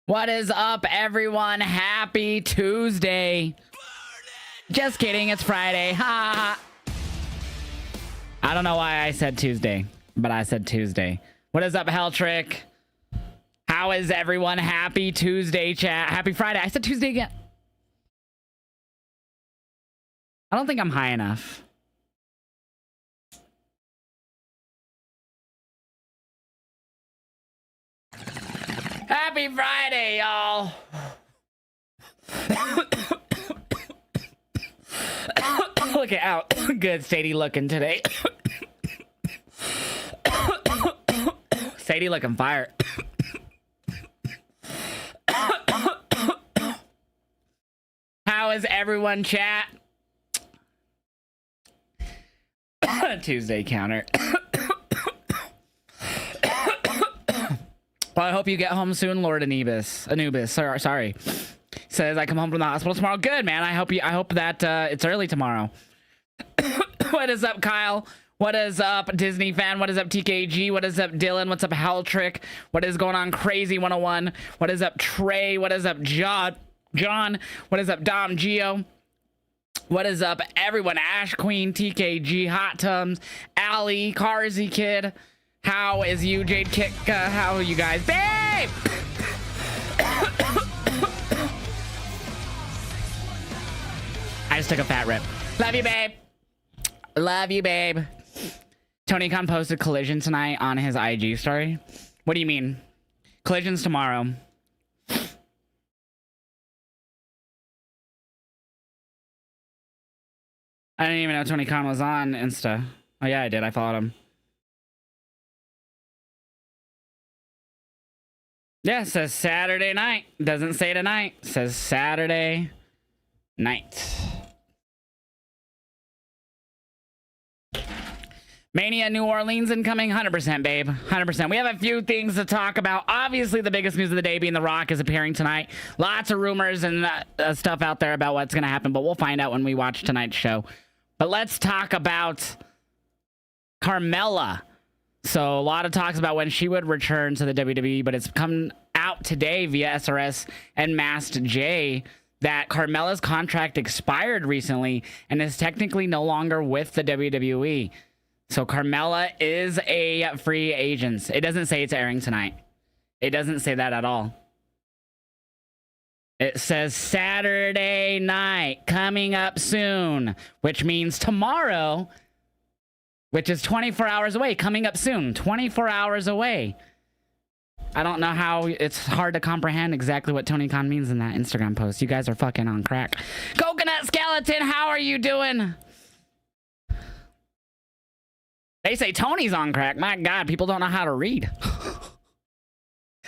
What is up, everyone? Happy Tuesday. Just kidding, it's Friday. Ha! I don't know why I said Tuesday, but I said Tuesday. What is up, Helltrick? How is everyone? Happy Tuesday, chat. Happy Friday. I said Tuesday again. I don't think I'm high enough. Happy Friday, y'all. Look at out. Good Sadie looking today. Sadie looking fire. How is everyone, chat? Tuesday counter. Well, I hope you get home soon, Lord Anubis. Sorry. Says I come home from the hospital tomorrow. Good, man. I hope that it's early tomorrow. What is up, Kyle? What is up, Disney fan? What is up, TKG? What is up, Dylan? What's up, Helltrick? What is going on, Crazy 101? What is up, Trey? What is up, John? What is up, Dom Geo? What is up, everyone? Ash Queen, TKG, Hot Tums, Allie, Carsy Kid. How is you, Jade Kick? How are you guys? Babe! I just took a fat rip. Love you, babe. Love you, babe. Tony Khan posted Collision tonight on his IG story. What do you mean? Collision's tomorrow. I didn't even know Tony Khan was on Insta. Oh yeah, I did. I followed him. Yeah, it says Saturday night. Doesn't say tonight. It says Saturday night. Mania New Orleans incoming. 100%, babe. 100%. We have a few things to talk about. Obviously, the biggest news of the day being The Rock is appearing tonight. Lots of rumors and stuff out there about what's going to happen, but we'll find out when we watch tonight's show. But let's talk about Carmella. So a lot of talks about when she would return to the WWE, but it's come out today via SRS and Masked J that Carmella's contract expired recently and is technically no longer with the WWE. So Carmella is a free agent. It doesn't say it's airing tonight. It doesn't say that at all. It says Saturday night coming up soon, which means tomorrow, which is 24 hours away, coming up soon, 24 hours away. I don't know how it's hard to comprehend exactly what Tony Khan means in that Instagram post. You guys are fucking on crack. Coconut Skeleton, how are you doing? They say Tony's on crack. My God, people don't know how to read.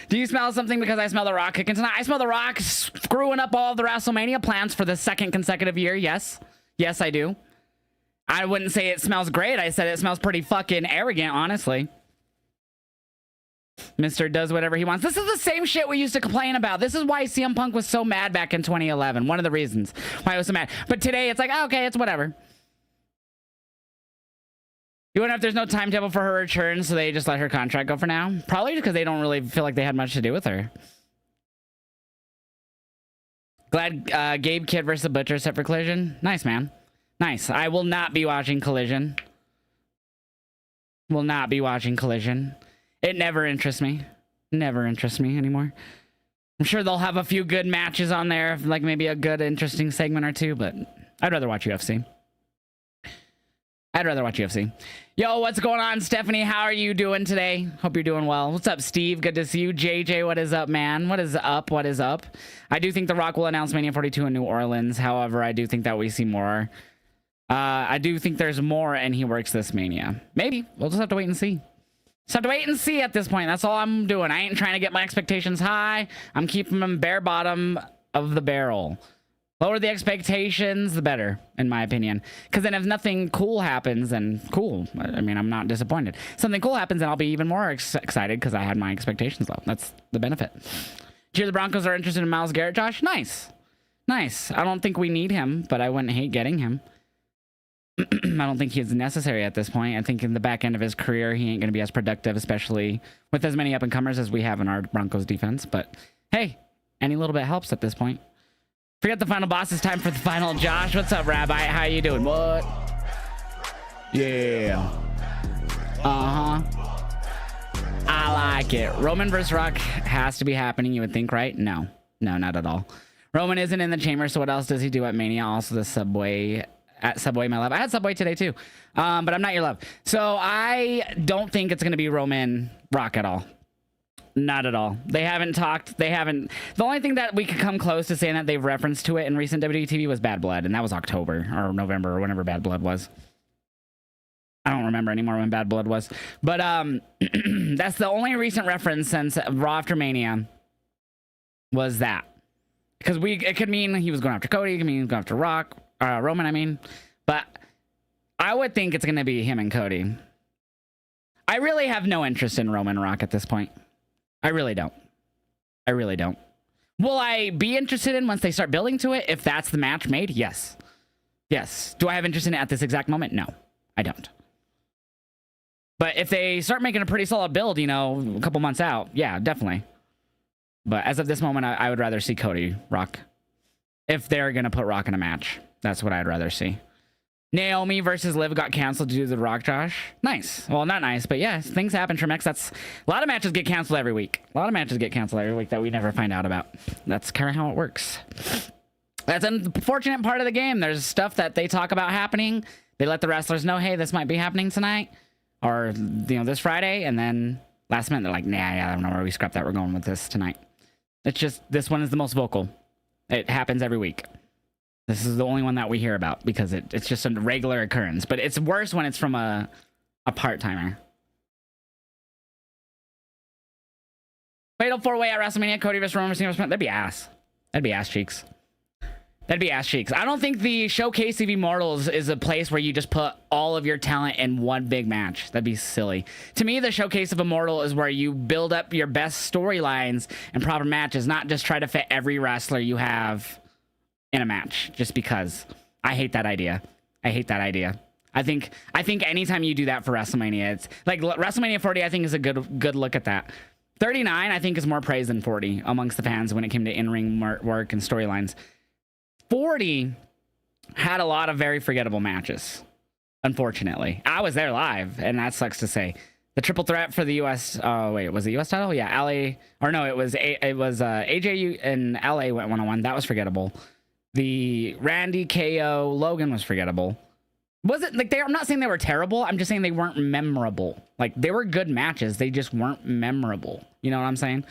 Do you smell something? Because I smell The Rock kicking tonight. I smell The Rock screwing up all of the WrestleMania plans for the second consecutive year. Yes. Yes, I do. I wouldn't say it smells great. I said it smells pretty fucking arrogant, honestly. Mr. does whatever he wants. This is the same shit we used to complain about. This is why CM Punk was so mad back in 2011. One of the reasons why I was so mad. But today it's like, oh, okay, it's whatever. You wonder if there's no timetable for her return, so they just let her contract go for now? Probably because they don't really feel like they had much to do with her. Glad Gabe Kidd versus the Butcher set for Collision. Nice, man. Nice. I will not be watching Collision. Will not be watching Collision. It never interests me. Never interests me anymore. I'm sure they'll have a few good matches on there, like maybe a good, interesting segment or two, but I'd rather watch UFC. I'd rather watch UFC. Yo, what's going on, Stephanie? How are you doing today? Hope you're doing well. What's up, Steve? Good to see you. JJ, what is up, man? What is up? What is up? I do think The Rock will announce Mania 42 in New Orleans. However, I do think that we see more. I do think there's more and he works this Mania. Maybe. We'll just have to wait and see. Just have to wait and see at this point. That's all I'm doing. I ain't trying to get my expectations high. I'm keeping them bare bottom of the barrel. Lower the expectations, the better, in my opinion. Because then if nothing cool happens, then cool. I mean, I'm not disappointed. Something cool happens, and I'll be even more excited because I had my expectations low. That's the benefit. Do you hear the Broncos are interested in Myles Garrett, Josh? Nice. Nice. I don't think we need him, but I wouldn't hate getting him. I don't think he's necessary at this point. I think in the back end of his career, he ain't going to be as productive, especially with as many up-and-comers as we have in our Broncos defense. But hey, Any little bit helps at this point. Forget the final boss. It's time for the final. Josh, what's up, Rabbi? How you doing? What? Yeah. I like it. Roman versus Rock has to be happening, you would think, right? No, not at all. Roman isn't in the chamber, so what else does he do at Mania? Also the Subway, at Subway, my love. I had Subway today too, but I'm not your love. So I don't think it's going to be Roman Rock at all. Not at all. They haven't talked. They haven't. The only thing that we could come close to saying that they've referenced to it in recent WWE TV was Bad Blood, and that was October or November or whenever Bad Blood was. I don't remember anymore when Bad Blood was, but that's the only recent reference since Raw after Mania was that. Because it could mean he was going after Cody, it could mean he was going after Roman, I mean. But I would think it's going to be him and Cody. I really have no interest in Roman Rock at this point. I really don't. Will I be interested in once they start building to it? If that's the match made? Yes. Do I have interest in it at this exact moment? No, I don't. But if they start making a pretty solid build, you know, a couple months out, yeah, definitely. But as of this moment, I would rather see Cody Rock. If they're going to put Rock in a match, that's what I'd rather see. Naomi versus Liv got canceled due to the Rock, Josh. Nice. Well, not nice, but yeah, things happen, Tremex. That's a lot of matches get canceled every week. That we never find out about. That's kind of how it works. That's an unfortunate part of the game. There's stuff that they talk about happening. They let the wrestlers know, hey, this might be happening tonight. Or, you know, this Friday, and then last minute they're like, nah, I don't know where we scrapped that. We're going with this tonight. It's just, this one is the most vocal. It happens every week. This is the only one that we hear about because it's just a regular occurrence. But it's worse when it's from a part-timer. Fatal 4-way at WrestleMania, Cody vs. Roman vs. That'd be ass. That'd be ass cheeks. I don't think the Showcase of Immortals is a place where you just put all of your talent in one big match. That'd be silly. To me, the Showcase of Immortal is where you build up your best storylines and proper matches, not just try to fit every wrestler you have in a match just because. I hate that idea. I think anytime you do that for WrestleMania, it's like WrestleMania 40, I think is a good look at that. 39, I think, is more praise than 40 amongst the fans when it came to in-ring work and storylines. 40 had a lot of very forgettable matches, unfortunately. I was there live, and that sucks to say. The triple threat for the U.S. Wait, was it U.S. title? Yeah, LA. Or no, it was AJ and LA went one-on-one. That was forgettable. The Randy KO Logan was forgettable. Was it like I'm not saying they were terrible. I'm just saying they weren't memorable. Like, they were good matches. They just weren't memorable. You know what I'm saying?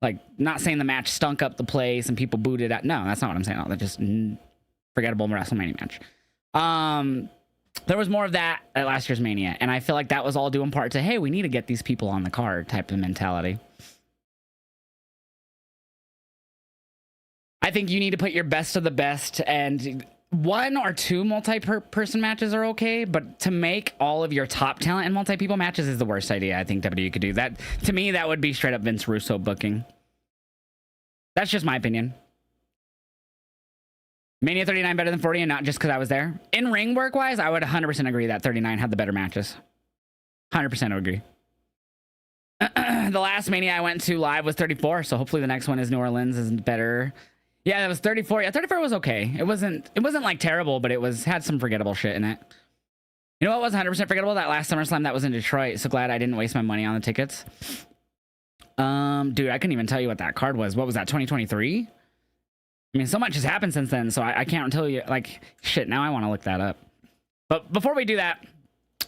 Like, not saying the match stunk up the place and people booed it out. No, that's not what I'm saying. No, that's just forgettable WrestleMania match. There was more of that at last year's Mania, and I feel like that was all due in part to, hey, we need to get these people on the card type of mentality. I think you need to put your best of the best, and one or two multi-person matches are okay, but to make all of your top talent in multi-people matches is the worst idea I think WWE could do. That, to me, that would be straight up Vince Russo booking. That's just my opinion. Mania 39 better than 40, and not just because I was there. In ring work wise, I would 100% agree that 39 had the better matches. 100% agree. The last Mania I went to live was 34, so hopefully the next one is New Orleans is better. Yeah, that was 34. Yeah, 34 was okay. It wasn't like terrible, but it had some forgettable shit in it. You know what was 100% forgettable? That last SummerSlam that was in Detroit. So glad I didn't waste my money on the tickets. Dude, I couldn't even tell you what that card was. What was that, 2023? I mean, so much has happened since then, so I can't tell you. Like, shit, now I want to look that up. But before we do that,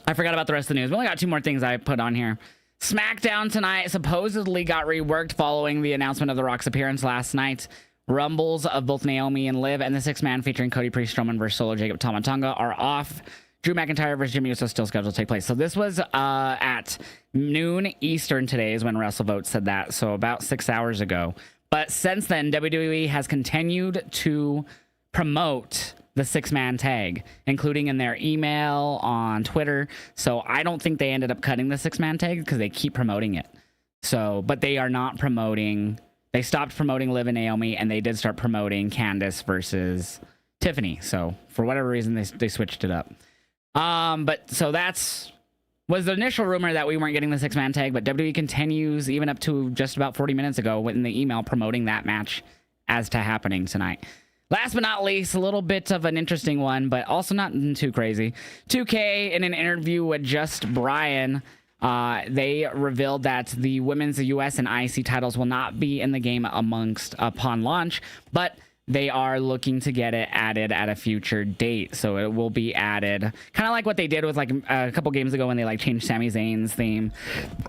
I forgot about the rest of the news. We only got two more things I put on here. SmackDown tonight supposedly got reworked following the announcement of The Rock's appearance last night. Rumbles of both Naomi and Liv and the six-man featuring Cody Priest, Strowman versus Solo Jacob Tama Tonga are off. Drew McIntyre versus Jimmy Uso still scheduled to take place. So this was at noon Eastern today is when WrestleVote said that. So about 6 hours ago. But since then, WWE has continued to promote the six-man tag, including in their email, on Twitter. So I don't think they ended up cutting the six-man tag because they keep promoting it. So, but they are not promoting... They stopped promoting Liv and Naomi, and they did start promoting Candice versus Tiffany. So for whatever reason, they switched it up. But so was the initial rumor that we weren't getting the six-man tag, but WWE continues, even up to just about 40 minutes ago, in the email promoting that match as to happening tonight. Last but not least, a little bit of an interesting one, but also not too crazy. 2K, in an interview with Just Brian, they revealed that the women's US and IC titles will not be in the game upon launch, but they are looking to get it added at a future date. So it will be added, kind of like what they did with like a couple games ago when they like changed Sami Zayn's theme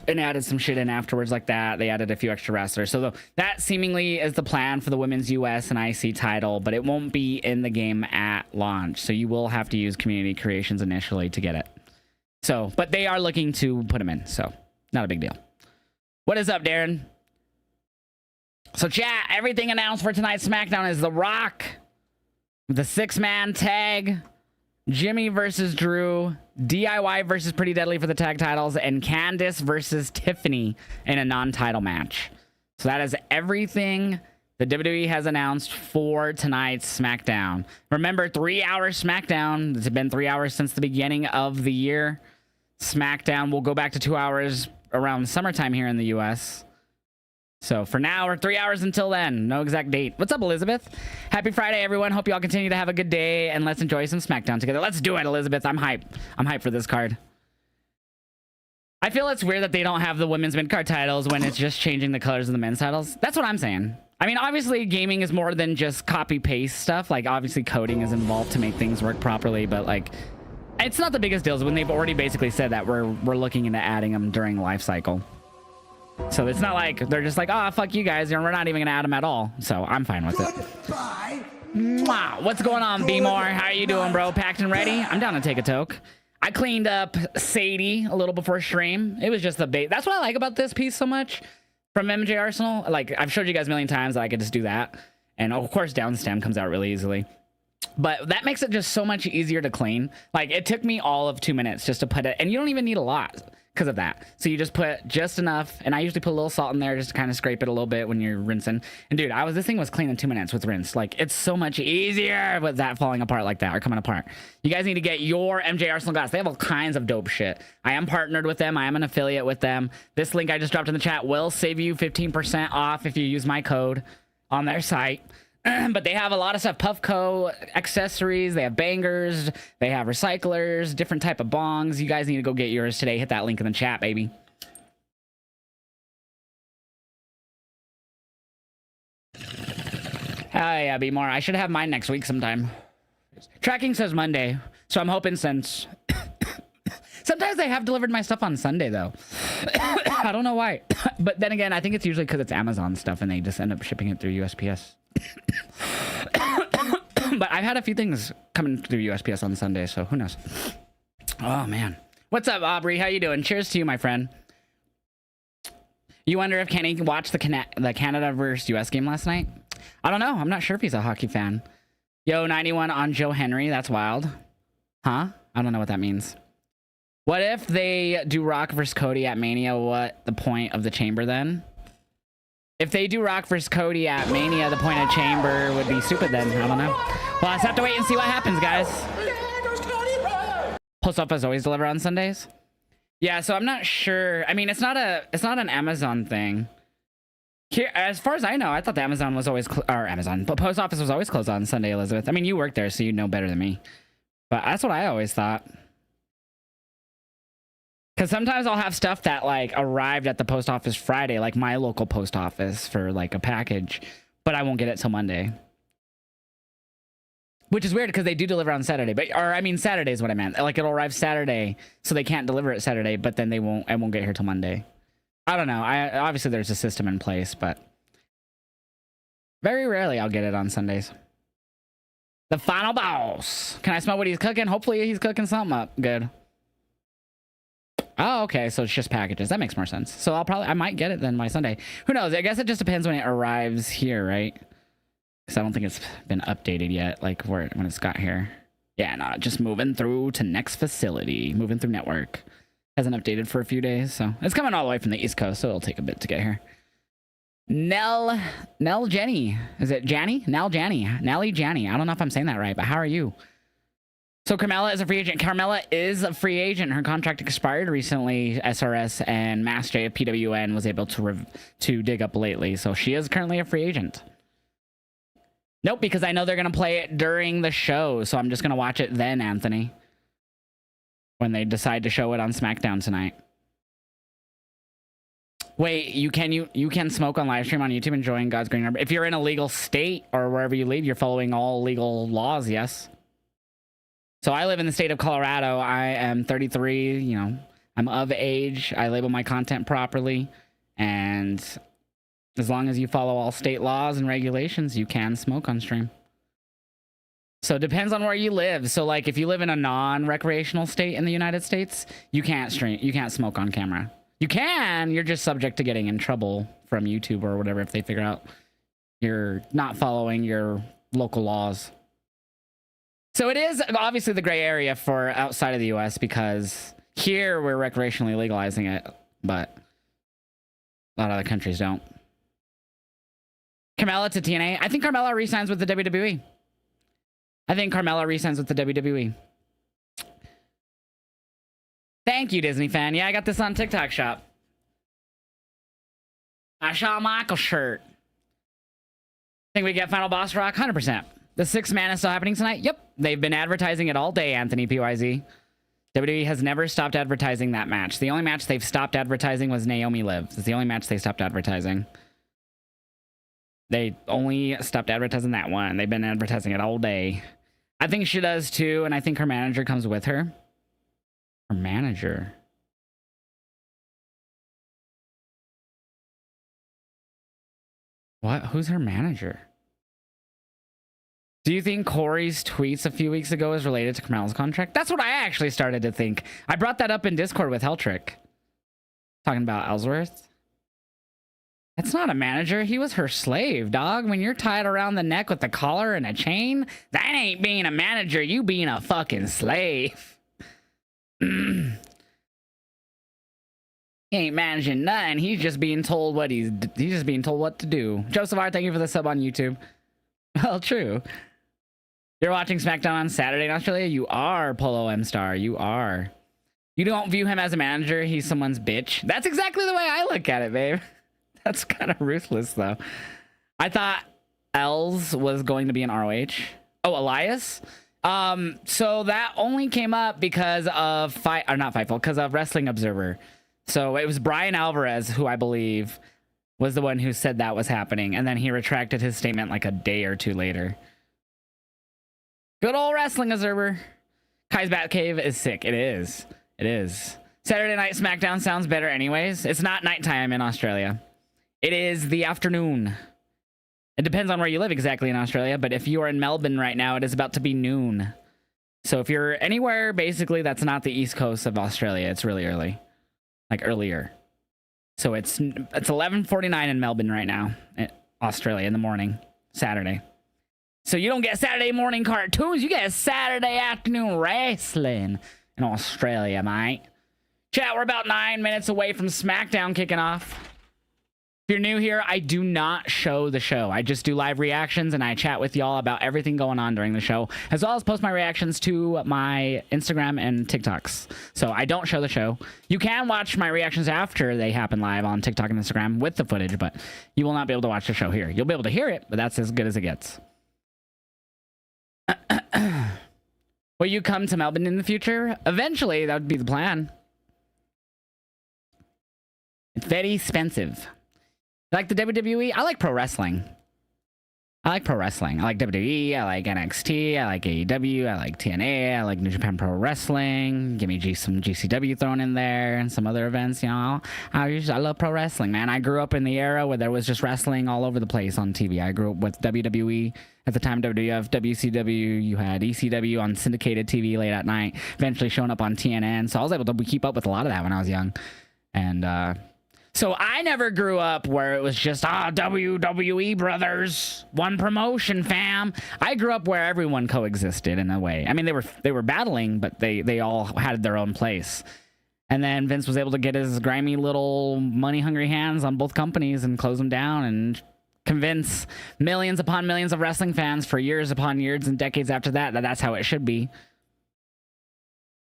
and added some shit in afterwards like that. They added a few extra wrestlers. So that seemingly is the plan for the women's US and IC title, but it won't be in the game at launch. So you will have to use community creations initially to get it. So, but they are looking to put them in. So not a big deal. What is up, Darren? So chat, everything announced for tonight's SmackDown is The Rock, the 6-man tag, Jimmy versus Drew, DIY versus Pretty Deadly for the tag titles, and Candice versus Tiffany in a non-title match. So that is everything the WWE has announced for tonight's SmackDown. Remember, 3-hour SmackDown. It's been 3 hours since the beginning of the year. SmackDown will go back to 2 hours around summertime here in the US. So for now, or 3 hours until then. No exact date. What's up, Elizabeth? Happy Friday, everyone. Hope you all continue to have a good day, and let's enjoy some SmackDown together. Let's do it, Elizabeth. I'm hyped. I'm hyped for this card. I feel it's weird that they don't have the women's mid-card titles when it's just changing the colors of the men's titles. That's what I'm saying. I mean, obviously, gaming is more than just copy-paste stuff. Like, obviously, coding is involved to make things work properly, but, like, it's not the biggest deal when they've already basically said that we're looking into adding them during life cycle. So it's not like they're just like, oh, fuck you guys, we're not even gonna add them at all. So I'm fine with it. Mwah. What's going on, B-More? How are you doing, bro? Packed and ready? I'm down to take a toke. I cleaned up Sadie a little before stream. It was just a bait. That's what I like about this piece so much from MJ Arsenal. Like, I've showed you guys a million times that I could just do that. And of course, down stem comes out really easily. But that makes it just so much easier to clean. Like, it took me all of 2 minutes just to put it, and you don't even need a lot because of that. So you just put just enough, and I usually put a little salt in there just to kind of scrape it a little bit when you're rinsing. And dude, this thing was clean in 2 minutes with rinse. Like, it's so much easier with that falling apart like that or coming apart. You guys need to get your MJ Arsenal glass. They have all kinds of dope shit. I am partnered with them. I am an affiliate with them. This link I just dropped in the chat will save you 15% off if you use my code on their site. But they have a lot of stuff. Puffco accessories, they have bangers, they have recyclers, different type of bongs. You guys need to go get yours today. Hit that link in the chat, baby. Yeah, be more. I should have mine next week sometime. Tracking says Monday, so I'm hoping since sometimes they have delivered my stuff on Sunday though. I don't know why. But then again, I think it's usually because it's Amazon stuff and they just end up shipping it through USPS. But I've had a few things coming through USPS on Sunday, so who knows. Oh man, what's up, Aubrey? How you doing? Cheers to you, my friend. You wonder if Kenny watched the Canada versus US game last night? I don't know. I'm not sure if he's a hockey fan. Yo, 91 on Joe Henry. That's wild. Huh? I don't know what that means. What if they do Rock versus Cody at Mania? What the point of the chamber then? If they do Rock versus Cody at Mania, the point of chamber would be stupid then. I don't know. Well, let's have to wait and see what happens, guys. Post office always deliver on Sundays? Yeah, so I'm not sure. I mean, it's not an Amazon thing. Here, as far as I know, I thought the Amazon was always but post office was always closed on Sunday, Elizabeth. I mean, you work there, so you know better than me. But that's what I always thought. Because sometimes I'll have stuff that like arrived at the post office Friday, like my local post office for like a package, but I won't get it till Monday. Which is weird because they do deliver on Saturday, Saturday is what I meant. Like it'll arrive Saturday, so they can't deliver it Saturday, but then I won't get here till Monday. I don't know. Obviously there's a system in place, but very rarely I'll get it on Sundays. The final boss. Can I smell what he's cooking? Hopefully he's cooking something up good. Oh, okay. So it's just packages. That makes more sense. So I might get it then by Sunday. Who knows? I guess it just depends when it arrives here, right? Because I don't think it's been updated yet, like when it's got here. Yeah, no, just moving through to next facility. Moving through network. Hasn't updated for a few days, so it's coming all the way from the East Coast, so it'll take a bit to get here. Nell Jenny. Is it Janny? Nelly Janny. I don't know if I'm saying that right, but how are you? So Carmella is a free agent. Carmella is a free agent. Her contract expired recently. SRS and Mass J of PWN was able to dig up lately, so she is currently a free agent. Nope, because I know they're going to play it during the show, so I'm just going to watch it then, Anthony. When they decide to show it on SmackDown tonight. Wait, you can smoke on live stream on YouTube enjoying God's green herb. If you're in a legal state or wherever you live, you're following all legal laws, yes. So I live in the state of Colorado. I am 33, you know, I'm of age. I label my content properly. And as long as you follow all state laws and regulations, you can smoke on stream. So it depends on where you live. So like if you live in a non-recreational state in the United States, you can't smoke on camera. You can, you're just subject to getting in trouble from YouTube or whatever if they figure out you're not following your local laws. So it is obviously the gray area for outside of the US because here we're recreationally legalizing it, but a lot of other countries don't. Carmella to TNA. I think Carmella re-signs with the WWE. Thank you, Disney fan. Yeah, I got this on TikTok shop. I Shawn Michaels shirt. Think we get Final Boss Rock? 100%. The 6th man is still happening tonight? Yep. They've been advertising it all day, Anthony PYZ. WWE has never stopped advertising that match. The only match they've stopped advertising was Naomi Liv. It's the only match they stopped advertising. They only stopped advertising that one. They've been advertising it all day. I think she does too, and I think her manager comes with her. Her manager? What? Who's her manager? Do you think Corey's tweets a few weeks ago is related to Carmella's contract? That's what I actually started to think. I brought that up in Discord with Heltrick. Talking about Ellsworth. That's not a manager. He was her slave, dog. When you're tied around the neck with the collar and a chain, that ain't being a manager. You being a fucking slave. He ain't managing nothing. He's just being told what he's just being told what to do. Joseph R, thank you for the sub on YouTube. Well, true. You're watching SmackDown on Saturday in Australia? You are, Polo M Star. You are. You don't view him as a manager. He's someone's bitch. That's exactly the way I look at it, babe. That's kind of ruthless, though. I thought Els was going to be an ROH. Oh, Elias? So that only came up because of because of Wrestling Observer. So it was Brian Alvarez, who I believe was the one who said that was happening, and then he retracted his statement like a day or two later. Good old Wrestling Observer. Kai's Batcave is sick. It is. It is. Saturday Night SmackDown sounds better anyways. It's not nighttime in Australia. It is the afternoon. It depends on where you live exactly in Australia, but if you are in Melbourne right now, it is about to be noon. So if you're anywhere, basically, that's not the east coast of Australia, it's really early. Like earlier. So it's 11:49 in Melbourne right now, in Australia, in the morning, Saturday. So you don't get Saturday morning cartoons, you get Saturday afternoon wrestling in Australia, mate. Chat, we're about 9 minutes away from SmackDown kicking off. If you're new here, I do not show the show. I just do live reactions and I chat with y'all about everything going on during the show, as well as post my reactions to my Instagram and TikToks. So I don't show the show. You can watch my reactions after they happen live on TikTok and Instagram with the footage, but you will not be able to watch the show here. You'll be able to hear it, but that's as good as it gets. Will you come to Melbourne in the future? Eventually, that would be the plan. It's very expensive. Like the WWE, I like pro wrestling. I like pro wrestling. I like WWE, I like NXT, I like AEW, I like TNA, I like New Japan Pro Wrestling. Give me some GCW thrown in there and some other events, you know. I love pro wrestling, man. I grew up in the era where there was just wrestling all over the place on TV. I grew up with WWE. At the time, WWF, WCW, you had ECW on syndicated TV late at night, eventually showing up on TNN. So I was able to keep up with a lot of that when I was young. And, so I never grew up where it was just, WWE brothers, one promotion, fam. I grew up where everyone coexisted in a way. I mean, they were battling, but they all had their own place. And then Vince was able to get his grimy little money-hungry hands on both companies and close them down and convince millions upon millions of wrestling fans for years upon years and decades after that that's how it should be.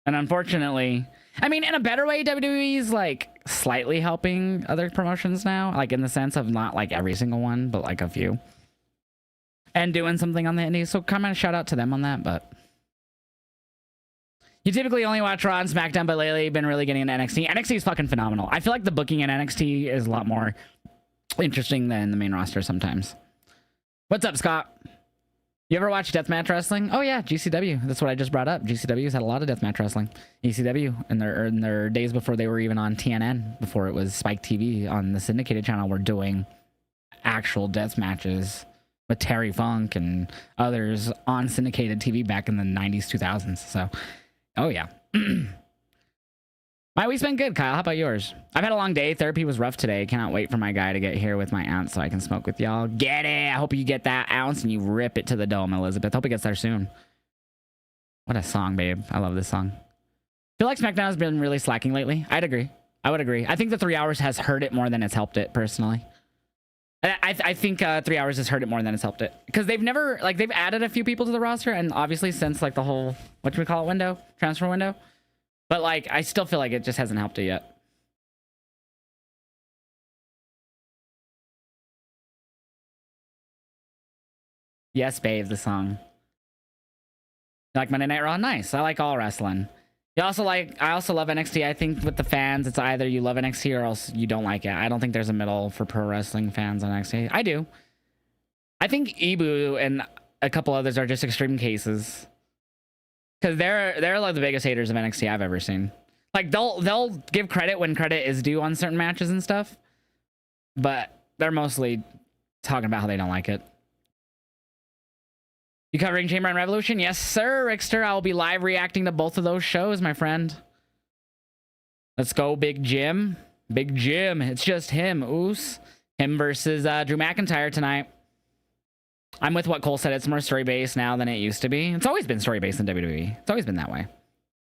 And unfortunately, I mean, in a better way, WWE's like slightly helping other promotions now, like in the sense of not like every single one, but like a few. and doing something on the indies. So come on, shout out to them on that. But you typically only watch Raw and SmackDown, but lately you've been really getting into NXT. NXT is fucking phenomenal. I feel like the booking in NXT is a lot more interesting than the main roster sometimes. What's up, Scott? You ever watch deathmatch wrestling? Oh yeah, GCW. That's what I just brought up. GCW's had a lot of deathmatch wrestling. ECW in their days before they were even on TNN, before it was Spike TV on the syndicated channel, were doing actual death matches with Terry Funk and others on syndicated TV back in the 90s, 2000s. So, oh yeah. My week's been good, Kyle. How about yours? I've had a long day. Therapy was rough today. Cannot wait for my guy to get here with my ounce so I can smoke with y'all. Get it! I hope you get that ounce and you rip it to the dome, Elizabeth. Hope it gets there soon. What a song, babe. I love this song. I feel like SmackDown has been really slacking lately. I'd agree. I would agree. I think the 3 hours has hurt it more than it's helped it, personally. I think 3 hours has hurt it more than it's helped it. Because they've never, like, they've added a few people to the roster, and obviously since, like, the whole, what do we call it, window? Transfer window? But, like, I still feel like it just hasn't helped it yet. Yes, babe, the song. You like Monday Night Raw? Nice. I like all wrestling. I also love NXT. I think with the fans, it's either you love NXT or else you don't like it. I don't think there's a middle for pro wrestling fans on NXT. I do. I think Ibu and a couple others are just extreme cases. Because they're like the biggest haters of NXT I've ever seen. Like, they'll give credit when credit is due on certain matches and stuff, but they're mostly talking about how they don't like it. You covering Chamber and Revolution? Yes, sir, Rickster. I will be live reacting to both of those shows, my friend. Let's go, Big Jim. Big Jim. It's just him. Oos. Him versus Drew McIntyre tonight. I'm with what Cole said. It's more story-based now than it used to be. It's always been story-based in WWE. It's always been that way.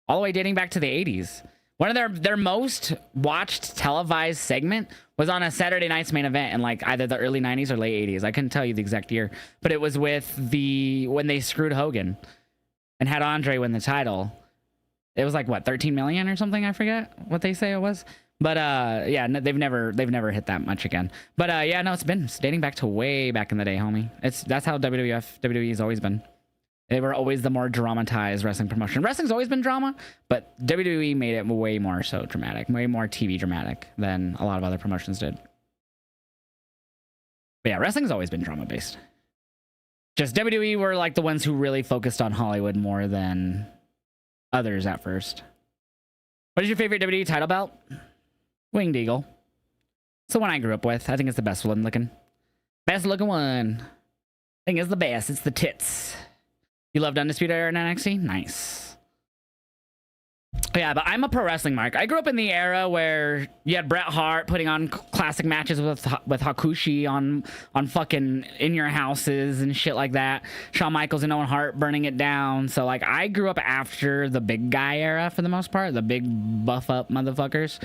All the way dating back to the 80s. One of their most watched televised segment was on a Saturday night's main event in like either the early 90s or late 80s. I couldn't tell you the exact year, but it was with when they screwed Hogan and had Andre win the title. It was like what, 13 million or something? I forget what they say it was. But yeah, no, they've never hit that much again. But yeah, no, it's dating back to way back in the day, homie. That's how WWE's always been. They were always the more dramatized wrestling promotion. Wrestling's always been drama, but WWE made it way more so dramatic, way more TV dramatic than a lot of other promotions did. But yeah, wrestling's always been drama-based. Just WWE were like the ones who really focused on Hollywood more than others at first. What is your favorite WWE title belt? Winged Eagle. It's the one I grew up with. I think it's the best one looking. Best looking one. I think it's the best. It's the tits. You loved Undisputed Era in NXT? Nice. Yeah, but I'm a pro wrestling mark. I grew up in the era where you had Bret Hart putting on classic matches with Hakushi on fucking In Your Houses and shit like that. Shawn Michaels and Owen Hart burning it down. So, like, I grew up after the big guy era for the most part. The big buff up motherfuckers.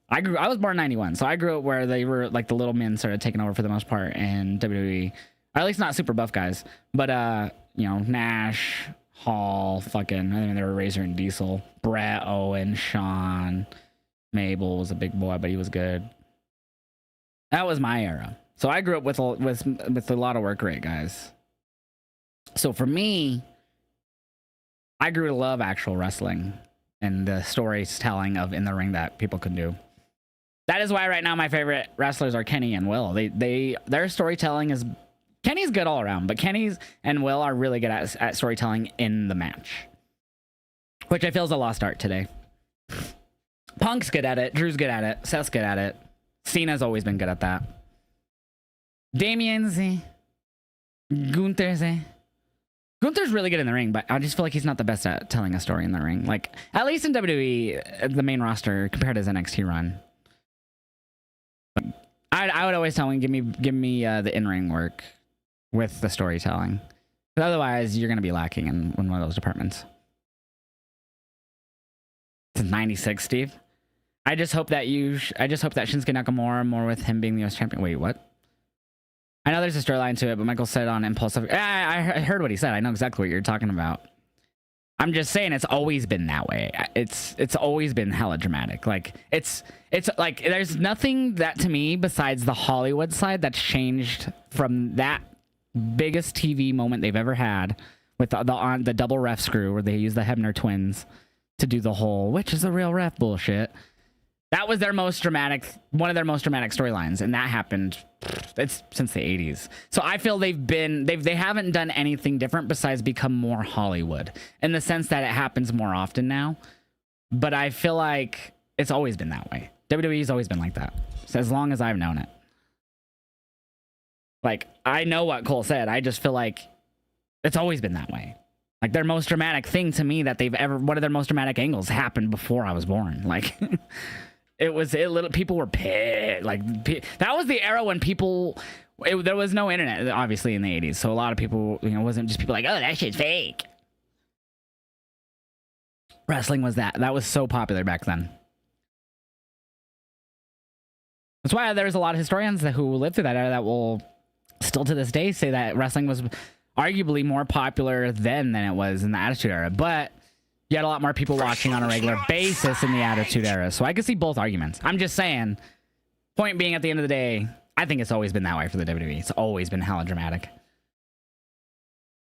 I was born in 91, so I grew up where they were, like, the little men started taking over for the most part in WWE. Or at least not super buff guys. But, you know, Nash, Hall, fucking, I think they were Razor and Diesel, Bret, Owen, Shawn, Mabel was a big boy, but he was good. That was my era. So I grew up with a lot of work rate guys. So for me, I grew to love actual wrestling and the storytelling of in the ring that people could do. That is why right now my favorite wrestlers are Kenny and Will. Their storytelling is... Kenny's good all around, but Kenny's and Will are really good at storytelling in the match, which I feel is a lost art today. Punk's good at it. Drew's good at it. Seth's good at it. Cena's always been good at that. Damien's, Gunther's, Gunther's really good in the ring, but I just feel like he's not the best at telling a story in the ring. Like, at least in WWE, the main roster compared to his NXT run. But I would always tell him, give me the in-ring work with the storytelling. But otherwise, you're going to be lacking in one of those departments. It's 96, Steve. I just hope that Shinsuke Nakamura more with him being the US champion. Wait, what? I know there's a storyline to it, but Michael said on Impulsive. I heard what he said. I know exactly what you're talking about. I'm just saying it's always been that way. It's always been hella dramatic. Like it's like there's nothing that to me besides the Hollywood side that's changed from that biggest TV moment they've ever had with the double ref screw where they use the Hebner twins to do the whole which is the real ref bullshit. That was their most dramatic, one of their most dramatic storylines, and that happened it's since the 80s. So I feel they haven't done anything different besides become more Hollywood in the sense that it happens more often now. But I feel like it's always been that way. WWE's always been like that. So as long as I've known it. Like, I know what Cole said. I just feel like it's always been that way. Like, their most dramatic thing to me that they've ever... One of their most dramatic angles happened before I was born. Like, people were pissed. Like, that was the era when people... there was no internet, obviously, in the 80s. So a lot of people, you know, wasn't just people like, oh, that shit's fake. Wrestling was that. That was so popular back then. That's why there's a lot of historians who lived through that era that will still to this day say that wrestling was arguably more popular then than it was in the Attitude Era. But you had a lot more people watching on a regular basis in the Attitude Era. So I can see both arguments. I'm just saying, point being, at the end of the day, I think it's always been that way for the WWE. It's always been hella dramatic.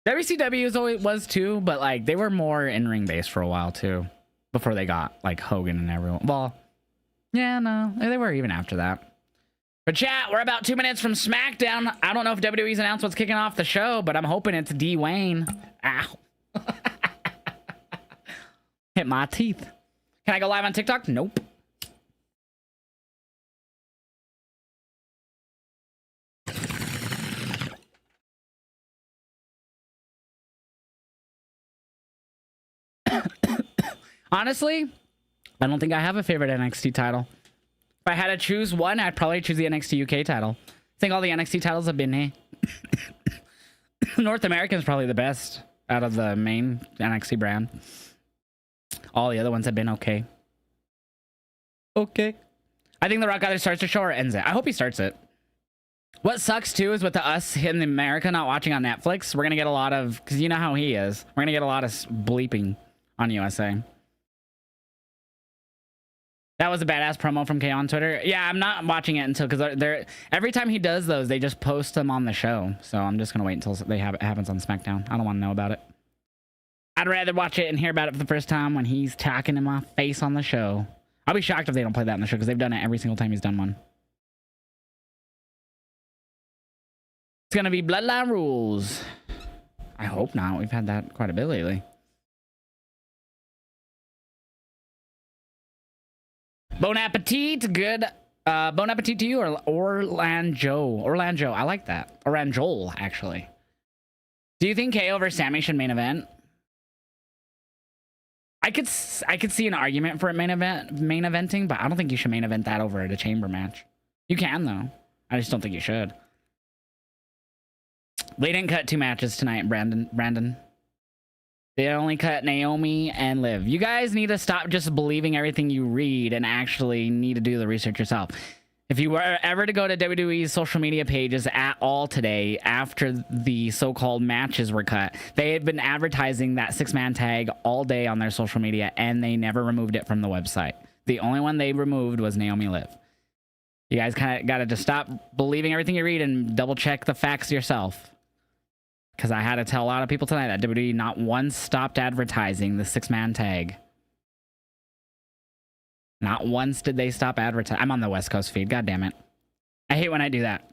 WCW was too, but like they were more in-ring based for a while too, before they got like Hogan and everyone. Well, yeah, no, they were even after that. But chat, we're about 2 minutes from SmackDown. I don't know if WWE's announced what's kicking off the show, but I'm hoping it's D. Wayne. Ow. Hit my teeth. Can I go live on TikTok? Nope. Honestly, I don't think I have a favorite NXT title. If I had to choose one, I'd probably choose the NXT UK title. I think all the NXT titles have been here. North American is probably the best out of the main NXT brand. All the other ones have been okay. Okay. I think The Rock either starts the show or ends it. I hope he starts it. What sucks too is with us in America not watching on Netflix, we're going to get a lot of, because you know how he is, we're going to get a lot of bleeping on USA. That was a badass promo from Kay on Twitter. Yeah, I'm not watching it until, because they're every time he does those, they just post them on the show. So I'm just gonna wait until it happens on SmackDown. I don't want to know about it. I'd rather watch it and hear about it for the first time when he's talking in my face on the show. I'll be shocked if they don't play that in the show because they've done it every single time he's done one. It's gonna be Bloodline rules. I hope not. We've had that quite a bit lately. Bon appetit, good. Bon appetit to you, or Orlando. I like that. Orangel, actually. Do you think KO versus Sammy should main event? I could see an argument for it main eventing, but I don't think you should main event that over at a chamber match. You can though. I just don't think you should. They didn't cut 2 matches tonight, Brandon. They only cut Naomi and Liv. You guys need to stop just believing everything you read and actually need to do the research yourself. If you were ever to go to WWE's social media pages at all today after the so-called matches were cut, they had been advertising that 6-man tag all day on their social media, and they never removed it from the website. The only one they removed was Naomi Liv. You guys kind of got to just stop believing everything you read and double-check the facts yourself. Because I had to tell a lot of people tonight that WWE not once stopped advertising the 6-man tag. Not once did they stop advertising. I'm on the West Coast feed. God damn it. I hate when I do that.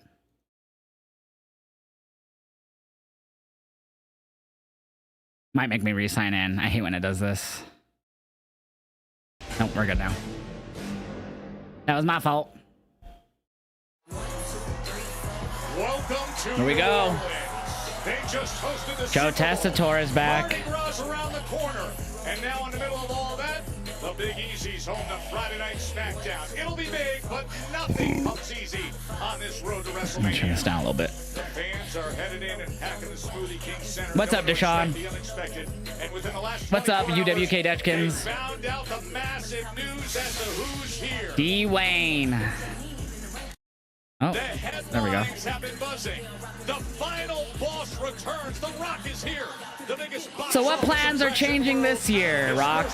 Might make me re-sign in. I hate when it does this. Nope, we're good now. That was my fault. Welcome to Here we go. They just hosted the Joe Tessitore is back. Around the corner. And now in the middle of all that, the Big Easy's home to Friday Night SmackDown. It'll be big, but nothing comes easy on this road to WrestleMania. Let me turn this down a little bit. The fans are headed in and packing the Smoothie King Center. What's up, Deshaun? What's up, UWK Dutchkins? They found out the massive news as to who's here. D. Wayne. Oh, there we go. Have been buzzing. The final boss returns. The Rock is here. The biggest box. So what plans are changing this year, Rock?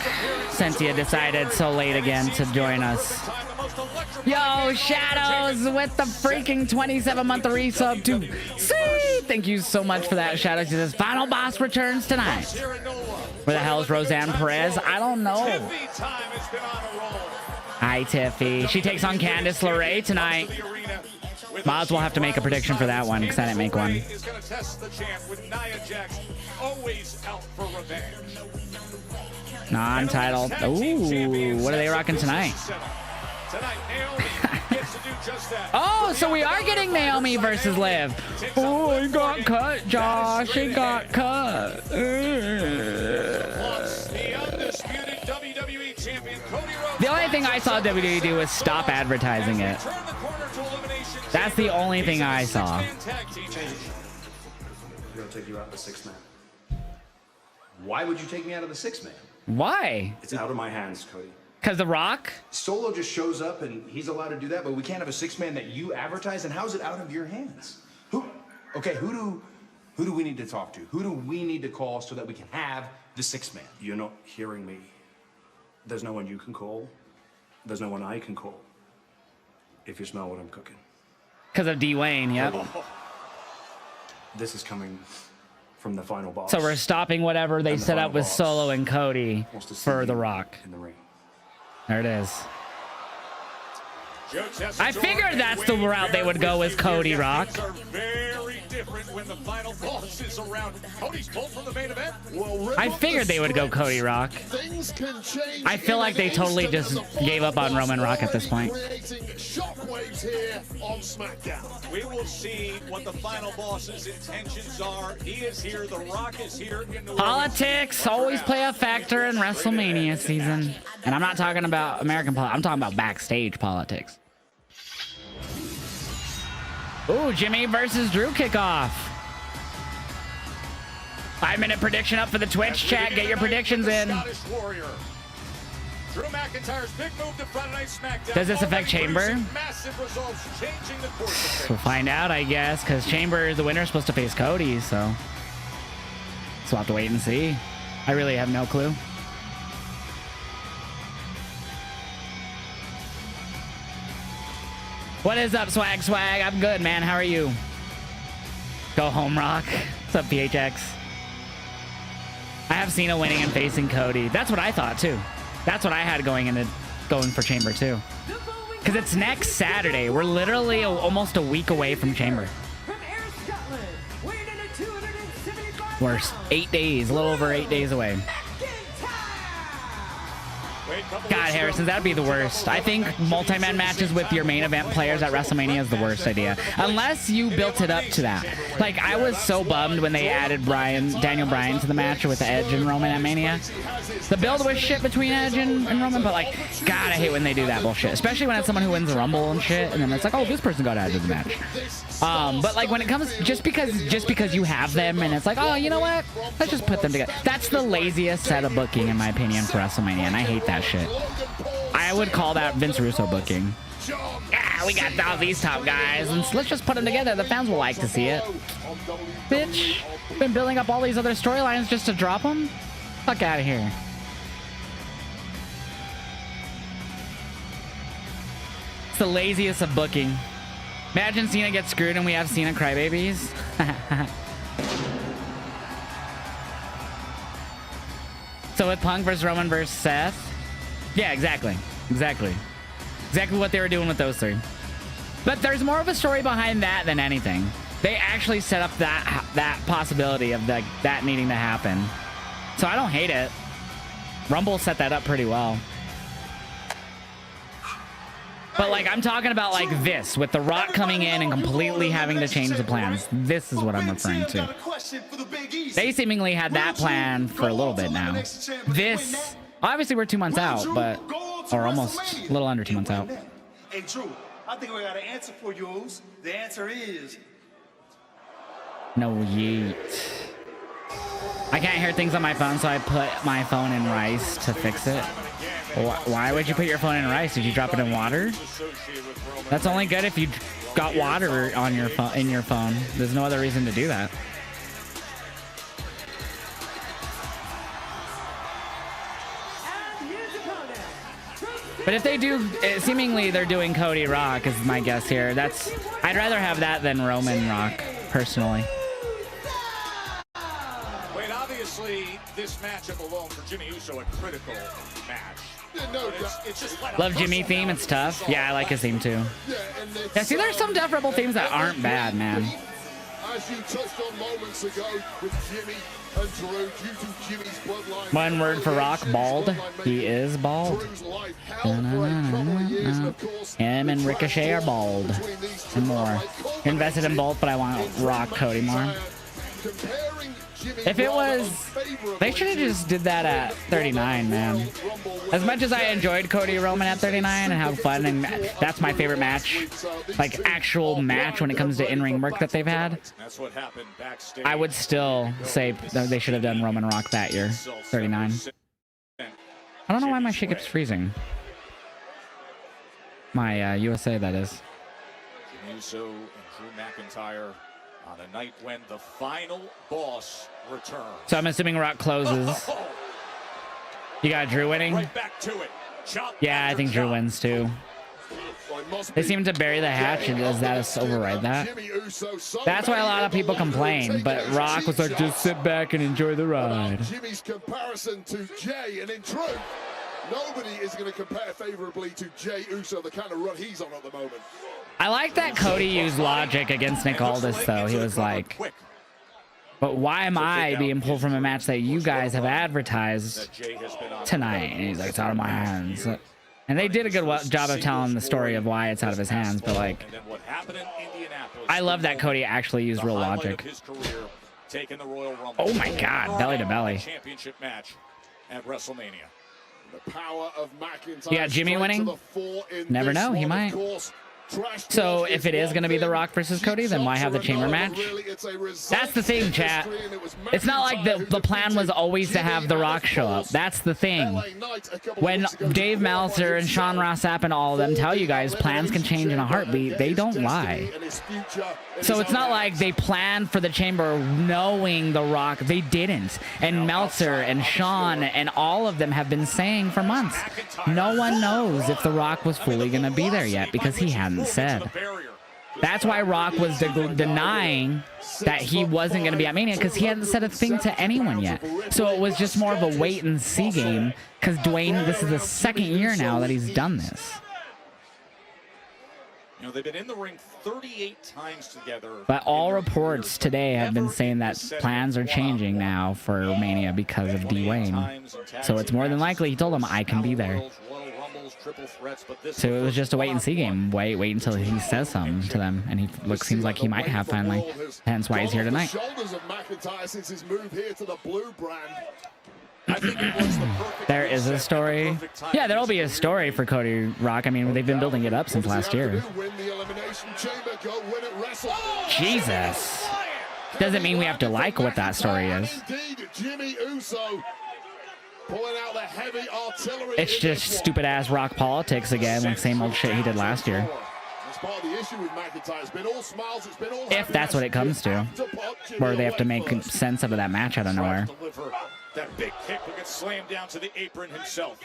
Cynthia decided so late again to join us. Yo, Shadows with the freaking 27-month resub to see. Thank you so much for that. Shout out to this final boss returns tonight. Where the hell is Roseanne Perez? I don't know. Hi, Tiffy. She takes on Candice LeRae tonight. Might as well have to make a prediction for that one because I didn't make one. Non-title. Ooh, what are they rocking tonight? Oh, so we are getting Naomi versus Liv. Oh, he got cut, Josh. He got cut. The only thing I saw WWE do was stop advertising it. That's the only thing I saw. I'm gonna take you out of the 6-man. Why would you take me out of the 6-man? Why? It's out of my hands, Cody. Because The Rock? Solo just shows up and he's allowed to do that, but we can't have a 6-man that you advertise. And how's it out of your hands? Who do we need to talk to? Who do we need to call so that we can have the 6-man? You're not hearing me. There's no one you can call. There's no one I can call. If you smell what I'm cooking. Because of D-Wayne, yep. This is coming from the final boss. So we're stopping whatever they set up with Solo and Cody for The Rock. In the ring. There it is. I figured that's the route they would go with Cody Rock. I figured they would go Cody Rock. I feel like they totally just gave up on Roman Rock at this point. We will see what the final boss's intentions are. He is here. The Rock is here. Politics always play a factor in WrestleMania season. And I'm not talking about American politics. I'm talking about backstage politics. Ooh, Jimmy versus Drew kickoff. 5-minute prediction up for the Twitch chat. Get your predictions in. Drew McIntyre's big move to Friday Night SmackDown. Does this affect Chamber? Massive results, changing the course of We'll find out, I guess, because Chamber, the winner, is supposed to face Cody, so we'll have to wait and see. I really have no clue. What is up, Swag? I'm good, man. How are you? Go home, Rock. What's up, PHX? I have Cena winning and facing Cody. That's what I thought, too. That's what I had going for Chamber, too. Because it's next Saturday. We're literally almost a week away from Chamber. We're 8 days, a little over 8 days away. God, Harrison, that'd be the worst. I think multi-man matches with your main event players at WrestleMania is the worst idea. Unless you built it up to that. Like, I was so bummed when they added Daniel Bryan to the match with Edge and Roman at Mania. The build was shit between Edge and Roman, but like, God, I hate when they do that bullshit. Especially when it's someone who wins the Rumble and shit, and then it's like, oh, this person got added to the match. But like when it comes, just because you have them and it's like, oh, you know what? Let's just put them together. That's the laziest set of booking, in my opinion, for WrestleMania, and I hate that shit. I would call that Vince Russo booking. Yeah, we got all these top guys, and let's just put them together. The fans will like to see it. Bitch, been building up all these other storylines just to drop them? Fuck out of here. It's the laziest of booking. Imagine Cena gets screwed and we have Cena crybabies. So with Punk versus Roman versus Seth. Yeah, exactly what they were doing with those three. But there's more of a story behind that than anything. They actually set up that possibility of that needing to happen. So I don't hate it. Rumble set that up pretty well. But like, I'm talking about like this, with The Rock coming in and completely having to change the plans. This is what I'm referring to. They seemingly had that plan for a little bit now. This, obviously we're 2 months out, but, or almost a little under 2 months out. Hey Drew, I think we got an answer for you. The answer is no yeet. I can't hear things on my phone, so I put my phone in rice to fix it. Why would you put your phone in rice? Did you drop it in water? That's only good if you got water on your phone. In your phone, there's no other reason to do that. But if they do, seemingly they're doing Cody Rock is my guess here. I'd rather have that than Roman Rock, personally. this matchup alone for Jimmy Uso a critical match. No, It's just flat out Love Jimmy theme. It's tough. Yeah, I like his theme too. Yeah, see, there's some Def Rebel themes that aren't bad, man. As you touched on moments ago with Jimmy and Drew, due to Jimmy's bloodline. One word for Rock, bald. He is bald. Drew's life hell for a couple of years, and of course, Him and Ricochet are bald. And more. Invested in both, but I want Rock Cody more. If it was, they should have just did that at 39, man. As much as I enjoyed Cody Roman at 39 and how fun, and that's my favorite match, like actual match when it comes to in-ring work that they've had, That's what happened backstage. I would still say that they should have done Roman Rock that year, 39. I don't know why my shit keeps freezing. My USA, that is. Jimmy Uso and Drew McIntyre on a night when the final boss returns. So I'm assuming Rock closes. You got Drew winning? Right back to it. Chop Yeah, I think Drew wins too. They seem to bury the hatch, and does that override that? That's why a lot of people complain, but Rock was like, just sit back and enjoy the ride. Jimmy's comparison to Jay, and in truth, nobody is going to compare favorably to Jay Uso, the kind of run he's on at the moment. I like that Cody used logic against Nick Aldis, though. He was like, but why am I being pulled from a match that you guys have advertised tonight? And he's like, it's out of my hands. And they did a good job of telling the story of why it's out of his hands, but like, I love that Cody actually used real logic. Oh my God, belly to belly. Championship match at WrestleMania. The power of McIntyre. You got Jimmy winning? Never know, he might. So if it is going to be The Rock versus Cody, then why have the chamber match? That's the thing, chat. It's not like the plan was always to have The Rock show up. That's the thing. When Dave Meltzer and Sean Ross Sapp and all of them tell you guys plans can change in a heartbeat, they don't lie. So it's not like they planned for the chamber knowing The Rock. They didn't. And Meltzer and Sean and all of them have been saying for months, no one knows if The Rock was fully going to be there yet because he hadn't said. That's why Rock was denying that he wasn't going to be at Mania, because he hadn't said a thing to anyone yet. So it was just more of a wait and see game, because Dwayne, this is the second year now that he's done this. You know, they've been in the ring 38 times together. But all reports today have been saying that plans are changing now for Mania because of Dwayne. So it's more than likely he told him, I can be there. So it was just a wait and see game. Wait until he says something to them, and he seems like he might have finally. Hence why he's here tonight. There is a story. Yeah, there'll be a story for Cody Rock. I mean, they've been building it up since last year. Jesus. Doesn't mean we have to like what that story is. It's just stupid ass Rock politics again, like same old shit he did last year. If that's what it comes to. Or they have to make sense of that match out of nowhere. That big kick will get slammed down to the apron himself.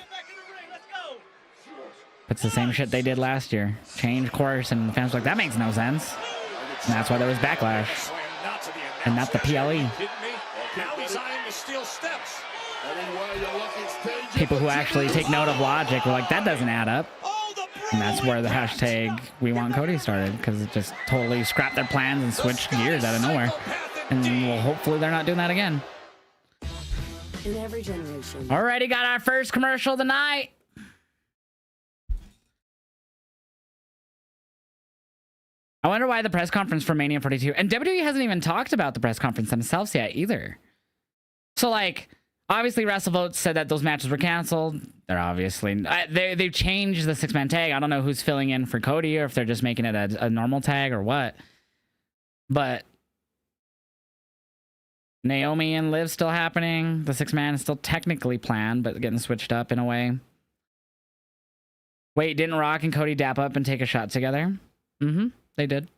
It's the same shit they did last year. Change course, and fans were like, that makes no sense. And that's why there was backlash. And not the PLE. Now he's eyeing the steel steps. People who actually take note of logic were like, that doesn't add up. And that's where the hashtag We Want Cody started, because it just totally scrapped their plans and switched gears out of nowhere. And well, hopefully they're not doing that again. In every generation. Alrighty, got our first commercial of the night. I wonder why the press conference for Mania 42, and WWE hasn't even talked about the press conference themselves yet either. So like, obviously WrestleVote said that those matches were canceled. They're obviously, they've changed the 6-man tag. I don't know who's filling in for Cody, or if they're just making it a normal tag or what. But Naomi and Liv still happening. The 6-man is still technically planned, but getting switched up in a way. Wait, didn't Rock and Cody dap up and take a shot together? Mm-hmm. They did.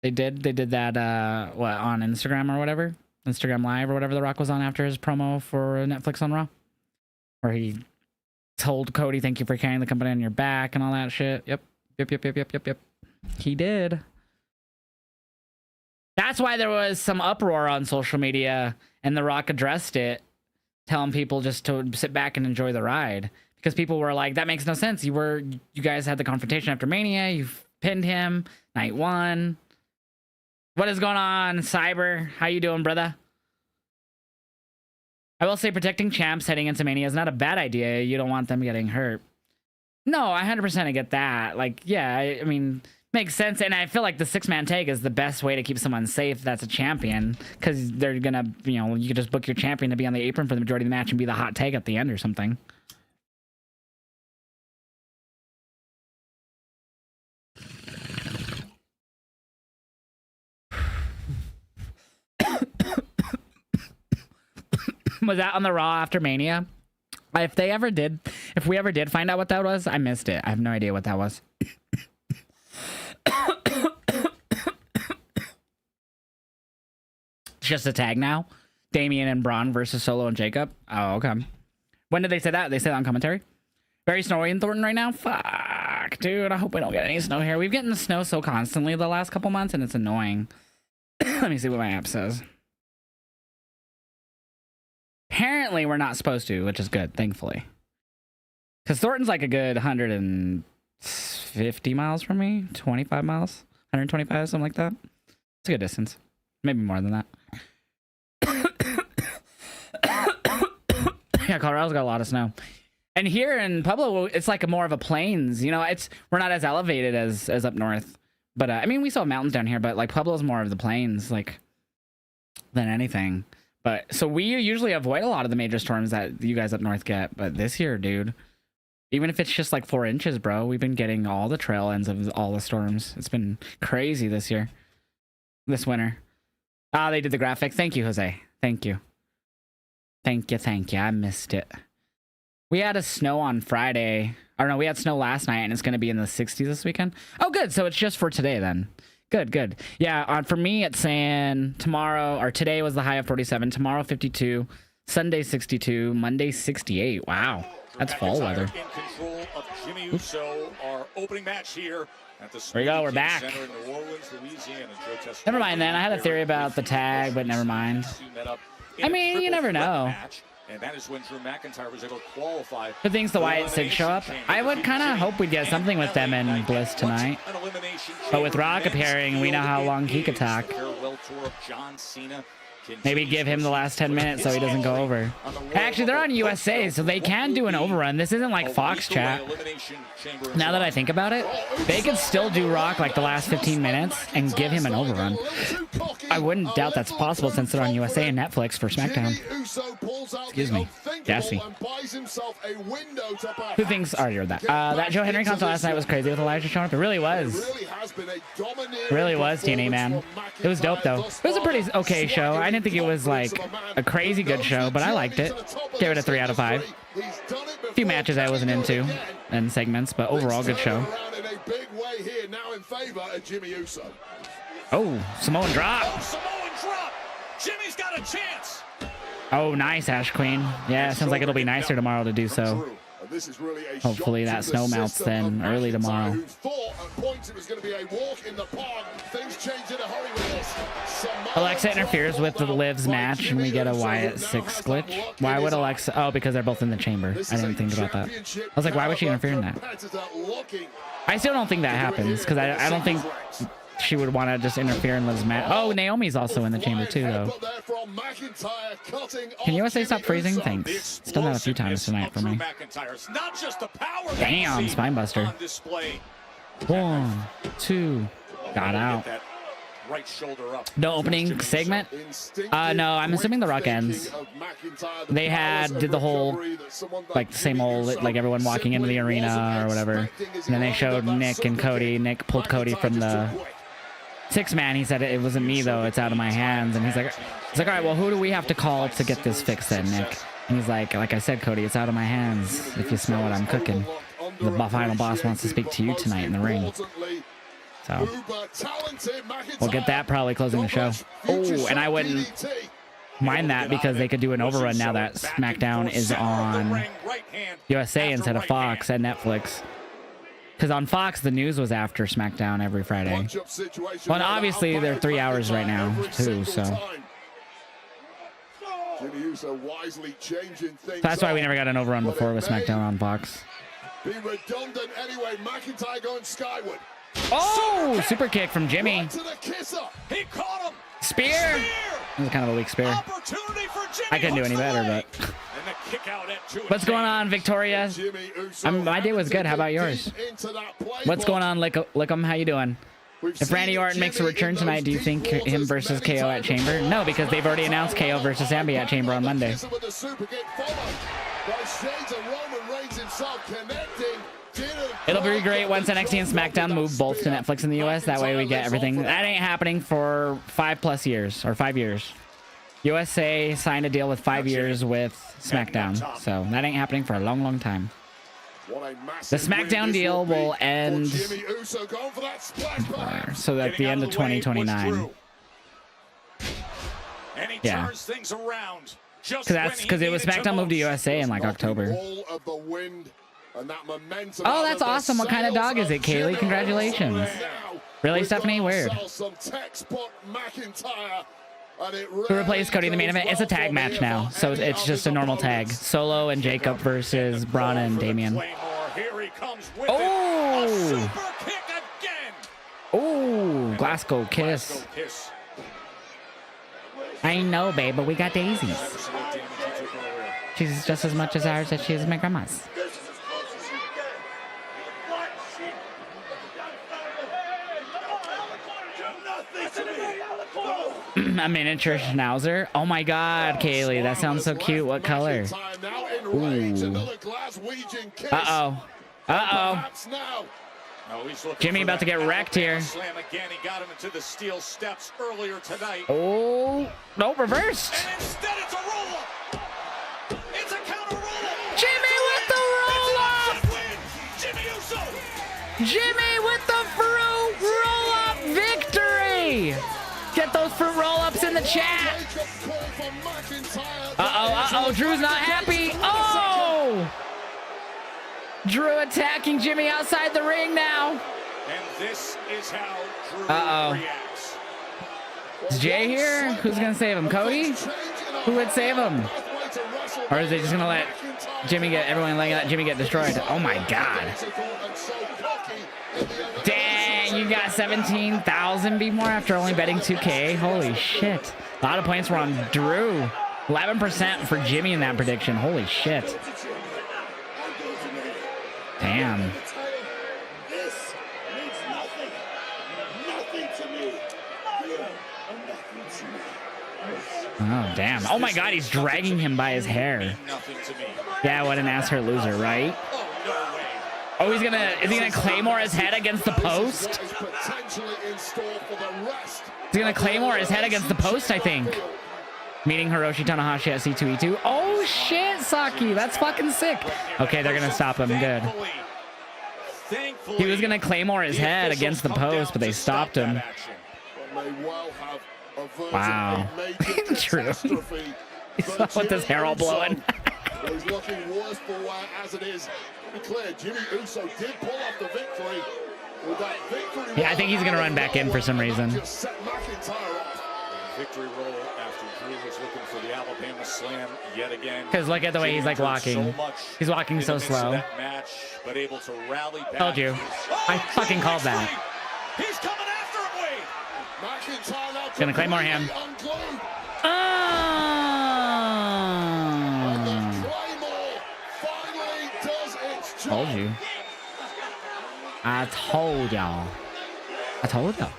They did that, what, on Instagram or whatever? Instagram Live or whatever The Rock was on after his promo for Netflix on Raw. Where he told Cody, thank you for carrying the company on your back and all that shit. Yep. He did. That's why there was some uproar on social media, and The Rock addressed it, telling people just to sit back and enjoy the ride, because people were like, that makes no sense. You guys had the confrontation after Mania. You pinned him night 1. What is going on, Cyber? How you doing, brother? I will say protecting champs heading into Mania is not a bad idea. You don't want them getting hurt. No, 100% I get that. Like, yeah, I mean, makes sense. And I feel like the 6-man tag is the best way to keep someone safe that's a champion, because they're going to, you know, you could just book your champion to be on the apron for the majority of the match and be the hot tag at the end or something. Was that on the Raw after Mania? If we ever did find out what that was, I missed it. I have no idea what that was. It's just a tag now. Damian and Braun versus Solo and Jacob. Oh, okay. When did they say that? They say that on commentary? Very snowy in Thornton right now? Fuck, dude. I hope we don't get any snow here. We've gotten the snow so constantly the last couple months, and it's annoying. Let me see what my app says. Apparently, we're not supposed to, which is good, thankfully. Because Thornton's like a good 150 miles from me. 25 miles? 125, something like that. It's a good distance. Maybe more than that. Yeah, Colorado's got a lot of snow. And here in Pueblo, it's like more of a plains. You know, we're not as elevated as up north. But, I mean, we still have mountains down here, but, like, Pueblo's more of the plains, like, than anything. But so we usually avoid a lot of the major storms that you guys up north get. But this year, dude, even if it's just like 4 inches, bro, we've been getting all the trail ends of all the storms. It's been crazy this year, this winter. Ah, they did the graphic. Thank you, Jose. Thank you. Thank you. I missed it. We had a snow on Friday. Or no, we had snow last night, and it's going to be in the 60s this weekend. Oh, good. So it's just for today then. Good. Yeah, for me, it's saying tomorrow, or today was the high of 47, tomorrow 52, Sunday 62, Monday 68. Wow, that's fall weather. In control of Jimmy Uso, our opening match here at the there we go, we're back. Center in New Orleans, Louisiana. Never mind then, I had a theory about the tag, but never mind. I mean, you never know. And that is when Drew McIntyre was able to qualify. Good things the Wyatt Sig show up. I would kind of hope we'd get something with them in Bliss tonight. But with Rock appearing, we know how long he could talk. Maybe give him the last 10 minutes so he doesn't go over. Actually, they're on USA, so they can do an overrun. This isn't like Fox chat. Now that I think about it, they could still do Rock like the last 15 minutes and give him an overrun. I wouldn't doubt that's possible since they're on USA and Netflix for SmackDown. Excuse me. Gassy. Who thinks argued that? That Joe Henry concert last night was crazy with Elijah showing up. It really was. It really was, TNA, man. It was dope, though. It was a pretty okay show. I didn't think it was, like, a crazy good show, but I liked it. Gave it a 3 out of 5. A few matches I wasn't into and segments, but overall, good show. Oh, Samoan drop. Jimmy's got a chance. Oh, nice, Ash Queen. Yeah, sounds like it'll be nicer tomorrow to do so. Hopefully that snow melts then early tomorrow. Alexa interferes with the Liv's match and we get a Wyatt 6 glitch. Why would Alexa? Oh, because they're both in the chamber. I didn't think about that. I was like, why would she interfere in that? I still don't think that happens because I don't think she would want to just interfere in Liv's match. Oh, Naomi's also in the chamber too, though. Can USA stop freezing? Thanks. It's done that a few times tonight for me. Damn, Spinebuster. 1, 2, got out. No opening segment? No, I'm assuming the Rock ends. They did the whole, like, the same old, like, everyone walking into the arena or whatever. And then they showed Nick and Cody. Nick pulled Cody from the 6-man. He said, it wasn't me, though. It's out of my hands. And he's like, all right, well, who do we have to call to get this fixed then, Nick? And he's like I said, Cody, it's out of my hands if you smell what I'm cooking. The final boss wants to speak to you tonight in the ring. So we'll get that probably closing the show. Oh, and I wouldn't mind that because they could do an overrun now that SmackDown is on USA instead of Fox and Netflix. Because on Fox, the news was after SmackDown every Friday. Well, and obviously they're 3 hours right now too, so. Jimmy Uso wisely changing things. That's why we never got an overrun before with SmackDown on Fox. Be redundant anyway. McIntyre going skyward. Oh, super kick from Jimmy. Right to the kisser. He caught him. Spear. That was kind of a weak spear. Opportunity for Jimmy. I couldn't do any better, but. And the kick out at 2 What's going on, Victoria? Jimmy Uso My day was good. How about yours? What's going on, Lickum? How you doing? If Randy Orton makes a return tonight, do you think him versus KO at Chamber? No, because they've already announced KO versus Zambi at Chamber on Monday. It'll be great once NXT and SmackDown move both to Netflix in the US. That way we get everything. That ain't happening for 5+ years or 5 years. USA signed a deal with 5 years with SmackDown, so that ain't happening for a long, long time. The SmackDown deal will end so at the end of 2029. Yeah, because it was SmackDown moved to USA in like October. Oh, that's awesome. What kind of dog is it, Kaylee? Congratulations. Really, Stephanie? Weird. Who replaced Cody in the main event? It's a tag match now, so it's just a normal tag. Solo and Jacob versus Braun and Damian. Oh! Oh, Glasgow kiss. I know, babe, but we got daisies. She's just as much as ours as she is my grandma's. A miniature schnauzer. Oh my god, Kaylee, that sounds so cute. What color? Ooh. Uh-oh. Uh-oh. Jimmy about to get wrecked here. Oh, no, reversed. Jimmy with the roll-up. Jimmy with the fruit roll-up victory. Get those fruit roll-ups in the chat. Uh-oh, uh-oh, Drew's not happy. Oh! Drew attacking Jimmy outside the ring now. And this is how Drew reacts. Is Jay here? Who's gonna save him? Cody? Who would save him? Or is they just gonna let Jimmy get Jimmy get destroyed? Oh my god. Dang, you got 17,000 B more after only betting 2K. Holy shit. A lot of points were on Drew. 11% for Jimmy in that prediction. Holy shit. Damn. Oh, damn. Oh my god, he's dragging him by his hair. Yeah, what an ass hurt loser, right? Oh, is he gonna Claymore his head against the post? He's gonna Claymore his head against the post, I think. Meeting Hiroshi Tanahashi at C2E2. Oh shit, Saki, that's fucking sick. Okay, they're gonna stop him, good. He was gonna Claymore his head against the post, but they stopped him. Wow. True. With his hair all blowing. He's looking worse for wear as it is. To be clear, Jimmy Uso did pull off the victory. With that victory, yeah, I think he's gonna run back in for some reason. Just set McIntyre off. Victory roll after Drew was looking for the Alabama Slam yet again. Because look at the way he's like walking. He's walking so slow. Match, but able to rally back. Told you. I fucking called that. He's coming after him, Wade. McIntyre now Gonna Claymore him. Told you. I told y'all. I told y'all.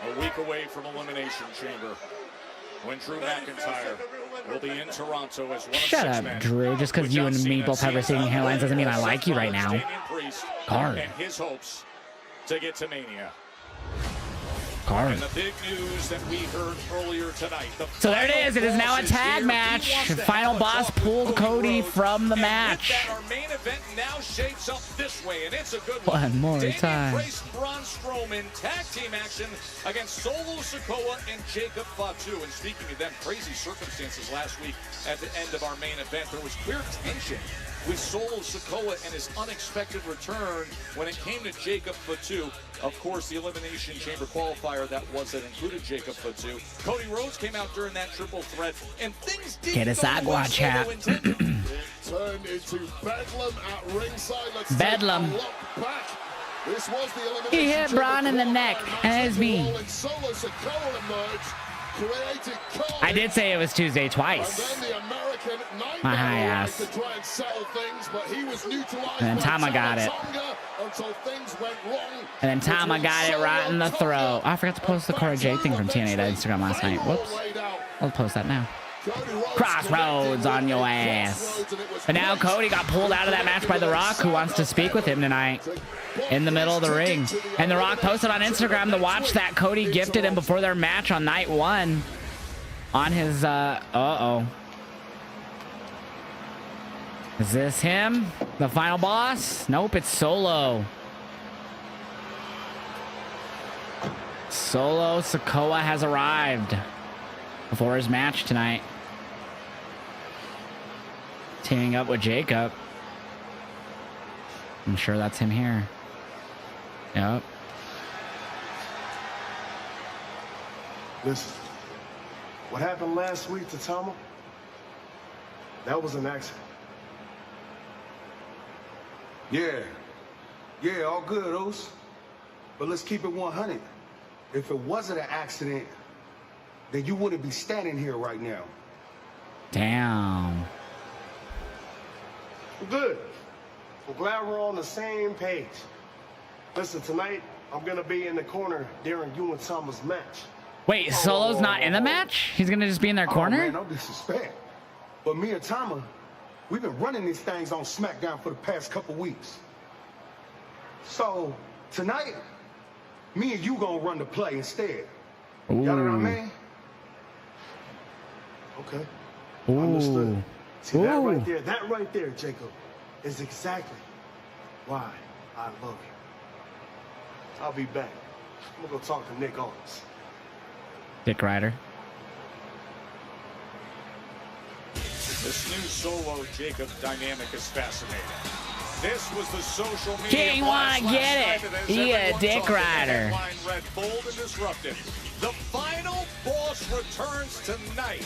A week away from Elimination Chamber, when Drew McIntyre will be in Toronto as one Shut of 6 up, men. Drew. Just because you and me both have receding hairlines doesn't mean I like you right now. Guard. And his hopes to get to Mania. Guard. And the big news that we heard earlier tonight. So there it is. It is now a tag match. Final boss pulled Cody from the match. Our main event now shapes up this way, and it's a good one more time. Braun Strowman tag team action against Solo Sikoa and Jacob Fatu. And speaking of them, crazy circumstances last week at the end of our main event, there was clear tension with Solo Sikoa and his unexpected return when it came to Jacob Fatu. Of course, the Elimination Chamber qualifier that included Jacob Fatu. Cody Rhodes came out during that triple threat, and things didn't go the way Solo intended. It turned into Bedlam at ringside. Let's Bedlam. take a look back. This was the Elimination He hit Chamber Braun in the neck, qualifier and it's me. match. Solo Sikoa emerged, created carnage, I did say it was Tuesday and twice. then the American My high tried ass. to try and settle things, but he was neutralized And then by Tama got it. Tonga until things went wrong. And then Tama between got it Solo right in the and throat. Tonga. Oh, I forgot to post the Cora J thing from TNA to Instagram last night. Whoops. I'll post that now. Crossroads on your ass. But now Cody got pulled out of that match by The Rock, who wants to speak with him tonight in the middle of the ring. And The Rock posted on Instagram the watch that Cody gifted him before their match on night 1 on his, uh-oh. Is this him? The final boss? Nope, it's Solo. Solo Sikoa has arrived before his match tonight. Teaming up with Jacob. I'm sure that's him here. Yep. Listen, what happened last week to Tama? That was an accident. Yeah, all good, Oos. But let's keep it 100. If it wasn't an accident, then you wouldn't be standing here right now. Damn. Good. I'm glad we're on the same page. Listen, tonight, I'm gonna be in the corner during you and Tama's match. Wait, Solo's not in the match? He's gonna just be in their Oh, corner? man, no disrespect. But me and Tama, we've been running these things on SmackDown for the past couple weeks. So, tonight, me and you gonna run the play instead. Ooh. Y'all know what I mean? Okay. Ooh. Understood. See, Ooh. that right there, Jacob, is exactly why I love you. I'll be back. I'm gonna go talk to Nick Owens. Dick Rider. This new Solo Jacob dynamic is fascinating. This was the social media. King wanna blast get last it. night, and as He a everyone dick saw, the rider. headline read bold and disruptive. The final boss returns tonight.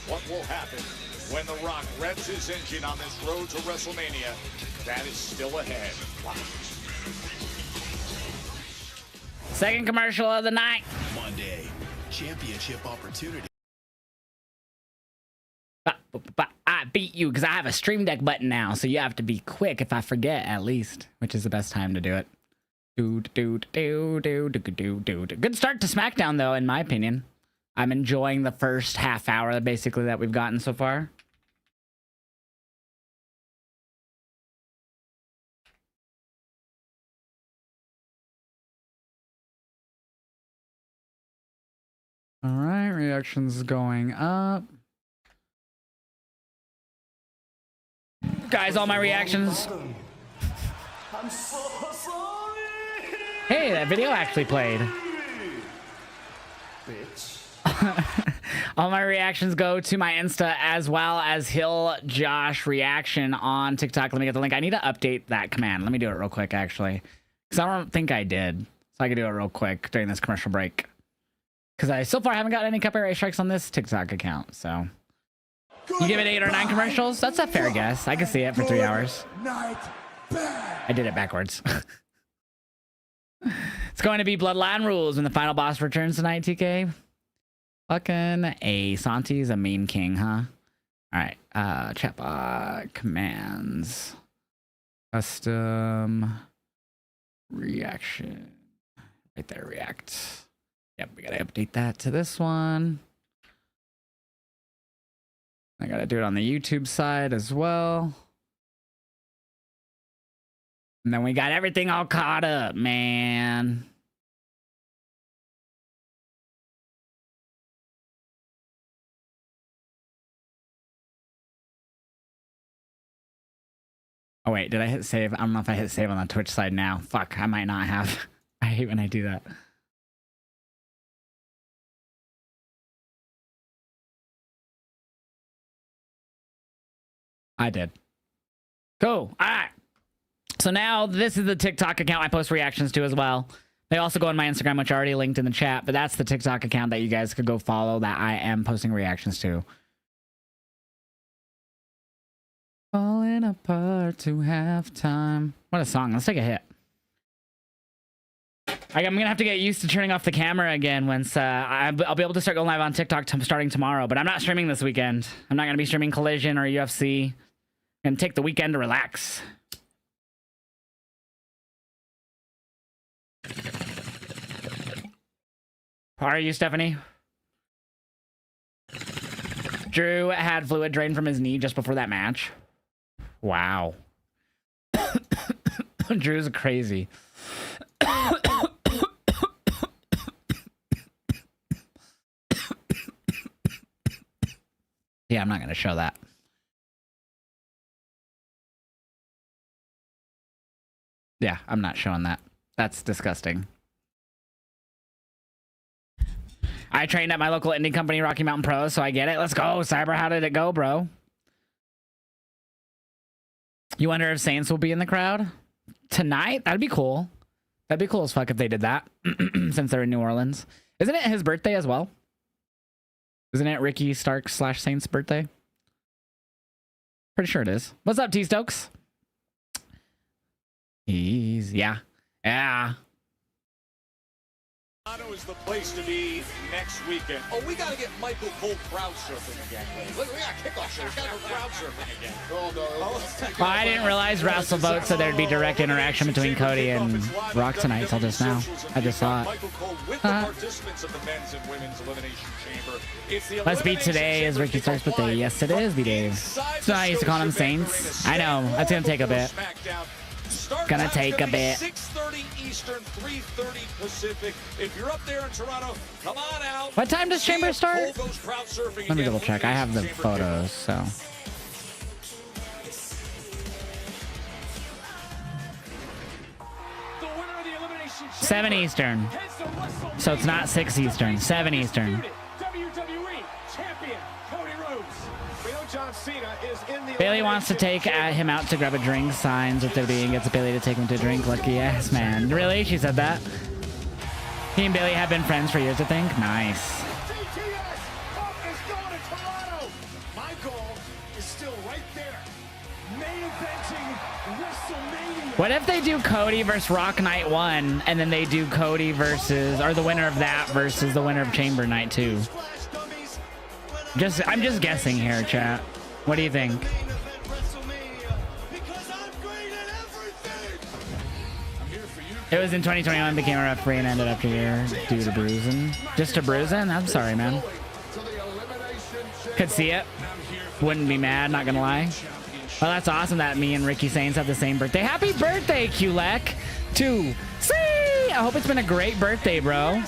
What will happen when The Rock revs his engine on this road to WrestleMania? That is still ahead. Wow. Second commercial of the night. Monday, championship opportunity. I beat you because I have a stream deck button now, so you have to be quick if I forget, at least, which is the best time to do it. Good start to SmackDown, though, in my opinion. I'm enjoying the first half hour, basically, that we've gotten so far. All right, reactions going up. Guys, all my reactions. I'm so sorry. Hey, that video actually played. Bitch. All my reactions go to my Insta as well as Heeljosh reaction on TikTok. Let me get the link. I need to update that command. Let me do it real quick, actually, because I don't think I did. So I can do it real quick during this commercial break. Because I so far haven't got any copyright strikes on this TikTok account. So you give it 8 or 9 commercials? That's a fair guess. I can see it for 3 hours. I did it backwards. It's going to be Bloodline rules when the final boss returns tonight, TK. Fucking A. Santi's a mean king, huh? Alright. Chatbot commands. Custom reaction. Right there, react. Yep, we gotta update that to this one. I gotta do it on the YouTube side as well. And then we got everything all caught up, man. Oh wait, did I hit save? I don't know if I hit save on the Twitch side now. Fuck, I might not have. I hate when I do that. I did. Cool. All right. So now this is the TikTok account I post reactions to as well. They also go on my Instagram, which I already linked in the chat, but that's the TikTok account that you guys could go follow that I am posting reactions to. Falling apart to halftime. What a song. Let's take a hit. I'm going to have to get used to turning off the camera again once I'll be able to start going live on TikTok starting tomorrow, but I'm not streaming this weekend. I'm not going to be streaming Collision or UFC. I'm going to take the weekend to relax. How are you, Stephanie? Drew had fluid drained from his knee just before that match. Wow. Drew's crazy. Yeah, I'm not going to show that. Yeah, I'm not showing that. That's disgusting. I trained at my local indie company, Rocky Mountain Pro, so I get it. Let's go, Cyber. How did it go, bro? You wonder if Saints will be in the crowd tonight? That'd be cool. That'd be cool as fuck if they did that, since they're in New Orleans. Isn't it his birthday as well? Isn't it Ricky Stark / Saints' birthday? Pretty sure it is. What's up, T-Stokes? Yeah. Toronto is the place to be next weekend. Oh, we got to get Michael Cole crowd surfing again. Look, we got kickoff show. We got to go crowd surfing again. Oh, no. Well, I didn't realize WrestleVote said there'd be direct interaction between Cody and Rock tonight until just now. I just saw it. Let's beat today is Ricky Stark's birthday. Yes, it is, B-Dave. So I used to call him Saints. I know. That's going to take a bit. Gonna take a bit. 6:30 Eastern, 3:30 Pacific. If you're up there in Toronto, come on out. What time does Chamber start? Let me double check. I have the photos, so. The winner of the Elimination Chamber 7 Eastern. So it's not 6 Eastern. 7 Eastern. WWE champion Cody Rhodes. We know John Cena is in the Bailey wants to take him out to grab a drink. Signs with WWE and gets Bailey to take him to drink. Lucky ass man. Really? She said that? He and Bailey have been friends for years, I think. Nice. My goal is still right there. Main eventing WrestleMania. What if they do Cody versus Rock Night 1 and then they do Cody versus, or the winner of that versus the winner of Chamber Night 2? I'm just guessing here, chat. What do you think? It was in 2021, became a referee and ended up here due to bruising. Just a bruising? I'm sorry, man. Could see it. Wouldn't be mad, not gonna lie. Well, that's awesome that me and Ricky Saints have the same birthday. Happy birthday, Kulek! To see! I hope it's been a great birthday, bro.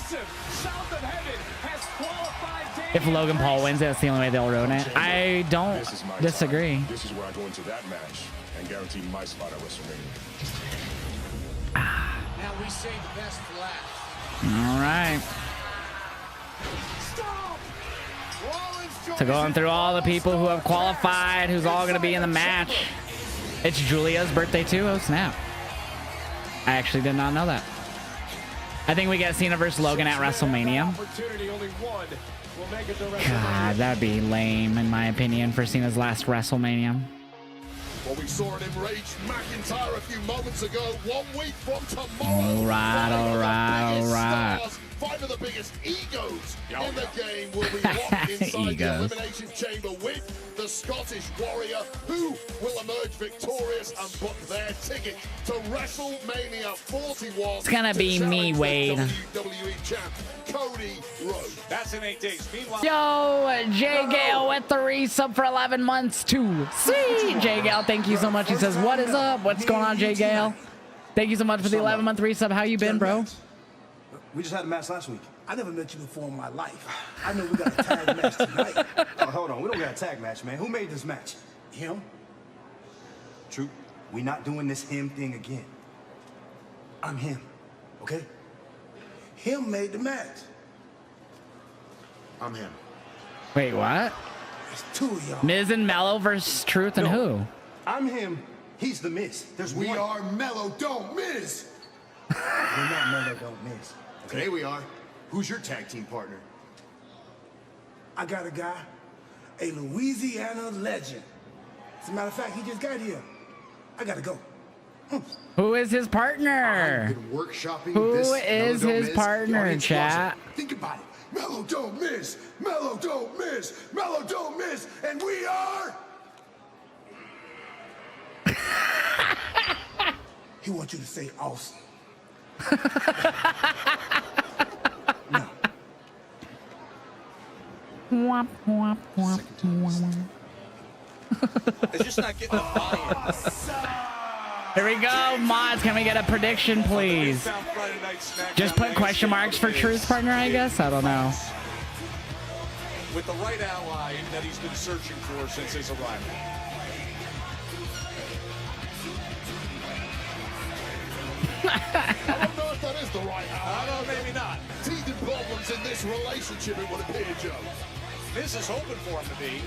If Logan Paul wins it, that's the only way they'll ruin it. I don't disagree. This is where I go into that match and guarantee my spot at WrestleMania. Now we save the best for last. All right. So going through all the people who have qualified, who's all going to be in the match. It's Julia's birthday too. Oh, snap. I actually did not know that. I think we get Cena versus Logan at WrestleMania. God, that'd be lame, in my opinion, for Cena's last WrestleMania. Well, we saw an enraged McIntyre a few moments ago. 1 week from tomorrow. All right. 5 of the biggest egos in the game will be locked inside the Elimination Chamber with the Scottish Warrior, who will emerge victorious and book their ticket to WrestleMania 41. It's gonna be me, Wade. WWE champ Cody Rhodes. That's in 8 days. Meanwhile, Yo, Jay Gale with the resub for 11 months too. See, Jay Gale, thank you so much. He says, what is up? What's going on, Jay Gale? Thank you so much for the 11-month resub. How you been, bro? We just had a match last week. I never met you before in my life. I know we got a tag match tonight. Oh, hold on. We don't got a tag match, man. Who made this match? Him? True. We not doing this him thing again. I'm him, okay? Him made the match. I'm him. Wait, what? It's 2 of y'all. Miz and Mello versus Truth and who? I'm him. He's the Miz. There's We one. are Mellow Don't Miz. We're not Mellow Don't Miz. Today we are. Who's your tag team partner? I got a guy, a Louisiana legend. As a matter of fact, he just got here. I gotta go. Who is his partner? I've been workshopping Who this is Mellow Don't his Miz. partner, The audience chat? loves it. Think about it. Mellow Don't Miz. Mellow Don't Miz. Mellow Don't Miz. And we are... He wants you to say awesome. Womp, womp, womp, womp. It's just not getting a buy-in. Here we go, mods. Can we get a prediction, please? Just put question marks for truth partner, I guess. I don't know. With the right ally that he's been searching for since his arrival. I don't know if that is the right I don't know, maybe not. teething problems in this relationship, it would appear, Joe. Miz is hoping for him to be.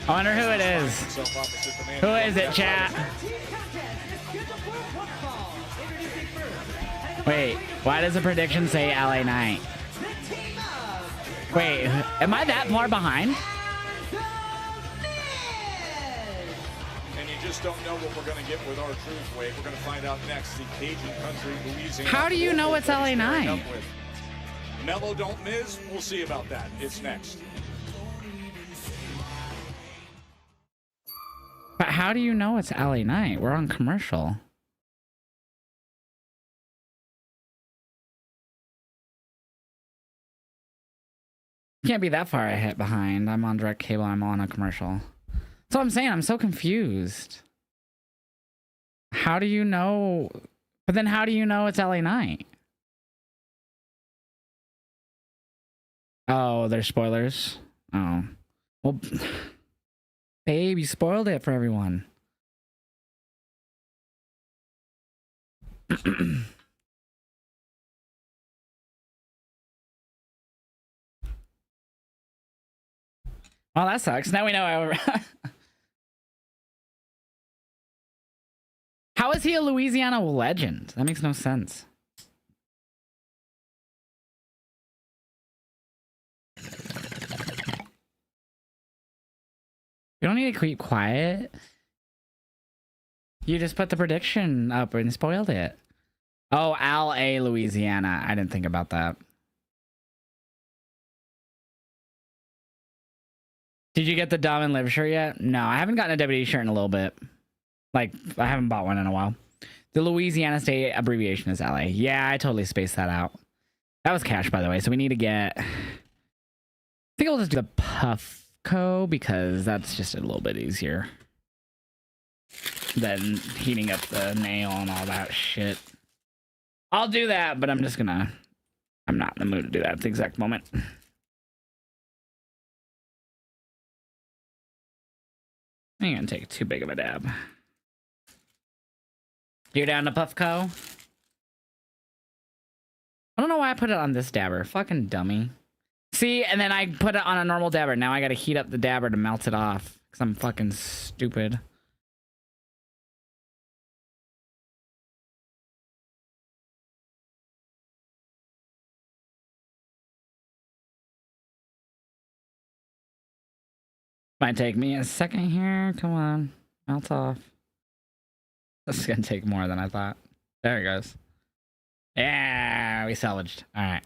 I wonder who it is. Himself opposite the man Who is it, chat? Wait, why does the prediction say LA Knight? Wait, am I that far behind? And you just don't know what we're going to get with our truth wave. We're going to find out next. The Cajun country, Louisiana. How do you know it's LA Knight? Mellow Don't Miz. We'll see about that. It's next. But how do you know it's LA Knight? We're on commercial. Can't be that far ahead behind. I'm on direct cable. I'm on a commercial. That's what I'm saying. I'm so confused. How do you know? But then how do you know it's LA Knight? Oh, there's spoilers. Oh. Well, babe, you spoiled it for everyone. Well, that sucks. Now we know how is he a Louisiana legend? That makes no sense. You don't need to keep quiet. You just put the prediction up and spoiled it. Oh, L.A., Louisiana. I didn't think about that. Did you get the Dom and Liv shirt yet? No, I haven't gotten a WWE shirt in a little bit. Like, I haven't bought one in a while. The Louisiana State abbreviation is LA. Yeah, I totally spaced that out. That was cash, by the way, so we need to get... I think I'll just do the Puffco, because that's just a little bit easier than heating up the nail and all that shit. I'll do that, but I'm just gonna... I'm not in the mood to do that at the exact moment. I ain't gonna take too big of a dab. You're down to Puffco? I don't know why I put it on this dabber. Fucking dummy. See, and then I put it on a normal dabber. Now I gotta heat up the dabber to melt it off. Because I'm fucking stupid. Might take me a second here. Come on. Melt off. This is gonna take more than I thought. There it goes. Yeah, we salvaged. Alright.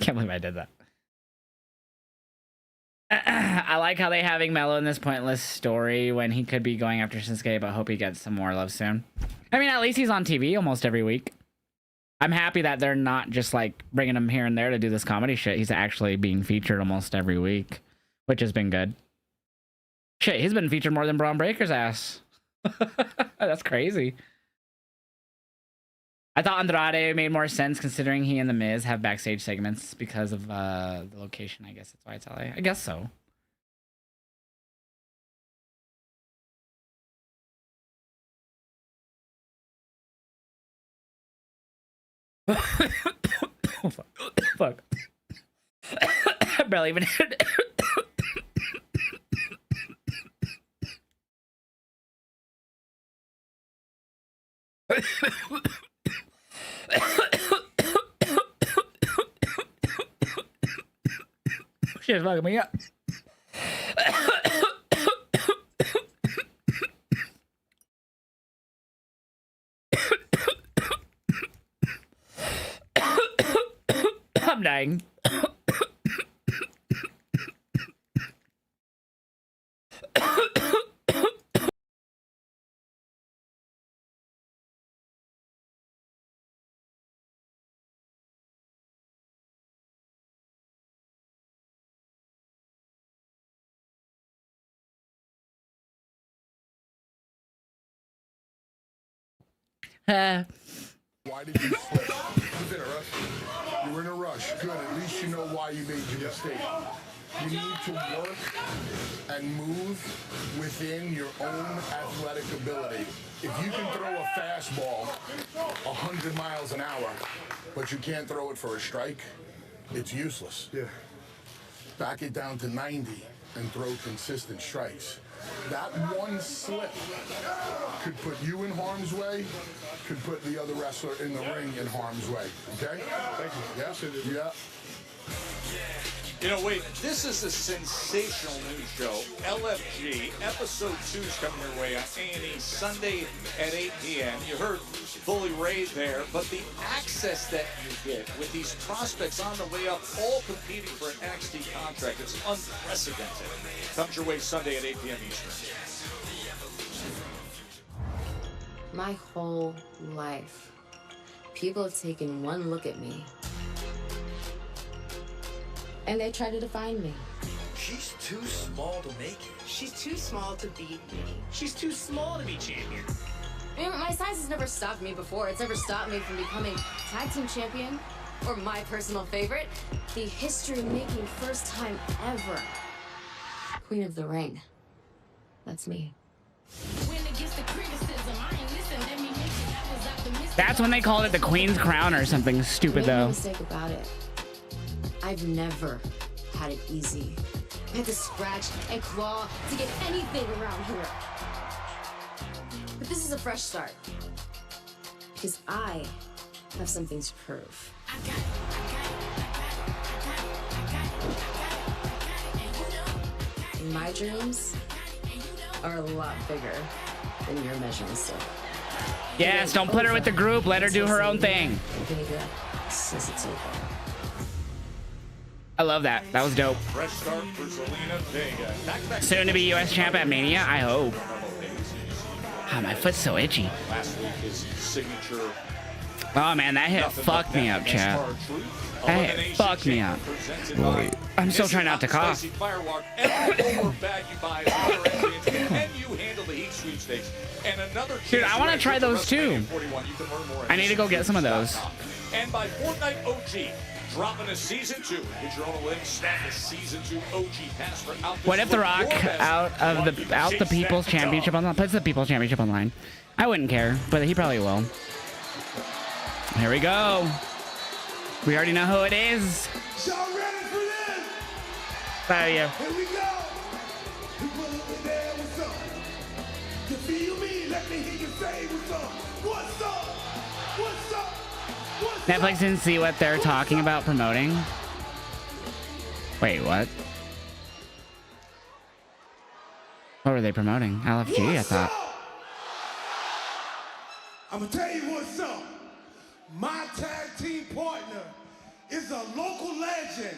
Can't believe I did that. I like how they having Mello in this pointless story when he could be going after Shinsuke, but hope he gets some more love soon. I mean, at least he's on TV almost every week. I'm happy that they're not just like bringing him here and there to do this comedy shit. He's actually being featured almost every week, which has been good. Shit, he's been featured more than Braun Breaker's ass. That's crazy. I thought Andrade made more sense considering he and The Miz have backstage segments because of the location. I guess that's why it's LA. I guess so. Fuck. I barely even Shit's fucking me up. I'm dying. Why did you slip? You was in a rush. You were in a rush. Good. At least you know why you made your mistake. You need to work and move within your own athletic ability. If you can throw a fastball 100 miles an hour, but you can't throw it for a strike, it's useless. Yeah. Back it down to 90 and throw consistent strikes. That one slip could put you in harm's way, could put the other wrestler in the ring in harm's way. Okay? Thank you. Yeah. You know, wait, this is a sensational news show. LFG, episode 2 is coming your way on A&E Sunday at 8 p.m. You heard Bully Ray there, but the access that you get with these prospects on the way up, all competing for an NXT contract, it's unprecedented. Comes your way Sunday at 8 p.m. Eastern. My whole life, people have taken one look at me and they try to define me. She's too small to make it. She's too small to beat me. She's too small to be champion. I mean, my size has never stopped me before. It's never stopped me from becoming tag team champion or my personal favorite, the history-making first time ever Queen of the Ring. That's me. That's when they called it the Queen's Crown or something stupid, though. Make no mistake about it. I've never had it easy. I had to scratch and claw to get anything around here. But this is a fresh start. Because I have something to prove. And my dreams are a lot bigger than your measuring stick. Yes, don't put her with the group. Let her do her own thing. I love that. That was dope. Fresh start for Zelina Vega. Soon to be US champ at Mania, I hope. Oh, my foot's so itchy. Last week, his signature. Oh man, that hit fucked me up, chat. That hit fucked me up. I'm still trying not to cough. Dude, I want to try those too. I need to go get some of those. And by Fortnite OG, dropping a season 2. Get your own link, snap a season 2 OG pass for out. What if The Rock out the People's Championship online? Puts the People's Championship online. I wouldn't care, but he probably will. Here we go. We already know who it is. Y'all ready for this? How are you? Here we go. You put it there, what's up? You feel me? Let me hear you say what's up. What's up? What's up? What's Netflix up? didn't see what they're talking about promoting. Wait, what? What were they promoting? LFG, I thought. I'm gonna tell you what's up. My tag team partner is a local legend,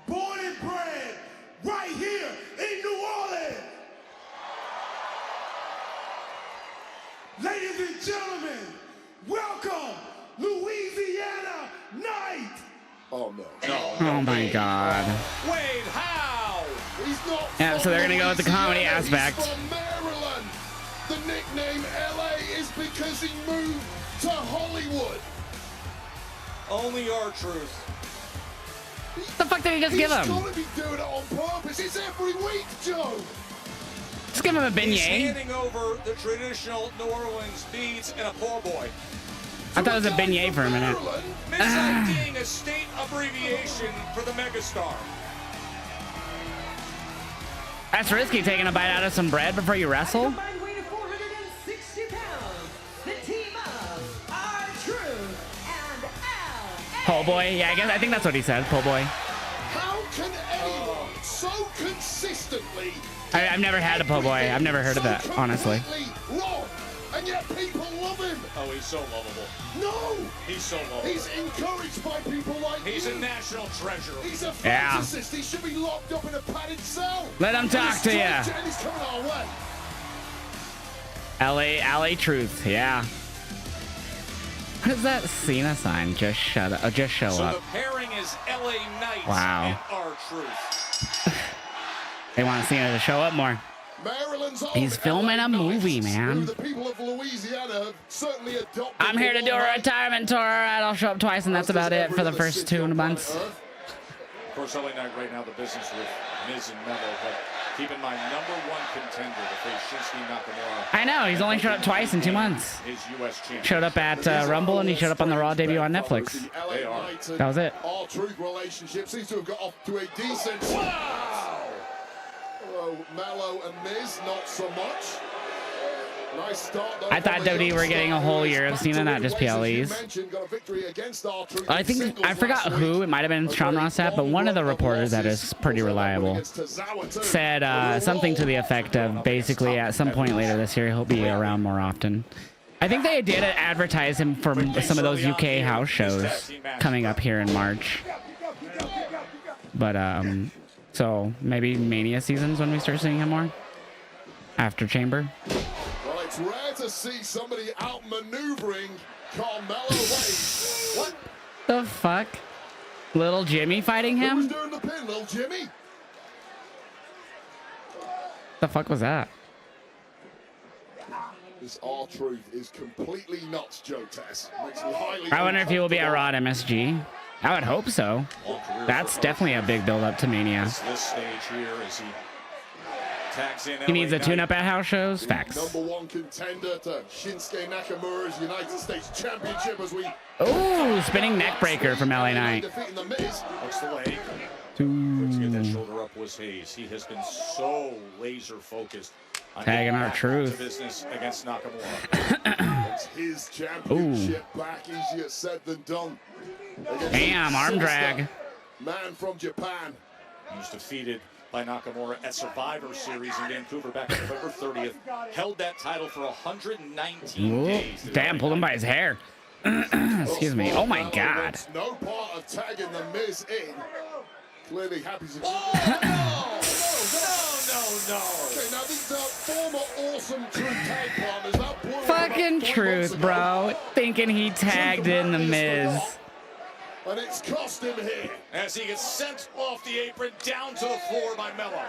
born and bred right here in New Orleans. Ladies and gentlemen, welcome Louisiana Knight. Oh no. Oh my god. Wade Howe. He's not. Yeah, so they're gonna go with the comedy Louisiana, aspect. He's from Maryland. The nickname LA is because he moved to Hollywood. Only our truth. What the fuck did he just give him? He's gotta be doing it on purpose. It's every week, Joe. Just give him a He's beignet. handing over the traditional New Orleans beads and a poor boy. I thought it was a beignet for a minute. Mis-IDing a state abbreviation for the megastar. That's risky, taking a bite out of some bread before you wrestle. Combined weight of 460 pounds. The team of Po' boy. Yeah, I think that's what he said. Po' boy. How can anyone so consistently... I've never had a po' boy. I've never heard of that, honestly. Wrong, and yet people love him. Oh, he's so lovable. No! He's so lovable. He's encouraged by people like He's you. a national treasure. He's a fantasist. He should be locked up in a padded cell. Let him talk to you. And he's coming our way. LA Truth, yeah. What is that Cena sign? Just shut up. Just show so up. The pairing is LA Knight Wow. and R-Truth. They want Cena to show up more. He's filming a movie, man. The people of Louisiana have certainly adopted. I'm here to do a retirement tour. I'll show up twice, and that's about it for the first 2 months. Of course, LA Knight right now the business with Miz and Melo, but keep in mind, #1 contender to face Shinsuke Nakamura. I know, he's only showed up twice in 2 months. His US champion. Showed up at Rumble, and he showed up on the Raw debut on Netflix. They are. That was it. Our Truth relationship seems to have got off to a decent. Wow! Hello, Melo and Miz, not so much. Nice start, though. I thought WWE were getting a whole year of Cena, not just PLEs. I think, I forgot who, it might have been Sean Ross Sapp, but one of the reporters that is pretty reliable said something to the effect of basically at some point later this year he'll be around more often. I think they did advertise him for some of those UK house shows coming up here in March. But so maybe Mania seasons when we start seeing him more after Chamber. Well, it's rare to see somebody outmaneuvering Carmelo Hayes. What the fuck? Little Jimmy fighting him? Who's doing the pin, Little Jimmy? The fuck was that? This R-Truth is completely nuts, Joe Tess. Makes me highly I wonder if he will be at Raw at MSG. I would hope so. That's definitely a big build up to Mania. This stage here as he tags in. He needs a tune-up at house shows. Facts. #1 contender to Shinsuke Nakamura's United States Championship as we. Ooh, spinning neck breaker from LA Knight. Looks the leg. To get that shoulder up was Hayes. He has been so laser focused. Tagging R-Truth. Business against Nakamura. It's his championship back. Easier said than done. Damn, arm drag. Man from Japan. He was defeated by Nakamura at Survivor Series in Vancouver back on November 30th. Held that title for 119 Ooh, days. damn, pulled him by his hair. Excuse me. Oh my god. No part of tagging the Miz in. Clearly happy to. No. Okay, now these former awesome Truth tag partners. Fucking Truth, bro. Thinking he tagged in the Miz. And it's cost him here. As he gets sent off the apron down to the floor by Melo.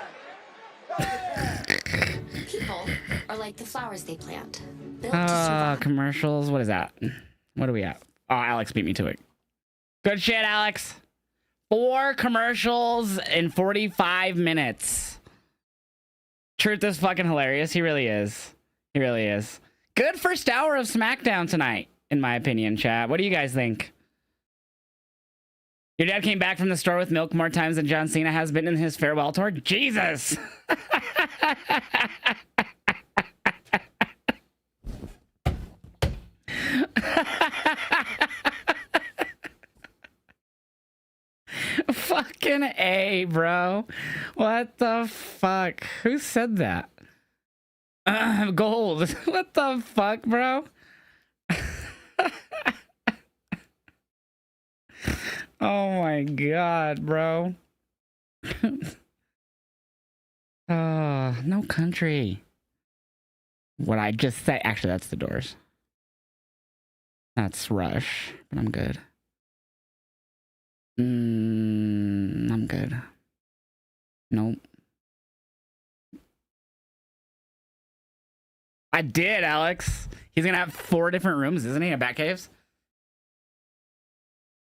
People are like the flowers they plant. Built to survive. Commercials. What is that? What are we at? Oh, Alex beat me to it. Good shit, Alex. 4 commercials in 45 minutes. Truth is fucking hilarious. He really is. He really is. Good first hour of SmackDown tonight, in my opinion, chat. What do you guys think? Your dad came back from the store with milk more times than John Cena has been in his farewell tour? Jesus! Fucking A, bro. What the fuck? Who said that? Gold. What the fuck, bro? Oh my god, bro. No country. What I just say, actually, that's the Doors. That's Rush, but I'm good. I'm good. Nope. I did, Alex. He's gonna have 4 different rooms, isn't he? At Batcaves?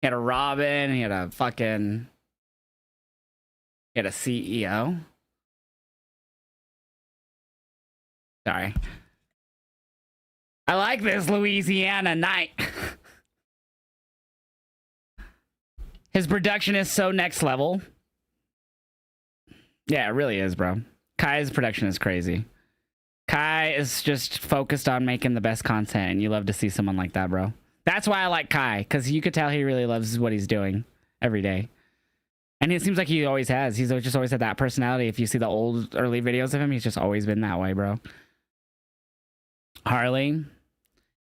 He had a Robin, he had a fucking... He had a CEO. Sorry. I like this Louisiana night. His production is so next level. Yeah, it really is, bro. Kai's production is crazy. Kai is just focused on making the best content, and you love to see someone like that, bro. That's why I like Kai, because you could tell he really loves what he's doing every day. And it seems like he always has. He's just always had that personality. If you see the old early videos of him, he's just always been that way, bro. Harley.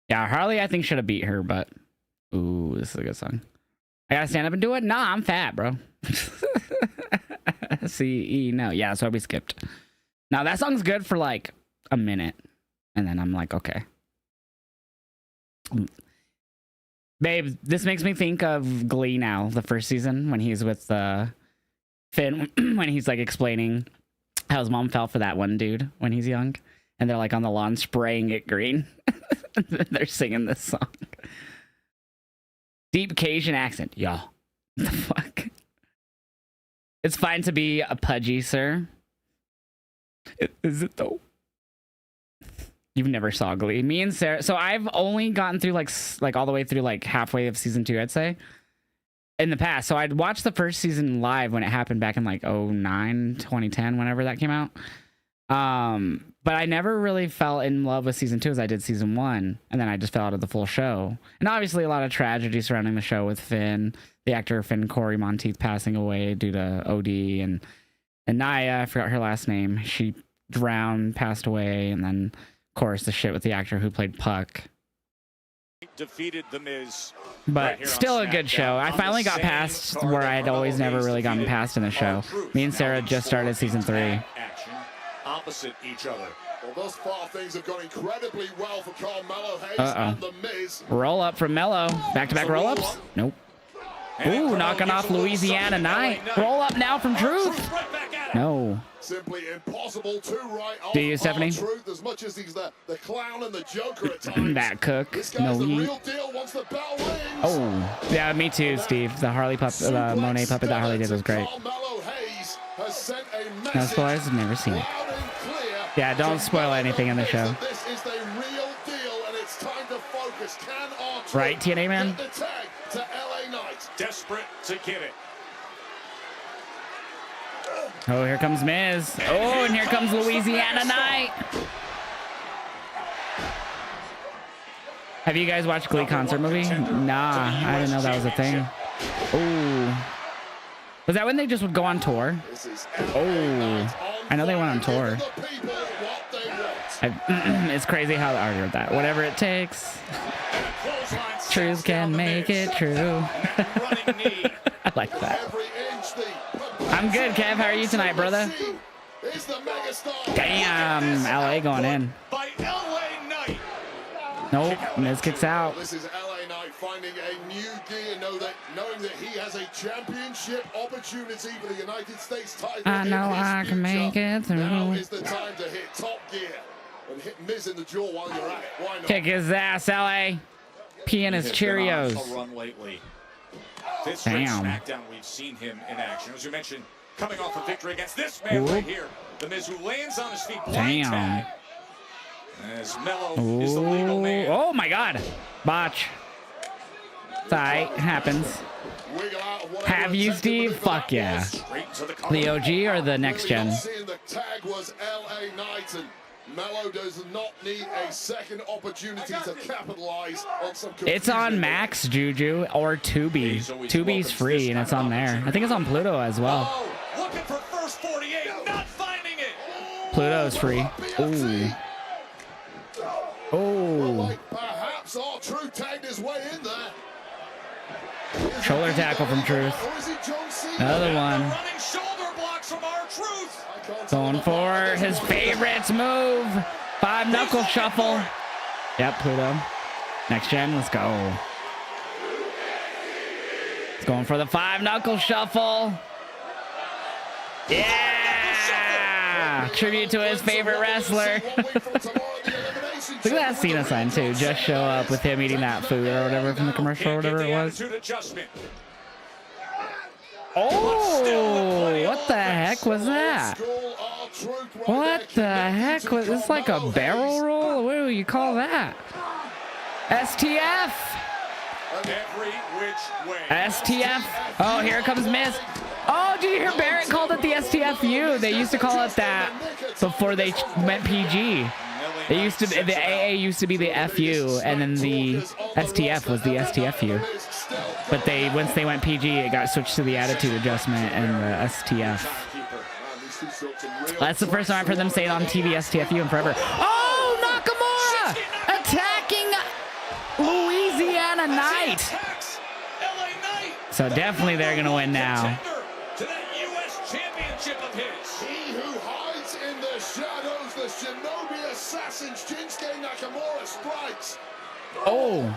Yeah, Harley I think should have beat her, but... Ooh, this is a good song. I gotta stand up and do it? Nah, I'm fat, bro. C-E, no. Yeah, that's why we skipped. Now, that song's good for like a minute. And then I'm like, okay. Babe, this makes me think of Glee now, the first season, when he's with Finn, when he's like explaining how his mom fell for that one dude when he's young. And they're like on the lawn spraying it green. They're singing this song. Deep Cajun accent. Yo. What the fuck? It's fine to be a pudgy, sir. Is it though? You've never saw Glee. Me and Sarah. So I've only gotten through like all the way through like halfway of season 2, I'd say. In the past. So I'd watched the first season live when it happened back in like 2009, 2010, whenever that came out. But I never really fell in love with season 2 as I did season 1. And then I just fell out of the full show. And obviously a lot of tragedy surrounding the show with Finn, the actor Finn Corey Monteith passing away due to OD, and Naya, I forgot her last name. She drowned, passed away, and then of course the shit with the actor who played Puck. Defeated the Miz. But right still a good show. I finally got past where I'd always never really gotten past in the show. Me and Sarah just started season 3. Action opposite each other. Well, thus far things have gone incredibly well for Carmelo Hayes and the Miz. Roll up from Mello. Back-to-back roll-ups? Nope. Ooh, knocking off Louisiana Knight. Roll up now from Truth. No. Simply impossible to write off. Do you, Stephanie? Truth, as much as he's the clown and the Joker at times. That cook. This guy's No the yeet. real deal once the bell rings. Oh, yeah, me too, Steve. The Harley Monet puppet that Harley did was great. Carmelo Hayes has sent a No message spoilers, I've never seen it. loud and clear. Yeah, don't spoil anything in the show. This is the real deal, and it's time to focus. Can our Truth Right, TNA man? get the tag to LA Knight? Desperate to get it. Oh, here comes Miz. Oh, and here comes Louisiana Knight. Have you guys watched Glee concert movie? Nah, I didn't know that was a thing. Oh. Was that when they just would go on tour? Oh. I know they went on tour. It's crazy how I already read that. Whatever it takes. Truth can make it true. I like that. I'm good, Kev. How are you tonight, brother? Damn, LA going in. Nope, Miz kicks out. This is LA Knight finding a new gear, knowing that he has a championship opportunity for the United States title. I know I can make it through. Now is the time to hit top gear and hit Miz in the jaw while you're at it. Why not? Kick his ass, LA. Pee in his Cheerios. This Damn. SmackDown, we've seen him in action. As you mentioned, coming off a victory against this man right here. The Miz who lands on his feet. Blind tag. As Mello is the legal man. Oh my God. Botch. Sorry, it happens. Have you, Steve? Fuck yeah. The OG or the next gen? The tag was LA Knight, and Mello does not need a second opportunity to capitalize on some. It's on Max, Juju, or Tubi. Tubi's free and it's on there. I think it's on Pluto as well. Looking for first 48, not finding it. Pluto's free. Ooh. Oh. Perhaps our Truth tagged his way in there. Shoulder tackle from Truth. Another one. Running shoulder blocks from our Truth. Going for his favorites move. 5 knuckle shuffle. Yep, Pluto. Next gen, let's go. He's going for the 5 knuckle shuffle. Yeah! Tribute to his favorite wrestler. Look at that Cena sign too. Just show up with him eating that food or whatever from the commercial or whatever it was. Oh, what the heck was that? What the heck was this? Like a barrel roll? What do you call that? STF. STF. Oh, here comes Miz. Oh, did you hear Barrett called it the STFU? They used to call it that before they went PG. It used to be, the AA used to be the FU, and then the STF was the STFU. But once they went PG, it got switched to the attitude adjustment and the STF. That's the first time I've heard them say it on TV, STFU, in forever. Oh, Nakamura attacking Louisiana Knight. So definitely they're gonna win now. To that U.S. championship of his. He who hides in the shadows, the Shinobi assassin Shinsuke Nakamura strikes. Oh.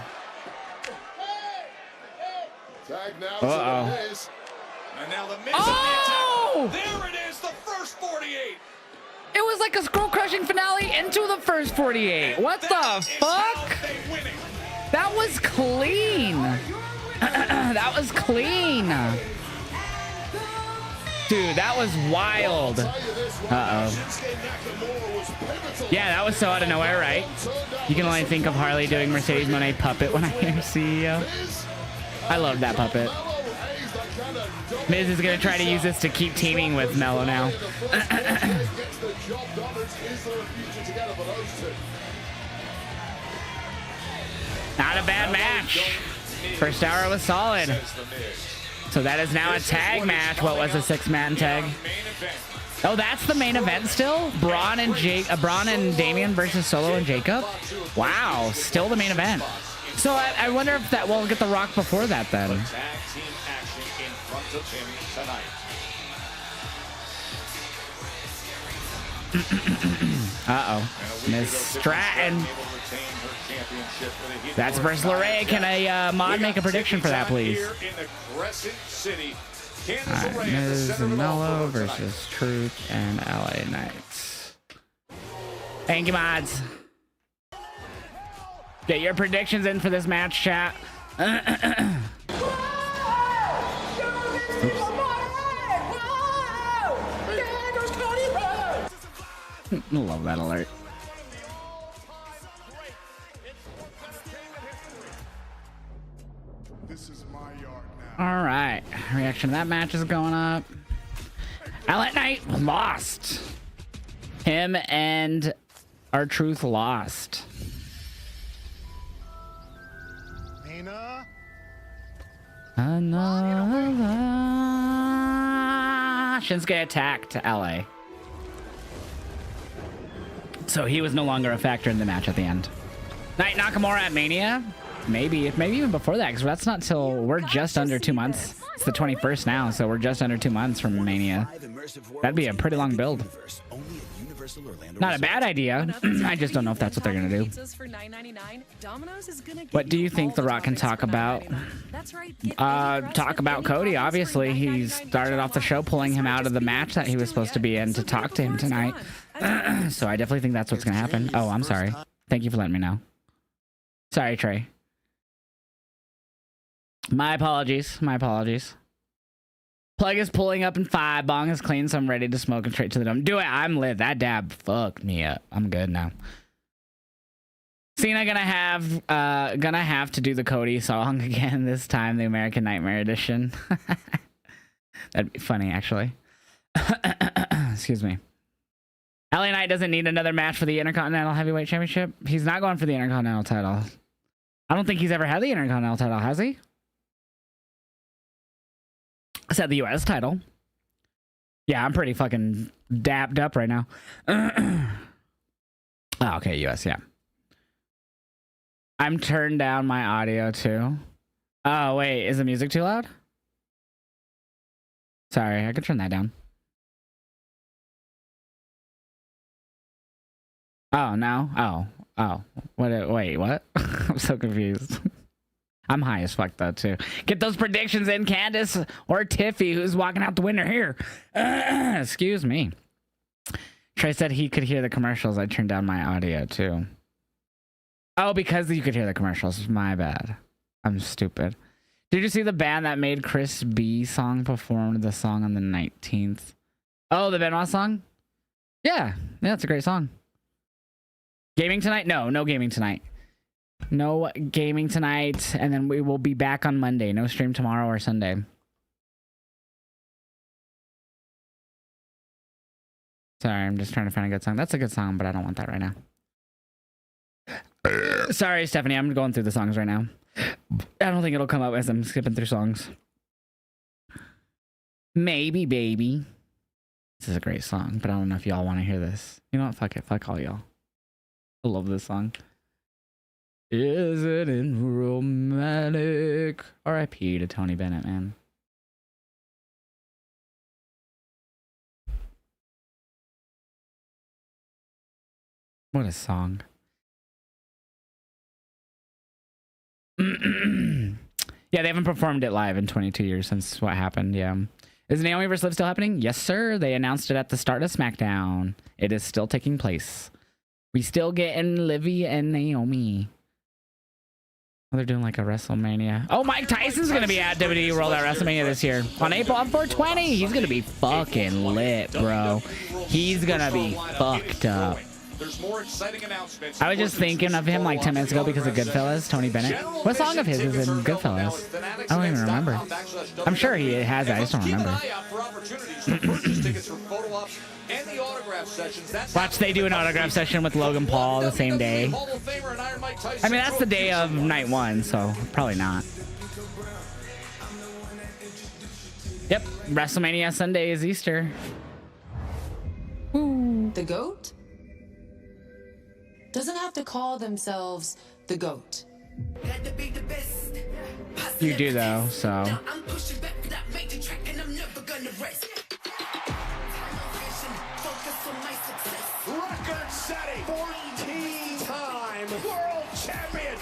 Tag now Uh-oh. to the Miz. And now the Miz Oh! on the attack. There it is, the first 48. It was like a scroll-crushing finale into the first 48. What the fuck? That was clean. That was clean. Dude, that was wild. Uh-oh. Yeah, that was so out of nowhere, right? You can only think of Harley doing Mercedes Moné puppet when I hear CEO. I love that puppet. Miz is going to try to use this to keep teaming with Mello now. Not a bad match. First hour was solid. So that is now a tag match. What was a 6-man tag? Oh, that's the main event still? Braun and Damian versus Solo and Jacob? Wow, still the main event. So I wonder if that will get The Rock before that then. Uh-oh. Miss Stratton. That's versus LeRae. Can a mod make a prediction for that, please? Alright, Miz and Mello versus Truth and LA Knights. Thank you, mods. Get your predictions in for this match, chat. Love that alert. This is my yard now. All right, reaction to that match is going up. LA Knight lost. Him and R-Truth lost. Nina. Shinsuke attacked LA. So he was no longer a factor in the match at the end. Knight Nakamura at Mania? Maybe even before that, because that's not till we're just under 2 months. It's the 21st now, so we're just under 2 months from Mania. That'd be a pretty long build. Not a bad idea. I just don't know if that's what they're gonna do. What do you think The Rock can talk about? Talk about Cody. Obviously, he started off the show pulling him out of the match that he was supposed to be in to talk to him tonight. So I definitely think that's what's gonna happen. Oh, I'm sorry. Thank you for letting me know. Sorry, Trey. My apologies. My apologies. Plug is pulling up in 5. Bong is clean, so I'm ready to smoke and straight to the dome. Do it. I'm lit. That dab fucked me up. I'm good now. Cena gonna have to do the Cody song again this time, the American Nightmare edition. That'd be funny, actually. Excuse me. LA Knight doesn't need another match for the Intercontinental Heavyweight Championship. He's not going for the Intercontinental title. I don't think he's ever had the Intercontinental title, has he? I said the US title. Yeah, I'm pretty fucking dapped up right now. Oh, okay, US, yeah. I'm turned down my audio too. Oh, wait, is the music too loud? Sorry, I could turn that down. Oh, no? Oh. Wait, what? I'm so confused. I'm high as fuck though too. Get those predictions in, Candace or Tiffy, who's walking out the window here. Excuse me. Trey said he could hear the commercials. I turned down my audio too. Oh, because you could hear the commercials. My bad. I'm stupid. Did you see the band that made Chris B song performed the song on the 19th? Oh, the Benoit song? Yeah, it's a great song. Gaming tonight? No gaming tonight. No gaming tonight, and then we will be back on Monday. No stream tomorrow or Sunday. Sorry, I'm just trying to find a good song. That's a good song, but I don't want that right now. Sorry, Stephanie. I'm going through the songs right now. I don't think it'll come up as I'm skipping through songs. Maybe, baby. This is a great song, but I don't know if y'all want to hear this. You know what? Fuck it. Fuck all y'all. I love this song. Isn't it romantic? R.I.P. to Tony Bennett, man. What a song. Yeah, they haven't performed it live in 22 years since what happened. Yeah. Is Naomi vs. Liv still happening? Yes, sir. They announced it at the start of SmackDown. It is still taking place. We still getting Livy and Naomi. Oh, they're doing like a WrestleMania. Oh, Mike Tyson's going to be at WWE World at WrestleMania this year. On April 420. He's going to be fucking lit, bro. He's going to be fucked up. There's more exciting announcements. I was just thinking of him like 10 minutes ago because of Goodfellas, Tony Bennett. What song of his is in Goodfellas? I don't even remember. I'm sure he has it, I just don't remember. Watch, they do an autograph session with Logan Paul the same day. I mean, that's the day of night one, so probably not. Yep, WrestleMania Sunday is Easter. Woo. The GOAT doesn't have to call themselves the GOAT. You do though, so. Record-setting 14-time world champion.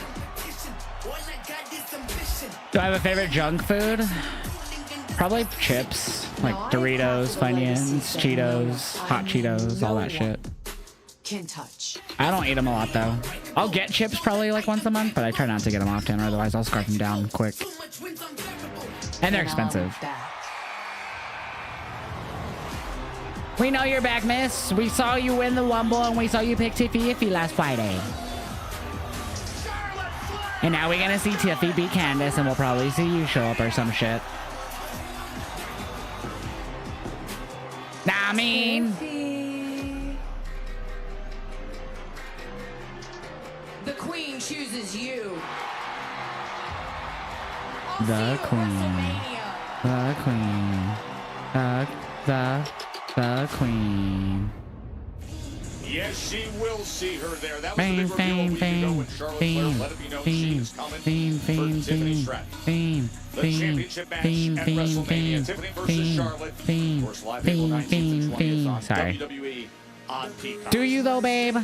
Do I have a favorite junk food? Probably chips, like Doritos, Funyuns, Cheetos, Hot Cheetos, all that shit. Can touch. I don't eat them a lot though. I'll get chips probably like once a month, but I try not to get them often, or otherwise I'll scarf them down quick. And they're expensive. We know you're back, miss. We saw you win the Wumble and we saw you pick Tiffy Iffy last Friday. And now we're gonna see Tiffy beat Candace and we'll probably see you show up or some shit. Nah, I mean... The queen chooses you. The queen. The queen. The queen. Yes, she will see her there. That was the big reveal a week ago when Charlotte Flair let it be known she is coming for Tiffany Stratton. The championship match at WrestleMania. Tiffany versus Charlotte. Of course, live April 19th to 20th on WWE on Peacock. Do you though, babe?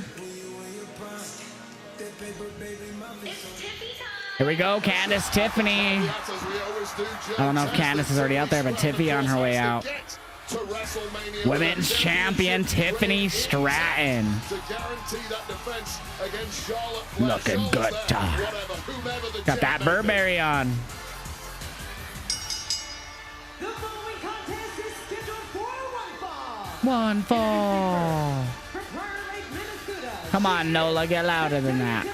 Here we go, Candace, Tiffany. I don't know if Candace is already out there, but Tiffy on her way out. Women's champion Tiffany Stratton. Looking good. Got that Burberry on. One fall. Come on, Nola, get louder than that.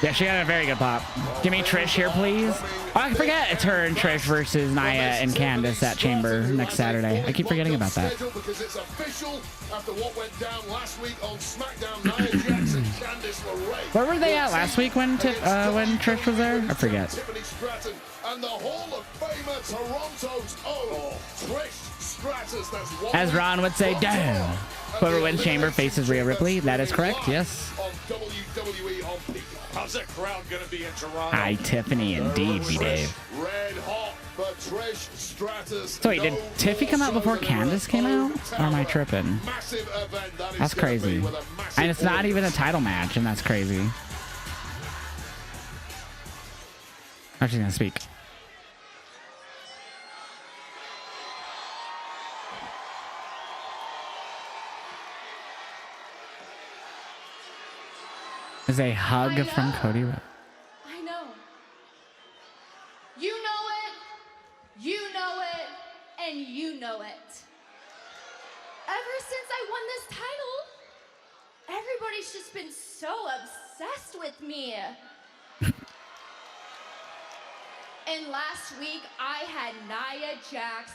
Yeah, she got a very good pop. Give me Trish here, please. Oh, I forget it's her and Trish versus Nia and Candace at Chamber next Saturday. I keep forgetting about that. Because it's official after what went down last week on SmackDown. Nia Jax and Candice LeRae. Where were they at last week when Trish was there? I forget. Tiffany Stratton and the Hall of Famer Toronto's own Trish Stratus. As Ron would say, damn. Whoever wins Chamber faces Rhea Ripley. That is correct, yes. On WWE on Peacock. How's that crowd gonna be in Toronto? Hi, Tiffany, indeed, be Dave. Red hot for Trish Stratus. So wait, did Tiffy come out before Candace came out? Or am I tripping? That's crazy. And it's not even a title match, and that's crazy. I'm just gonna speak. Is a hug from Cody Rhodes. I know. You know it, you know it, and you know it. Ever since I won this title, everybody's just been so obsessed with me. And last week, I had Nia Jax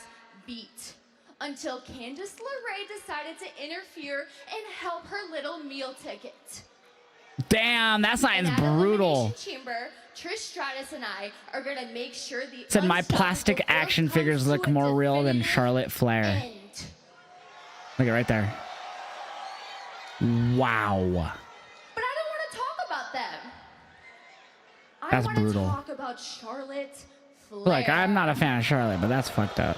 beat. until Candice LeRae decided to interfere and help her little meal ticket. Damn, that sign's brutal. Chamber, Trish Stratus and I are gonna make sure the Said my plastic action figures look more real than Charlotte Flair. Look at right there. Wow. But I don't want to talk about them. That's I want to brutal. talk about Charlotte Flair. Look, I'm not a fan of Charlotte, but that's fucked up.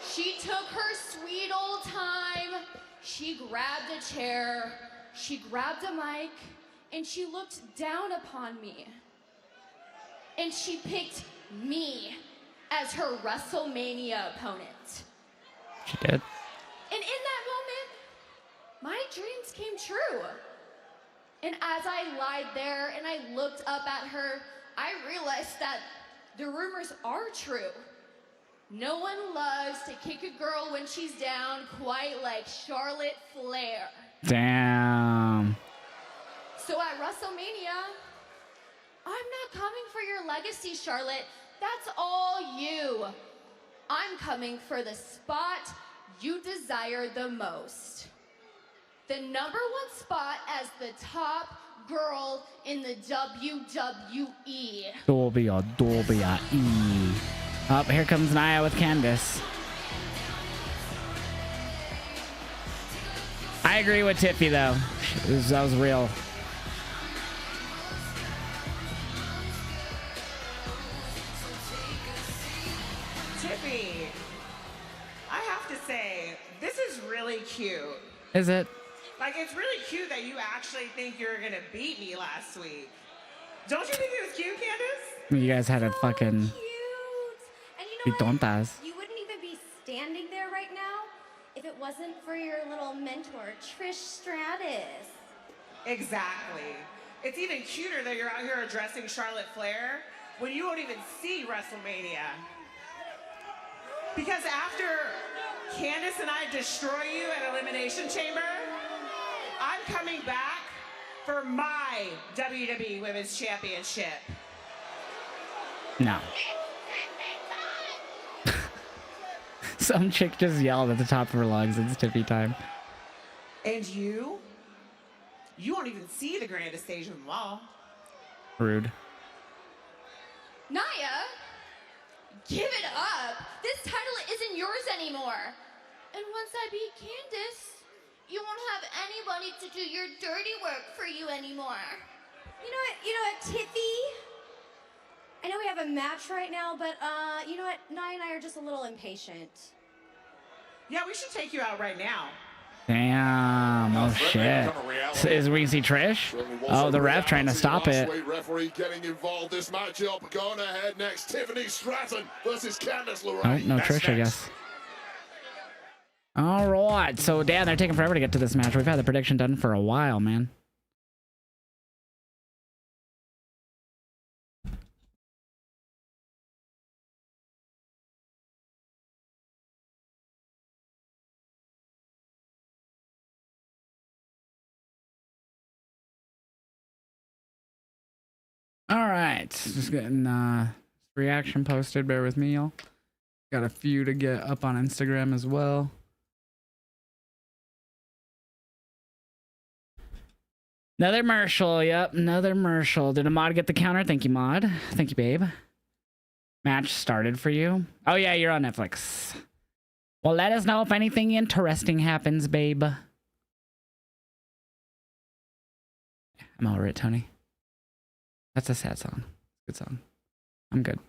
She took her sweet old time. She grabbed a chair. She grabbed a mic. And she looked down upon me. And she picked me as her WrestleMania opponent. She did. And in that moment, my dreams came true. And as I lied there and I looked up at her, I realized that the rumors are true. No one loves to kick a girl when she's down quite like Charlotte Flair. Damn. So at WrestleMania, I'm not coming for your legacy, Charlotte. That's all you. I'm coming for the spot you desire the most. The #1 spot as the top girl in the WWE. WWE. Oh, here comes Nia with Candice. I agree with Tiffy though. That was real. Tiffy, I have to say, this is really cute. Is it? Like, it's really cute that you actually think you're gonna beat me last week. Don't you think it was cute, Candice? You guys had a fucking And you know what? tontas. You wouldn't even be standing there right now if it wasn't for your little mentor, Trish Stratus. Exactly. It's even cuter that you're out here addressing Charlotte Flair when you won't even see WrestleMania. Because after Candice and I destroy you at Elimination Chamber, I'm coming back for my WWE Women's Championship. No. Some chick just yelled at the top of her lungs. It's Tiffy time. And you won't even see the grandest stage in the law. Rude. Nia, give it up. This title isn't yours anymore. And once I beat Candice, you won't have anybody to do your dirty work for you anymore. You know what, Tiffy? I know we have a match right now, but you know what? Nia and I are just a little impatient. Yeah, we should take you out right now. Damn. Oh shit. Is we see Trish? Oh, the ref trying to stop it. Referee getting involved this matchup. Going ahead next, Tiffany Stratton versus Candice LeRae. Oh, no Trish, I guess. All right. So, damn, they're taking forever to get to this match. We've had the prediction done for a while, man. All right, just getting reaction posted. Bear with me, y'all. Got a few to get up on Instagram as well. Another Marshall, yep, another Marshall. Did Ahmad get the counter? Thank you, Mod. Thank you, babe. Match started for you. Oh yeah, you're on Netflix. Well, let us know if anything interesting happens, babe. I'm over it, Tony. That's a sad song. Good song. I'm good.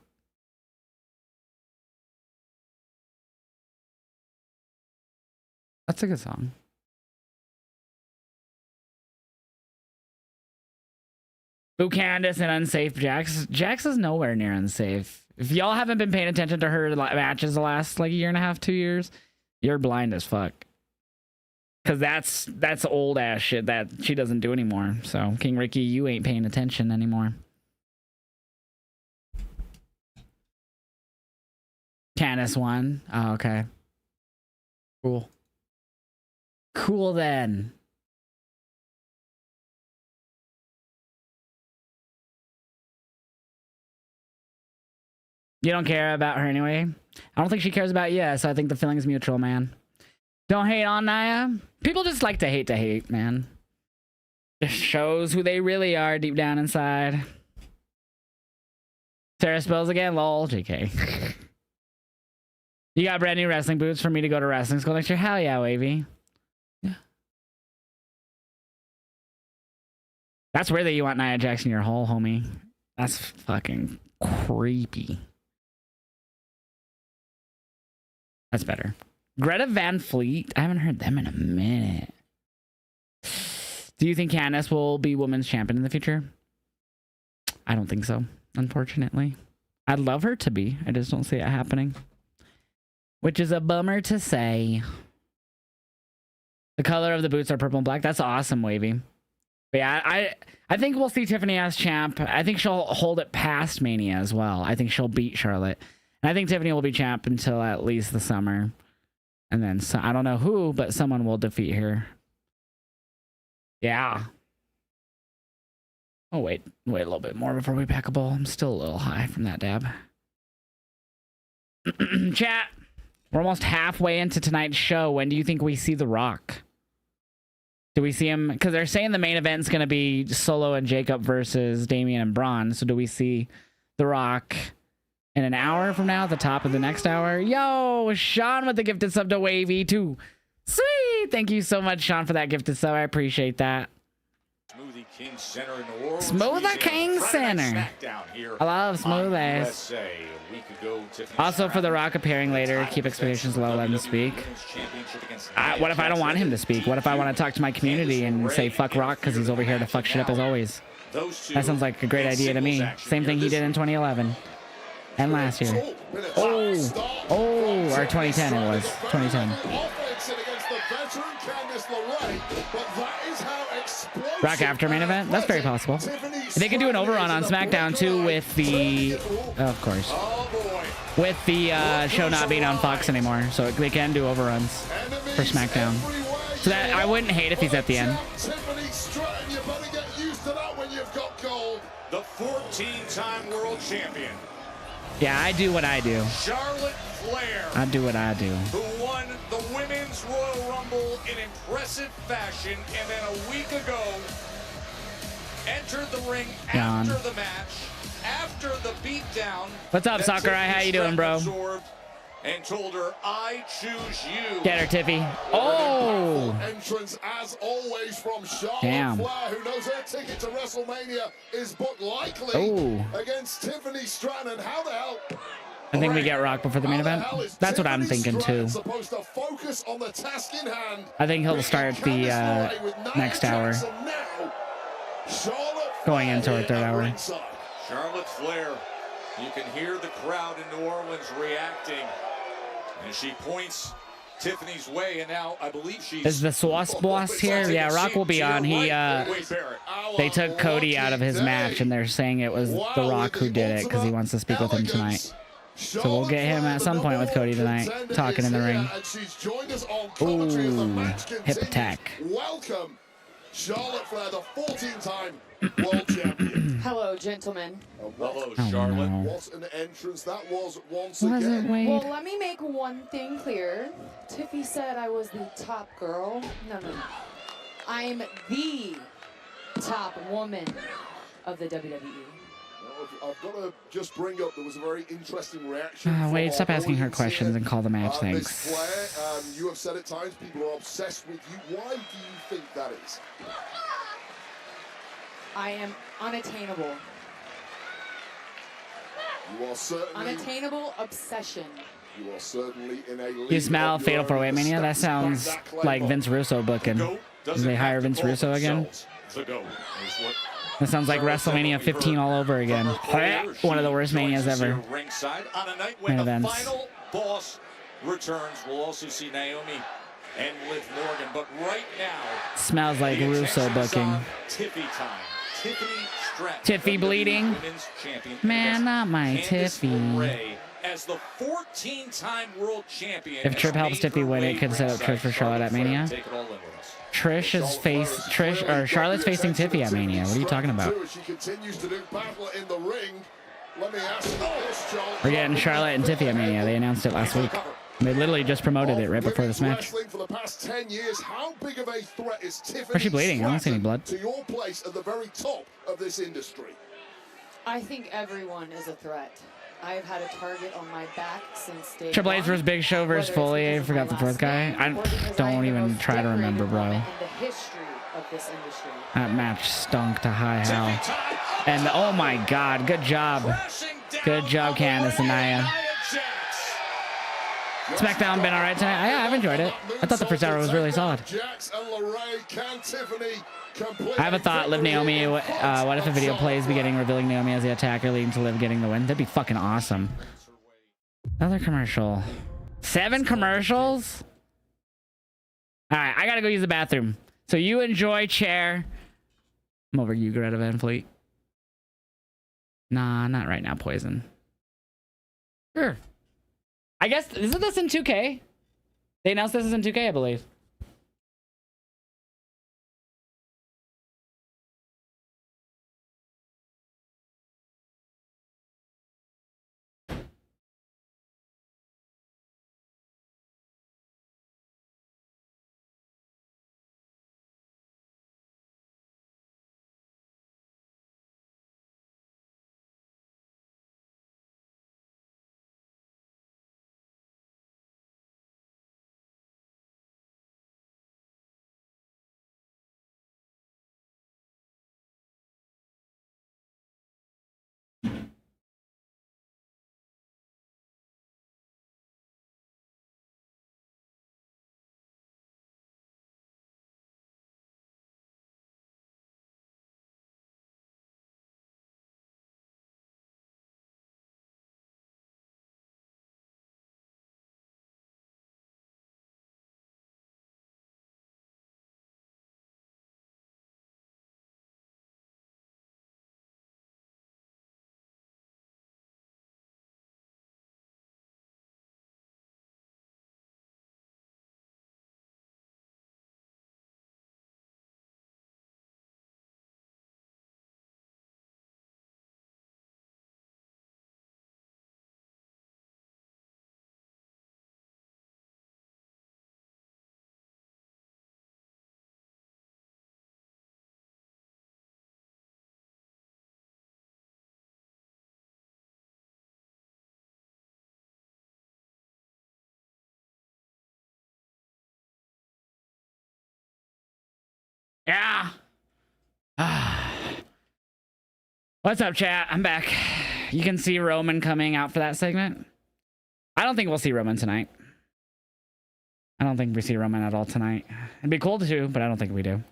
That's a good song. Boo Candice and unsafe Jax. Jax is nowhere near unsafe. If y'all haven't been paying attention to her matches the last like year and a half, 2 years, you're blind as fuck. Cause that's old ass shit that she doesn't do anymore. So King Ricky, you ain't paying attention anymore. Candice won. Oh, okay. Cool. Cool then. You don't care about her anyway. I don't think she cares about you, so I think the feeling's mutual, man. Don't hate on Nia. People just like to hate, man. Just shows who they really are deep down inside. Sarah spells again, lol, JK. You got brand new wrestling boots for me to go to wrestling school next year? Hell yeah, Wavy. Yeah. That's weird that you want Nia Jax in your hole, homie. That's fucking creepy. That's better. Greta Van Fleet? I haven't heard them in a minute. Do you think Candice will be women's champion in the future? I don't think so, unfortunately. I'd love her to be. I just don't see it happening. Which is a bummer to say. The color of the boots are purple and black. That's awesome, Wavy. But yeah, I think we'll see Tiffany as champ. I think she'll hold it past Mania as well. I think she'll beat Charlotte. And I think Tiffany will be champ until at least the summer. And then, I don't know who, but someone will defeat her. Yeah. Oh, wait a little bit more before we pack a bowl. I'm still a little high from that dab. Chat. We're almost halfway into tonight's show. When do you think we see The Rock? Do we see him? Because they're saying the main event's going to be Solo and Jacob versus Damian and Braun. So do we see The Rock in an hour from now at the top of the next hour? Yo, Sean with the gifted sub to Wavy too. Sweet. Thank you so much, Sean, for that gifted sub. I appreciate that. Smoothie King Center in New Orleans. Smoothie King Center. I love smoothies. Also, for The Rock appearing later, keep expectations low, let him speak. What if I don't want him to speak? What if I want to talk to my community and say fuck Rock because he's over here to fuck shit up as always? That sounds like a great idea to me. Same thing he did in 2011 and last year. Or 2010 it was. 2010. Rock after main event? That's very possible. They could do an overrun on SmackDown too with the, of course, with the show not being on Fox anymore. So they can do overruns for SmackDown. So that I wouldn't hate if he's at the end. The 14-time world champion. Yeah, I do what I do. Charlotte Flair. I do what I do. Who won the Women's Royal Rumble in impressive fashion, and then a week ago entered the ring after the match, after the beatdown. What's up, Sakurai? How you doing, bro? And told her, I choose you. Get her, Tiffy. Oh! Entrance as always from Charlotte Damn. Flair, who knows her ticket to WrestleMania is booked likely against Tiffany Stratton. And how the hell? I think we get Rock before the main event. That's what I'm thinking too. Supposed to focus on the task in hand. I think he'll start the next hour. Going into our third hour. Charlotte Flair. You can hear the crowd in New Orleans reacting as she points Tiffany's way, and now I believe she's... Is the Sauce Boss here? Yeah, Rock will be on. They took Cody out of his match, and they're saying it was The Rock who did it because he wants to speak with him tonight. So we'll get him at some point with Cody tonight, talking in the ring. Ooh, hip attack. Welcome, Charlotte Flair, the 14-time world champion. Hello, gentlemen. Hello, Charlotte. What an entrance that was once again. Well, let me make one thing clear. Tiffy said I was the top girl. No. I'm the top woman of the WWE. I've got to just bring up, there was a very interesting reaction. Wait, stop asking her questions and call the match, thanks. Miss Flair, you have said at times people are obsessed with you. Why do you think that is? I am unattainable. You are certainly... Unattainable obsession. You are certainly in a league. You smell Fatal 4-Way Mania? That sounds like Vince Russo booking. Did they hire Vince Russo again? That sounds like WrestleMania 15 all over again. One of the worst Manias ever. Main events. Final boss returns. We'll also see Naomi and Liv Morgan, but right now smells like Russo booking. Tiffy time. Tiffany Stratton. Tiffy bleeding. Man, not my Tiffy. As the 14-time world champion. If Tripp helps Tiffy win, it could set up Trish for Charlotte at Mania. Charlotte's facing Tiffy at Mania. What are you talking about? She continues to do battle in the ring. Let me ask you this, John. We're getting Charlotte and Tiffy at Mania. They announced it last week. They literally just promoted it right before this match. For the past 10 years, how big of a threat is Tiffany Where's she bleeding? I don't see any blood. To your place at the very top of this industry? I think everyone is a threat. I've had a target on my back since day Triple H one, versus Big Show versus whether it's Foley. I because of forgot my the fourth last guy. name I or because don't am the even most try to decorated remember, bro. woman in the history of this industry. That match stunk to high hell. And oh my god, good job. Good job, Candice and Nia. SmackDown been alright tonight? Yeah, I've enjoyed it. I thought the first hour was really solid. I have a thought, Liv Naomi, what if a video plays beginning revealing Naomi as the attacker leading to Liv getting the win? That'd be fucking awesome. Another commercial. 7 commercials? Alright, I gotta go use the bathroom. So you enjoy, chair. I'm over you, Greta Van Fleet. Nah, not right now, Poison. Sure. I guess, isn't this in 2K? They announced this is in 2K, I believe. Yeah. What's up, chat? I'm back. You can see Roman coming out for that segment. I don't think we'll see Roman tonight. I don't think we see Roman at all tonight. It'd be cool to, but I don't think we do.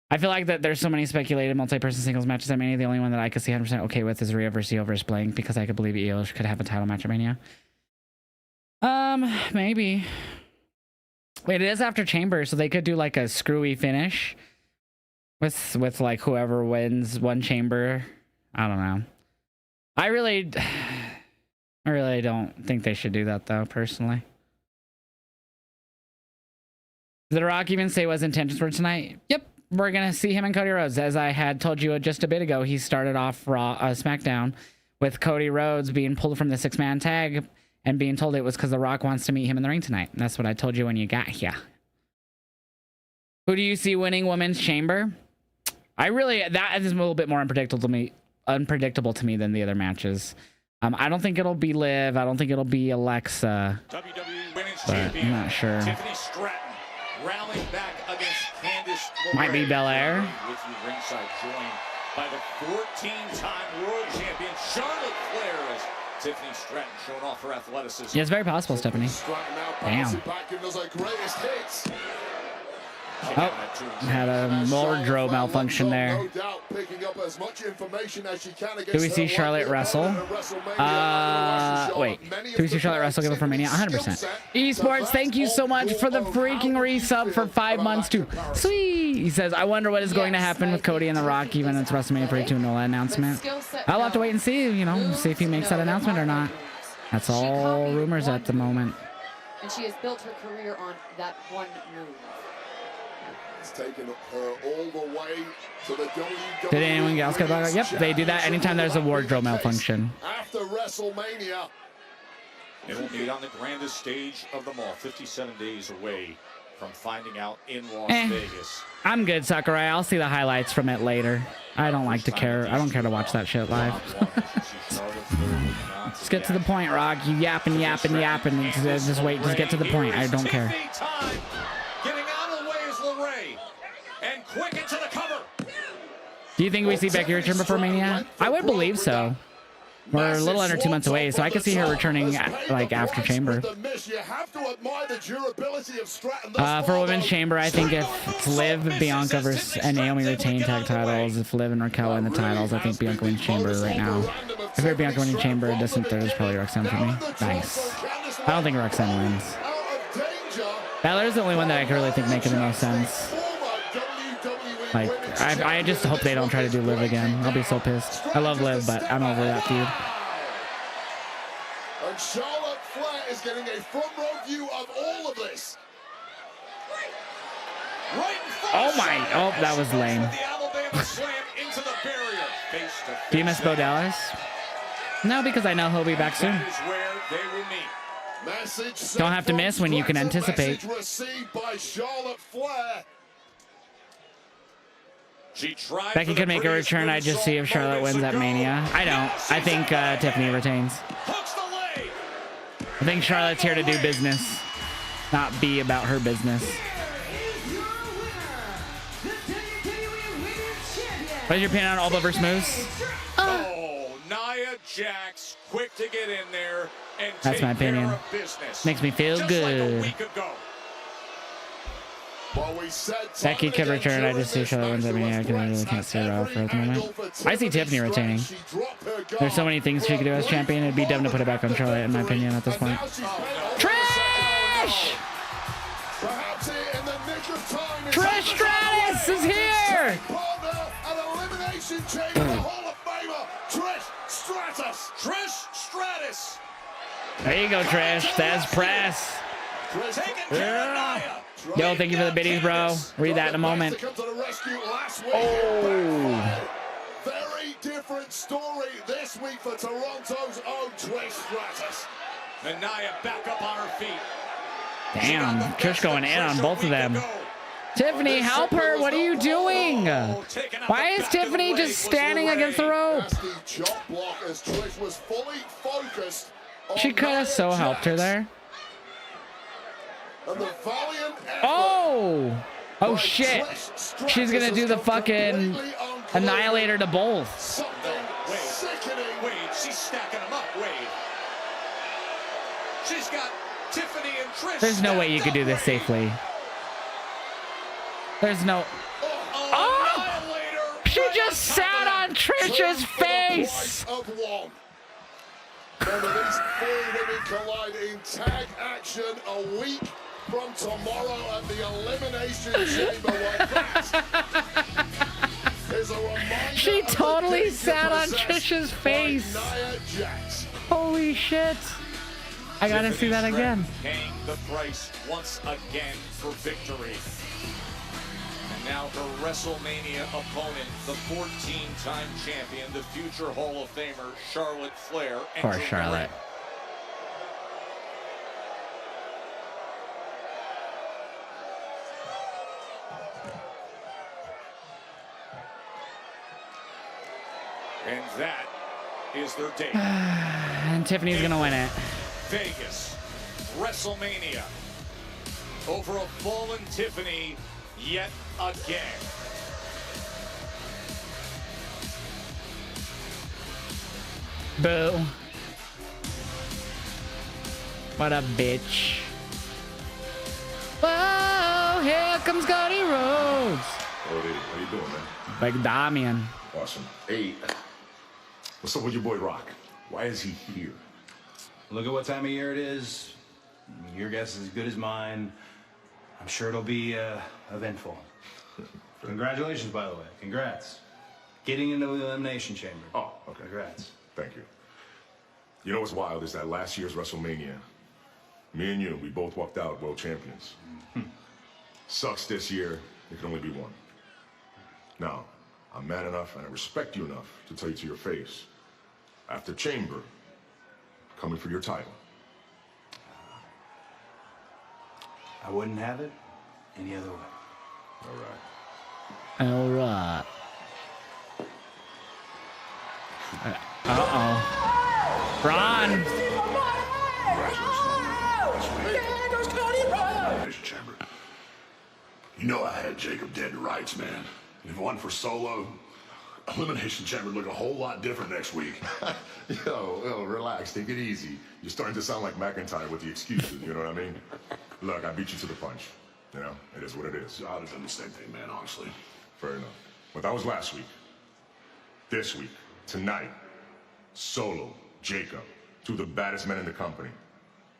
I feel like that there's so many speculated multi-person singles matches at Mania. The only one that I could see 100% okay with is Rhea versus Io versus Blank, because I could believe Io could have a title match at Mania. Maybe. Wait, it is after Chamber, so they could do like a screwy finish with like whoever wins one Chamber. I don't know. I really don't think they should do that though, personally. Did The Rock even say what his intentions were tonight? Yep, we're gonna see him and Cody Rhodes. As I had told you just a bit ago, he started off SmackDown with Cody Rhodes being pulled from the 6-man tag and being told it was because The Rock wants to meet him in the ring tonight. And that's what I told you when you got here. Who do you see winning Women's Chamber? That is a little bit more unpredictable to me than the other matches. I don't think it'll be Liv. I don't think it'll be Alexa. WWE Women's But Champion. I'm not sure. Tiffany Stratton rallying back against Candice LeRae. Might be Belair. With you ringside, joined by the 14-time world champion Charlotte Flair, as Tiffany Stratton showing off her athleticism. Yeah, it's very possible, Stephanie. Damn. Oh, had a wardrobe malfunction there. Do we see Charlotte wrestle? Wait. Do we see Charlotte wrestle give it for Mania? 100%. Esports, thank you so much for the freaking resub for 5 months too. Sweet. He says, I wonder what is going to happen with Cody and The Rock, even if it's WrestleMania 32 no announcement. I'll have to wait and see, see if he makes that announcement or not. That's all rumors at the moment. And she has built her career on that one move. It's taken her all the way to the WWE. Did anyone else get that? Yep, they do that anytime there's a wardrobe malfunction. After WrestleMania. It will meet on the grandest stage of them all, 57 days away from finding out in Las Vegas. I'm good, Sakurai. I'll see the highlights from it later. I don't like to care. I don't care to watch that shit live. Just get to the point, Rock. You yapping. Just wait. Just get to the point. I don't care. Getting out of the way is LeRae. And quick into the cover. Do you think we see Becky return before Mania? I would believe so. We're a little under 2 months away, so I could see her returning like after Chamber. For Women's Chamber, I think if it's Liv, Bianca versus and Naomi retain tag titles, if Liv and Raquel win the titles, I think Bianca wins Chamber right now. If you're Bianca winning Chamber, distant third is probably Roxanne for me. Nice. I don't think Roxanne wins. Balor's the only one that I can really think making the most sense. Like, I just hope they don't try to do Liv again. I'll be so pissed. I love Liv, but I'm over that feud. And Charlotte Flair is getting a front row view of all of this. Oh my! Oh, that was lame. Do you miss Bo Dallas? No, because I know he'll be back soon. Don't have to miss when you can anticipate. Received by Charlotte Flair. Becky could make a return. I just see if Charlotte wins at Mania. I don't. I think Tiffany retains. I think Charlotte's here to do business, not be about her business. What's your opinion on Alba versus Moose? Oh, Nia Jax, quick to get in there and That's my opinion. Makes me feel good. Becky could return. I just see Charlotte wins at Mania. I really can't see her out for the moment. I see Tiffany retaining. There's so many things she could do as champion. It'd be dumb to put it back on Charlotte, in my opinion, at this point. Trish! Trish Stratus is here! Trish Stratus! There you go, Trish. That's press. Yo, thank you for the biddies, bro. Read that in a moment. Oh. Very different story this week for Toronto's own Trish Stratus. And Nia back up on her feet. Damn, Trish going in on both of them. Tiffany, help her. What are you doing? Why is Tiffany just standing against the rope? She could have so helped her there. Oh! Oh shit! She's gonna do the fucking annihilator to both. Wade, she's stacking them up. Wade. She's got Tiffany and Trish. There's no way you could do this safely. There's no. Oh! She just sat on Trish's face. One of these four women collide in tag action a week from tomorrow at the Elimination Chamber. She totally sat on Trish's face. Holy shit. I gotta see that again. Paying the price once again for victory. And now her WrestleMania opponent, the 14-time champion, the future Hall of Famer, Charlotte Flair. Poor Charlotte. And that is their date. And Tiffany's gonna win it. Vegas, WrestleMania. Over a fallen Tiffany yet again. Boo. What a bitch. Whoa, here comes Cody Rhodes. Cody, how you doing, man? Like Damian. Awesome. Hey, what's up with your boy Rock? Why is he here? Look at what time of year it is. Your guess is as good as mine. I'm sure it'll be eventful. Congratulations, by the way. Congrats. Getting into the Elimination Chamber. Oh, okay. Congrats. Thank you. You know what's wild is that last year's WrestleMania, me and you, we both walked out world champions. Sucks this year It can only be one. Now, I'm man enough and I respect you enough to tell you to your face. After Chamber, coming for your title. I wouldn't have it any other way. All right. All right. Uh-oh. Ron! Chamber. You know I had Jacob dead to rights, man. If it wasn't for Solo, Elimination Chamber would look a whole lot different next week. Yo, relax, take it easy. You're starting to sound like McIntyre with the excuses, you know what I mean? Look, I beat you to the punch. You know, it is what it is. I'd have done the same thing, man, honestly. Fair enough. But that was last week. This week, tonight, Solo, Jacob, two of the baddest men in the company.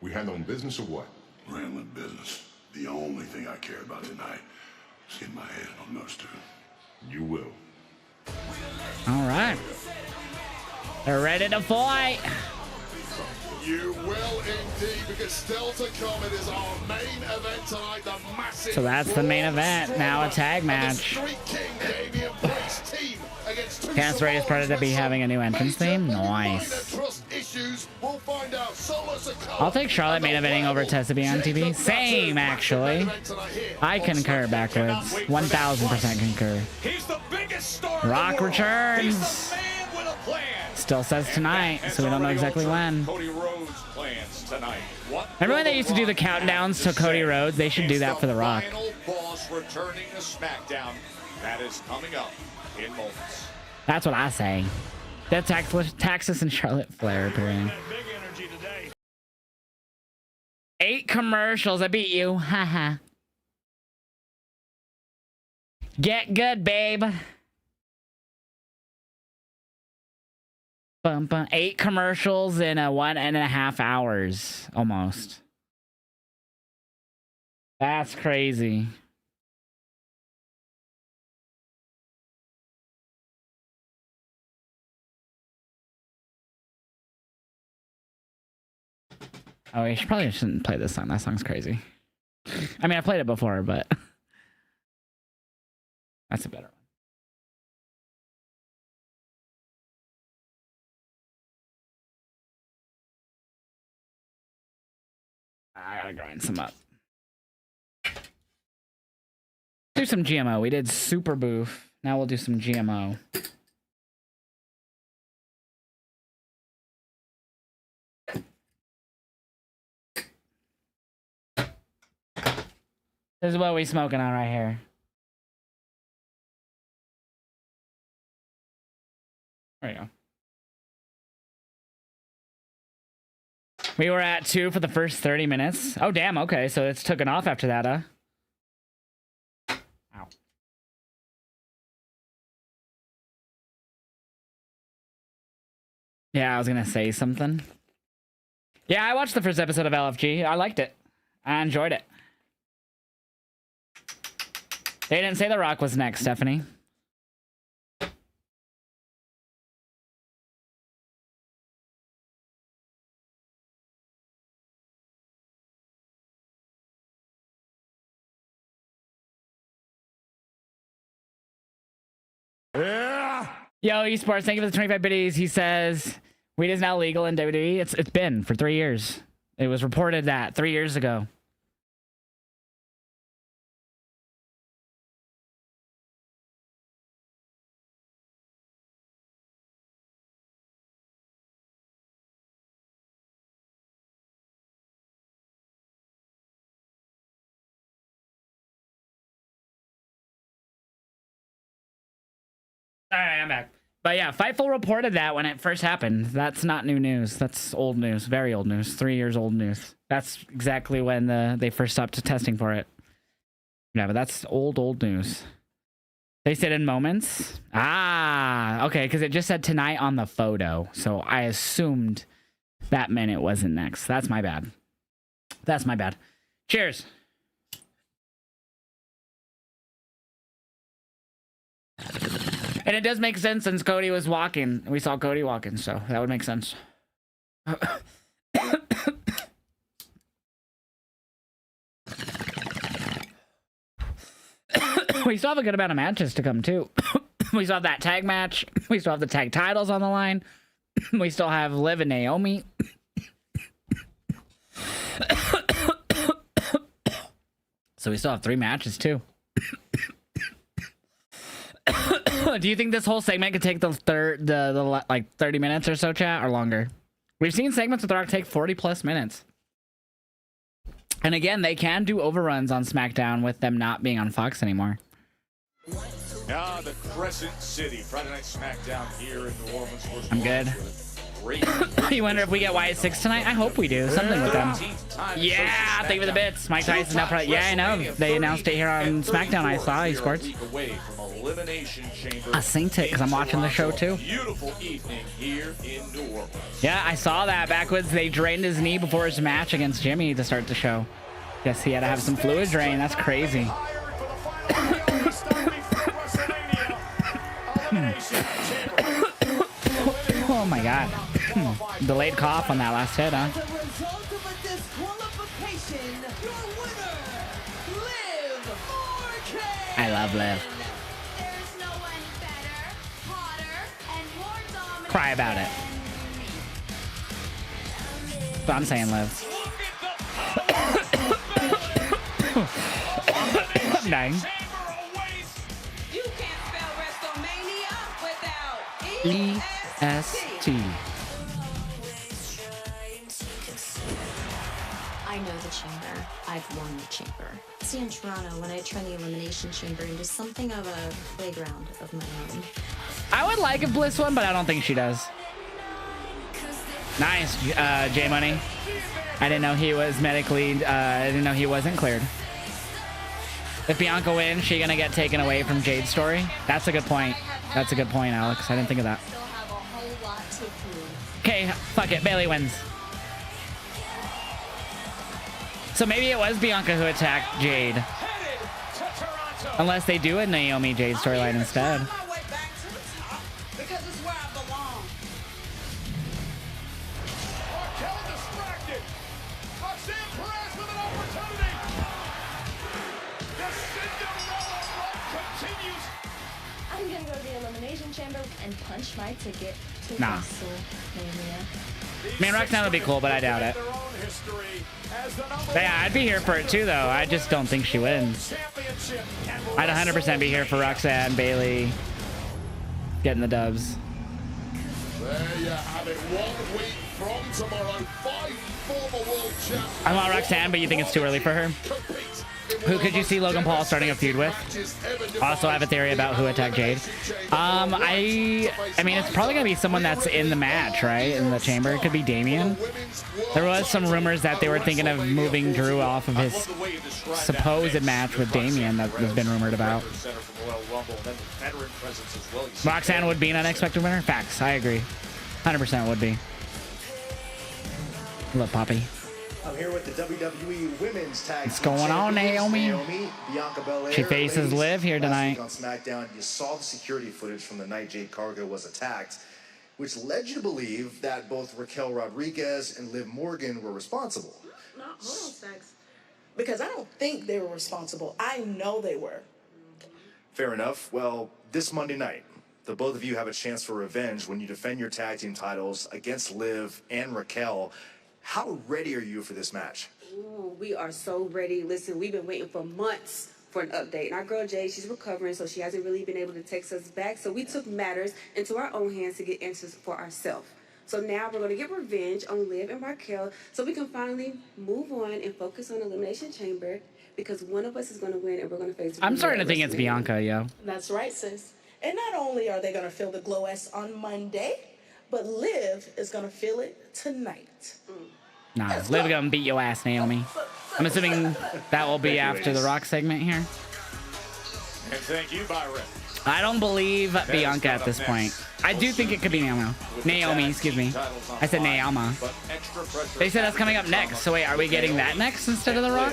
We handling business or what? We're handling business. The only thing I care about tonight is getting my head on those two. You will. All right. They're ready to fight. You will indeed, because Delta Comet is our main event tonight. The massive. So that's the main event. Now a tag match. Cass Ray is part of to be having a new entrance theme. Nice. I'll take Charlotte main eventing over Tessa B on TV. Same, actually. I concur backwards. 1000% concur. Rock returns. Still says tonight, so we don't know exactly when. Remember when they used to do the countdowns to Cody Rhodes? They should do that for The Rock. Boss returning to SmackDown. That is coming up in moments. That's what I say. That's Texas and Charlotte Flair appearing. 8 commercials. I beat you. Haha. Get good, babe. Bum, bum. 8 commercials in 1.5 hours, almost. That's crazy. Oh, you probably shouldn't play this song. That song's crazy. I mean, I played it before, but that's a better one. I gotta grind some up. Do some GMO. We did Super Boof. Now we'll do some GMO. This is what we smoking on right here. There you go. We were at 2 for the first 30 minutes. Oh, damn. Okay, so it's taken off after that, huh? Ow. Yeah, I was gonna say something. Yeah, I watched the first episode of LFG. I liked it. I enjoyed it. They didn't say The Rock was next, Stephanie. Yeah. Yo, esports, thank you for the 25 biddies. He says weed is now legal in WWE. It's been for 3 years. It was reported that 3 years ago. All right, I'm back. But yeah, Fightful reported that when it first happened. That's not new news. That's old news. Very old news. 3 years old news. That's exactly when they first stopped testing for it. Yeah, but that's old news. They said in moments. Ah, okay, because it just said tonight on the photo. So I assumed that meant it wasn't next. That's my bad. That's my bad. Cheers. And it does make sense since Cody was walking. We saw Cody walking, so that would make sense. We still have a good amount of matches to come too. We still have that tag match. We still have the tag titles on the line. We still have Liv and Naomi. So we still have 3 matches too. Do you think this whole segment could take the like 30 minutes or so, chat, or longer? We've seen segments with The Rock take 40 plus minutes. And again, they can do overruns on SmackDown with them not being on Fox anymore. The Crescent City Friday Night SmackDown here in New Orleans. I'm good. You wonder if we get Y6 tonight? I hope we do. Something with them. Yeah, thank you for the bits. Mike Tyson now. Yeah, I know. They announced it here on SmackDown. I saw esports. I synced it because I'm watching the show too. Beautiful evening here in New Orleans. Yeah, I saw that. Backwards, they drained his knee before his match against Jimmy to start the show. Guess he had to have some fluid drain. That's crazy. Oh my god. Delayed cough on that last hit, huh? I love Liv. Cry about it. But I'm saying Liv. I'm dying. EST. I know the chamber. I've won the chamber. See, in Toronto, when I turn the Elimination Chamber into something of a playground of my own. I would like if Bliss won, but I don't think she does. Nice, J Money. I didn't know he was medically, I didn't know he wasn't cleared. If Bianca wins, she gonna get taken away from Jade's story? That's a good point. That's a good point, Alex. I didn't think of that. Okay, fuck it. Bayley wins. So maybe it was Bianca who attacked Jade. Unless they do a Naomi Jade storyline instead. I'm gonna go to the Elimination Chamber and punch my ticket to Nah. WrestleMania. Man, Roxanne would be cool, but I doubt it. Yeah, I'd be here for it too, though. I just don't think she wins. I'd 100% be here for Roxanne, Bayley getting the dubs. There you have it. 1 week from tomorrow, 5 former world champions. I want Roxanne, but you think it's too early for her? Who could you see Logan Paul starting a feud with? Also, I have a theory about who attacked Jade. I mean, it's probably gonna be someone that's in the match, right? In the chamber. It could be Damian. There was some rumors that they were thinking of moving Drew off of his supposed match with Damian that has been rumored about. Roxanne would be an unexpected winner. Facts. I agree. 100% would be. Love Poppy. I'm here with the WWE Women's Tag What's going on, Naomi? Bianca Belair. She faces Liv here tonight. On SmackDown, you saw the security footage from the night Jade Cargill was attacked, which led you to believe that both Raquel Rodriguez and Liv Morgan were responsible. No, hold on, Stacks. Because I don't think they were responsible. I know they were. Fair enough. Well, this Monday night, the both of you have a chance for revenge when you defend your tag team titles against Liv and Raquel. How ready are you for this match? Ooh, we are so ready. Listen, we've been waiting for months for an update. And our girl Jade, she's recovering, so she hasn't really been able to text us back. So we took matters into our own hands to get answers for ourselves. So now we're going to get revenge on Liv and Raquel so we can finally move on and focus on Elimination Chamber because one of us is going to win and we're going to face... I'm starting to think it's Bianca, yo. That's right, sis. And not only are they going to feel the glow S on Monday, but Liv is going to feel it tonight. Nah, Liv gonna beat your ass, Naomi. I'm assuming that will be after the Rock segment here. And thank you, Byron. I don't believe Bianca at this point. I do think it could be Naomi, excuse me. I said Naoma. They said that's coming up next. So wait, are we getting that next instead of the Rock?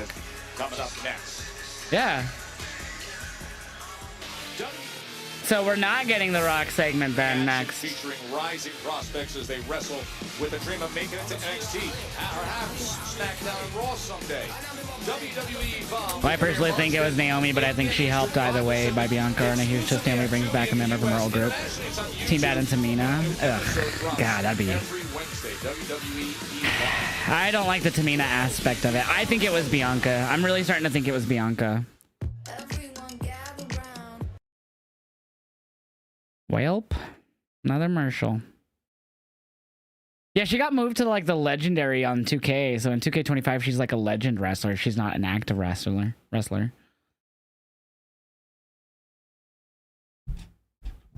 Coming up next. Yeah. So we're not getting the Rock segment then next. Featuring rising prospects as they wrestle with a dream of making it to NXT, perhaps SmackDown and Raw someday. WWE Evolve. Well, I personally think it was Naomi, but I think she helped either way by Bianca, and a huge twist Naomi brings back a member from her old group. Team Bad and Tamina. Ugh. God, that'd be... I don't like the Tamina aspect of it. I think it was Bianca. I'm really starting to think it was Bianca. Welp. Another Marshall. Yeah, she got moved to like the legendary on 2K. So in 2K25, she's like a legend wrestler. She's not an active wrestler.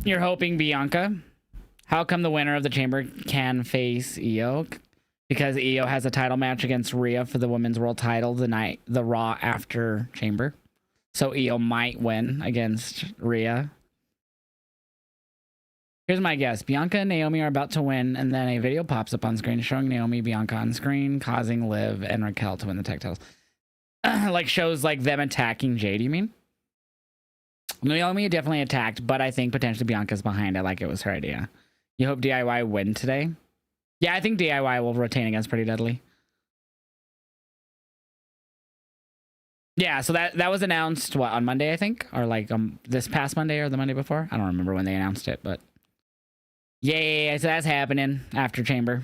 You're hoping Bianca? How come the winner of the Chamber can face Io? Because Io has a title match against Rhea for the Women's World title the Raw after Chamber. So Io might win against Rhea. Here's my guess. Bianca and Naomi are about to win, and then a video pops up on screen showing Naomi, Bianca on screen, causing Liv and Raquel to win the tag titles. Like shows like them attacking Jade, you mean? Naomi definitely attacked, but I think potentially Bianca's behind it, like it was her idea. You hope DIY win today? Yeah, I think DIY will retain against Pretty Deadly. Yeah, so that was announced, what, on Monday, I think? Or like this past Monday or the Monday before? I don't remember when they announced it, but... Yeah, so that's happening after Chamber.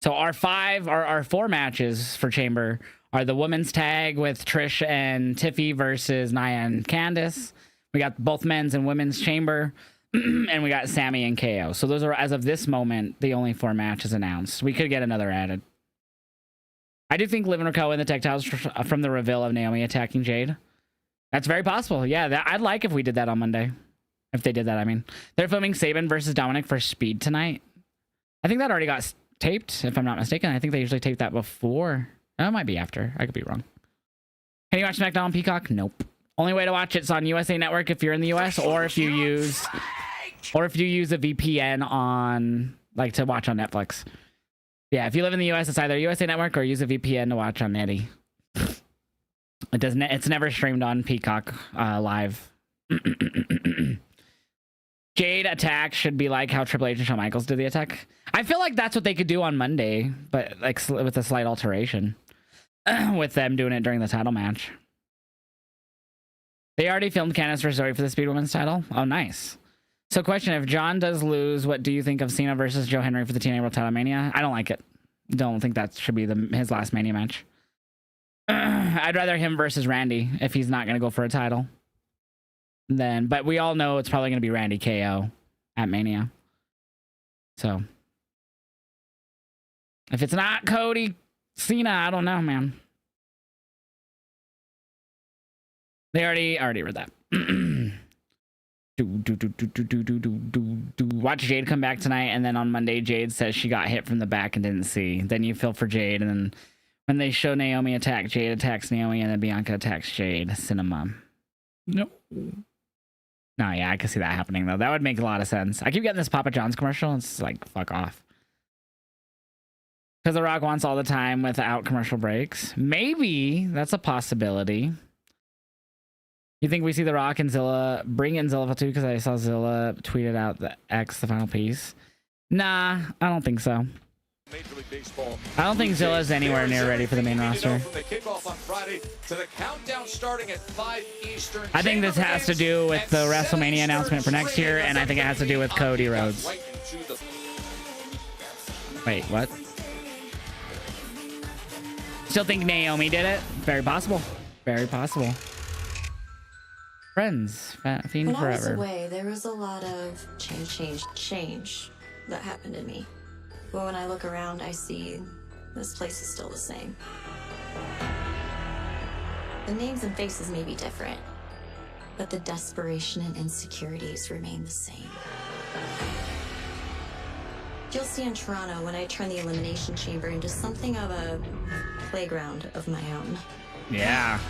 So our four matches for Chamber are the women's tag with Trish and Tiffy versus Nia and Candice. We got both men's and women's Chamber. And we got Sammy and KO. So those are, as of this moment, the only 4 matches announced. We could get another added. I do think Liv and Raquel win the tag titles from the reveal of Naomi attacking Jade. That's very possible. Yeah, I'd like if we did that on Monday. If they did that, I mean. They're filming Sabin versus Dominic for Speed tonight. I think that already got taped, if I'm not mistaken. I think they usually tape that before. That might be after. I could be wrong. Can you watch SmackDown on Peacock? Nope. Only way to watch it's on USA Network if you're in the US, or if you use a VPN on, like, to watch on Netflix. Yeah, if you live in the US, it's either USA Network or use a VPN to watch on Netty. It's never streamed on Peacock live. Jade attack should be like how Triple H and Shawn Michaels did the attack. I feel like that's what they could do on Monday, but like with a slight alteration. With them doing it during the title match. They already filmed Candice versus Zoe for the Speed Women's title. Oh, nice. So question, if John does lose, what do you think of Cena versus Joe Henry for the TNA World Title Mania? I don't like it. Don't think that should be his last Mania match. I'd rather him versus Randy if he's not going to go for a title. But we all know it's probably going to be Randy KO at Mania. So if it's not Cody Cena, I don't know, man. They already read that. Watch Jade come back tonight, and then on Monday Jade says she got hit from the back and didn't see. Then you feel for Jade, and then when they show Naomi attack, Jade attacks Naomi, and then Bianca attacks Jade. Cinema. No. No, yeah, I can see that happening, though. That would make a lot of sense. I keep getting this Papa John's commercial, and it's like, fuck off. Because The Rock wants all the time without commercial breaks. Maybe that's a possibility. You think we see The Rock and Zilla bring in Zilla too? Because I saw Zilla tweeted out the final piece. Nah, I don't think so. Major League Baseball. I don't think Zilla's anywhere near ready for the main roster. From the kickoff on Friday to the countdown starting at 5 Eastern. I think this has to do with the WrestleMania announcement for next year, and I think it has to do with Cody Rhodes. Wait, what? Still think Naomi did it? Very possible. Very possible. Friends. Fiend When I was forever. away, there was a lot of change that happened in me. But when I look around, I see this place is still the same. The names and faces may be different, but the desperation and insecurities remain the same. You'll see in Toronto when I turn the Elimination Chamber into something of a playground of my own. Yeah.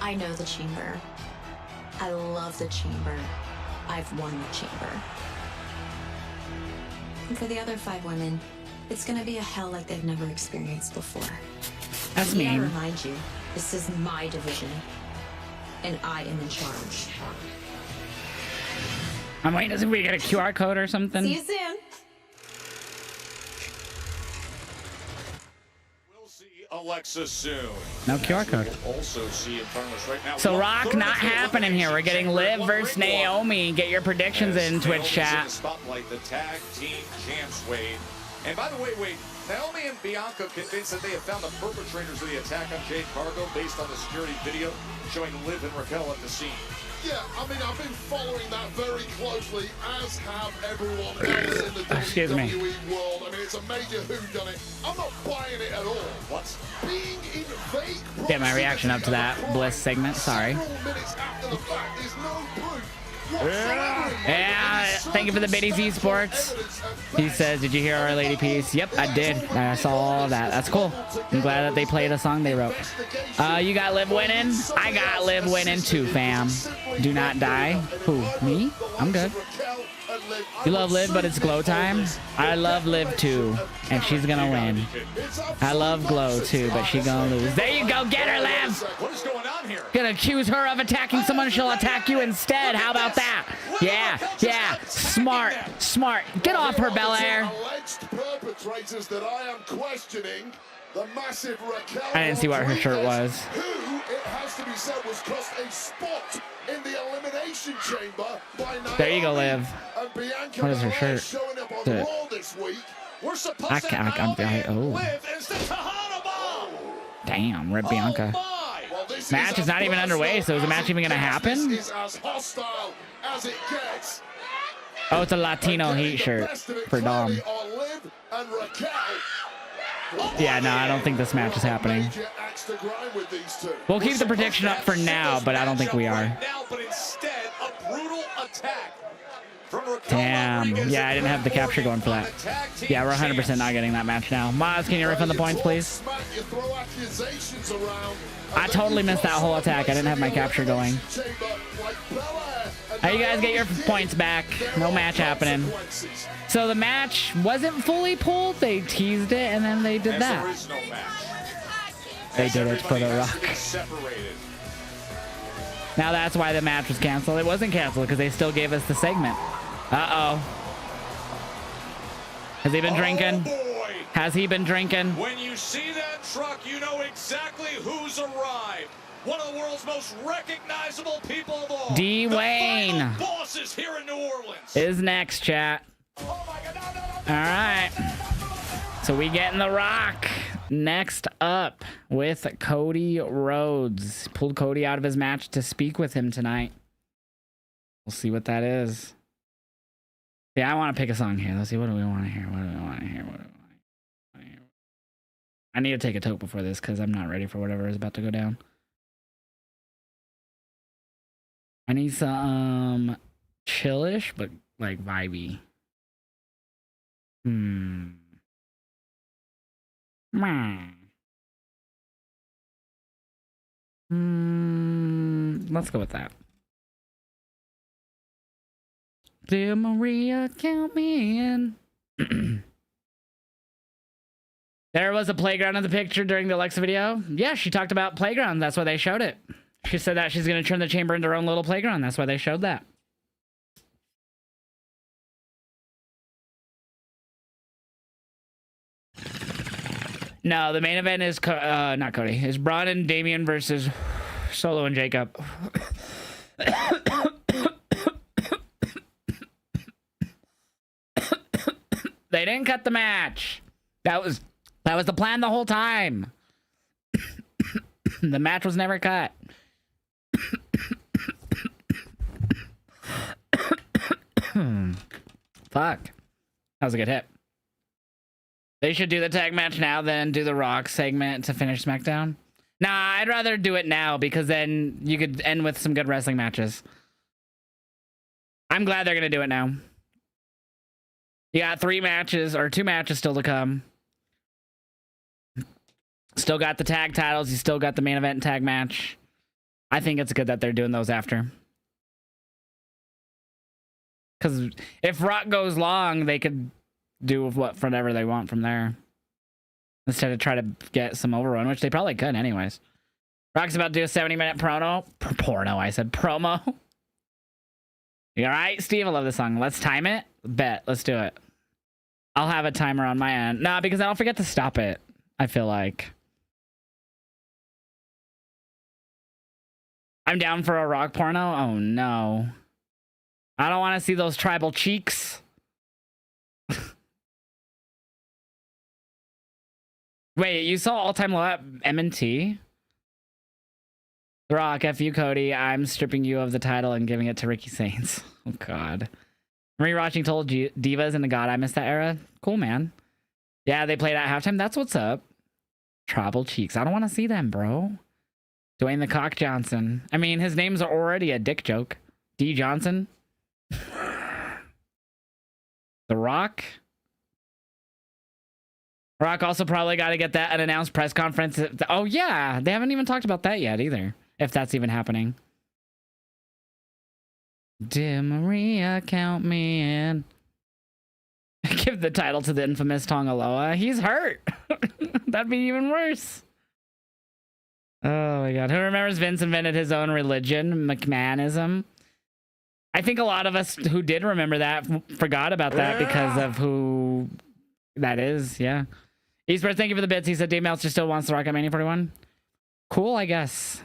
I know the Chamber. I love the Chamber. I've won the Chamber. And for the other 5 women, it's gonna be a hell like they've never experienced before. That's I mean. remind you, this is my division. and I am in charge. I'm waiting to see if we get a QR code or something. See you soon. Alexa soon. No QR code. Also see in front of us right now. So Rock not happening here. We're getting Liv versus Naomi. Get your predictions in Twitch chat. Spotlight the tag team champs, Wade. And by the way, Wade, Naomi and Bianca convinced that they have found the perpetrators of the attack on Jade Cargo based on the security video showing Liv and Raquel at the scene. Yeah, I mean, I've been following that very closely, as have everyone else in the WWE world. I mean, it's a major whodunit. I'm not buying it at all. What? Being in fake Get my reaction up to that Bliss segment. Sorry. minutes after the fact is no proof. Yeah, thank you for the biddies esports. He says, did you hear Our Lady Peace? Yep, I did. I saw all that. That's cool. I'm glad that they played a song they wrote. You got Liv winning? I got Liv winning too, fam. Do not die. Who? Me? I'm good. You love Liv, but it's Glow time? I love Liv too, and she's gonna win. I love Glow too, but she's gonna lose. There you go, get her, Liv! What is going on here? Gonna accuse her of attacking someone, she'll attack you instead. How about that? Yeah, yeah, smart, smart. Get off her, Belair. Alleged perpetrators that I am questioning. The massive Raquel. I didn't see what her shirt was. Who, it has to be said, was cost a spot in the elimination chamber by Naomi. There you go, Liv. And Bianca What is her shirt? showing up on The- Raw this week. We're supposed I can't, oh. Damn, Red Bianca. Match is not even underway, so is the match even gonna happen? Is as hostile as it gets. Oh, it's a Latino heat shirt for Dom. On Liv and Raquel. Yeah, no, I don't think this match is happening. Major axe to grind with these two. We'll keep the prediction up for now, but I don't think we are. Now, but instead, a brutal attack from Raquel Damn. Rodriguez. Yeah, I didn't have the capture going for that. Yeah, we're 100% not getting that match now. Maz, can you refund the points, please? You throw accusations around. I totally missed that whole attack. I didn't have my capture going. How you guys get your points back? No match happening. So the match wasn't fully pulled. They teased it, and then they did that. There is no match. They did it for The Rock. Separated. Now that's why the match was canceled. It wasn't canceled because they still gave us the segment. Uh-oh. Has he been drinking? Boy. Has he been drinking? When you see that truck, you know exactly who's arrived. One of the world's most recognizable people of all. D-Wayne. The final bosses here in New Orleans. Is next, chat. All right. So we getting The Rock next up with Cody Rhodes. Pulled Cody out of his match to speak with him tonight. We'll see what that is. Yeah, I want to pick a song here. Let's see. What do we want to hear? What do we want to hear? What do we want to hear? I need to take a toke before this because I'm not ready for whatever is about to go down. I need some chillish, but like vibey. Let's go with that. Dear Maria, count me in. There was a playground in the picture during the Alexa video. Yeah, she talked about playground. That's why they showed it. She said that she's going to turn the chamber into her own little playground. That's why they showed that. No, the main event is not Cody. Is Braun and Damian versus Solo and Jacob. They didn't cut the match. That was the plan the whole time. The match was never cut. Fuck. That was a good hit. They should do the tag match now, then do the Rock segment to finish SmackDown. Nah, I'd rather do it now because then you could end with some good wrestling matches. I'm glad they're going to do it now. You got 3 matches or 2 matches still to come. Still got the tag titles. You still got the main event tag match. I think it's good that they're doing those after. Because if Rock goes long, they could do whatever they want from there. Instead of try to get some overrun, which they probably could anyways. Rock's about to do a 70-minute porno. I said promo. You all right, Steve? I love this song. Let's time it. Bet. Let's do it. I'll have a timer on my end. Nah, because I'll forget to stop it. I feel like. I'm down for a Rock porno. Oh, no. I don't want to see those tribal cheeks. Wait, you saw all-time low at M&T? The Rock, F you, Cody. I'm stripping you of the title and giving it to Ricky Saints. Oh, God. I'm rewatching Total Divas, and God, I missed that era. Cool, man. Yeah, they played at halftime. That's what's up. Tribal cheeks. I don't want to see them, bro. Dwayne the Cock Johnson. I mean, his name's already a dick joke. D. Johnson. The Rock. Rock also probably got to get that unannounced press conference. Oh, yeah. They haven't even talked about that yet either. If that's even happening. Dear Maria, count me in. Give the title to the infamous Tongaloa. He's hurt. That'd be even worse. Oh, my God. Who remembers Vince invented his own religion? McMahonism. I think a lot of us who did remember that forgot about that because of who that is. Yeah. Eastbird, thank you for the bits. He said Dave Meltzer still wants The Rock at Mania 41. Cool, I guess.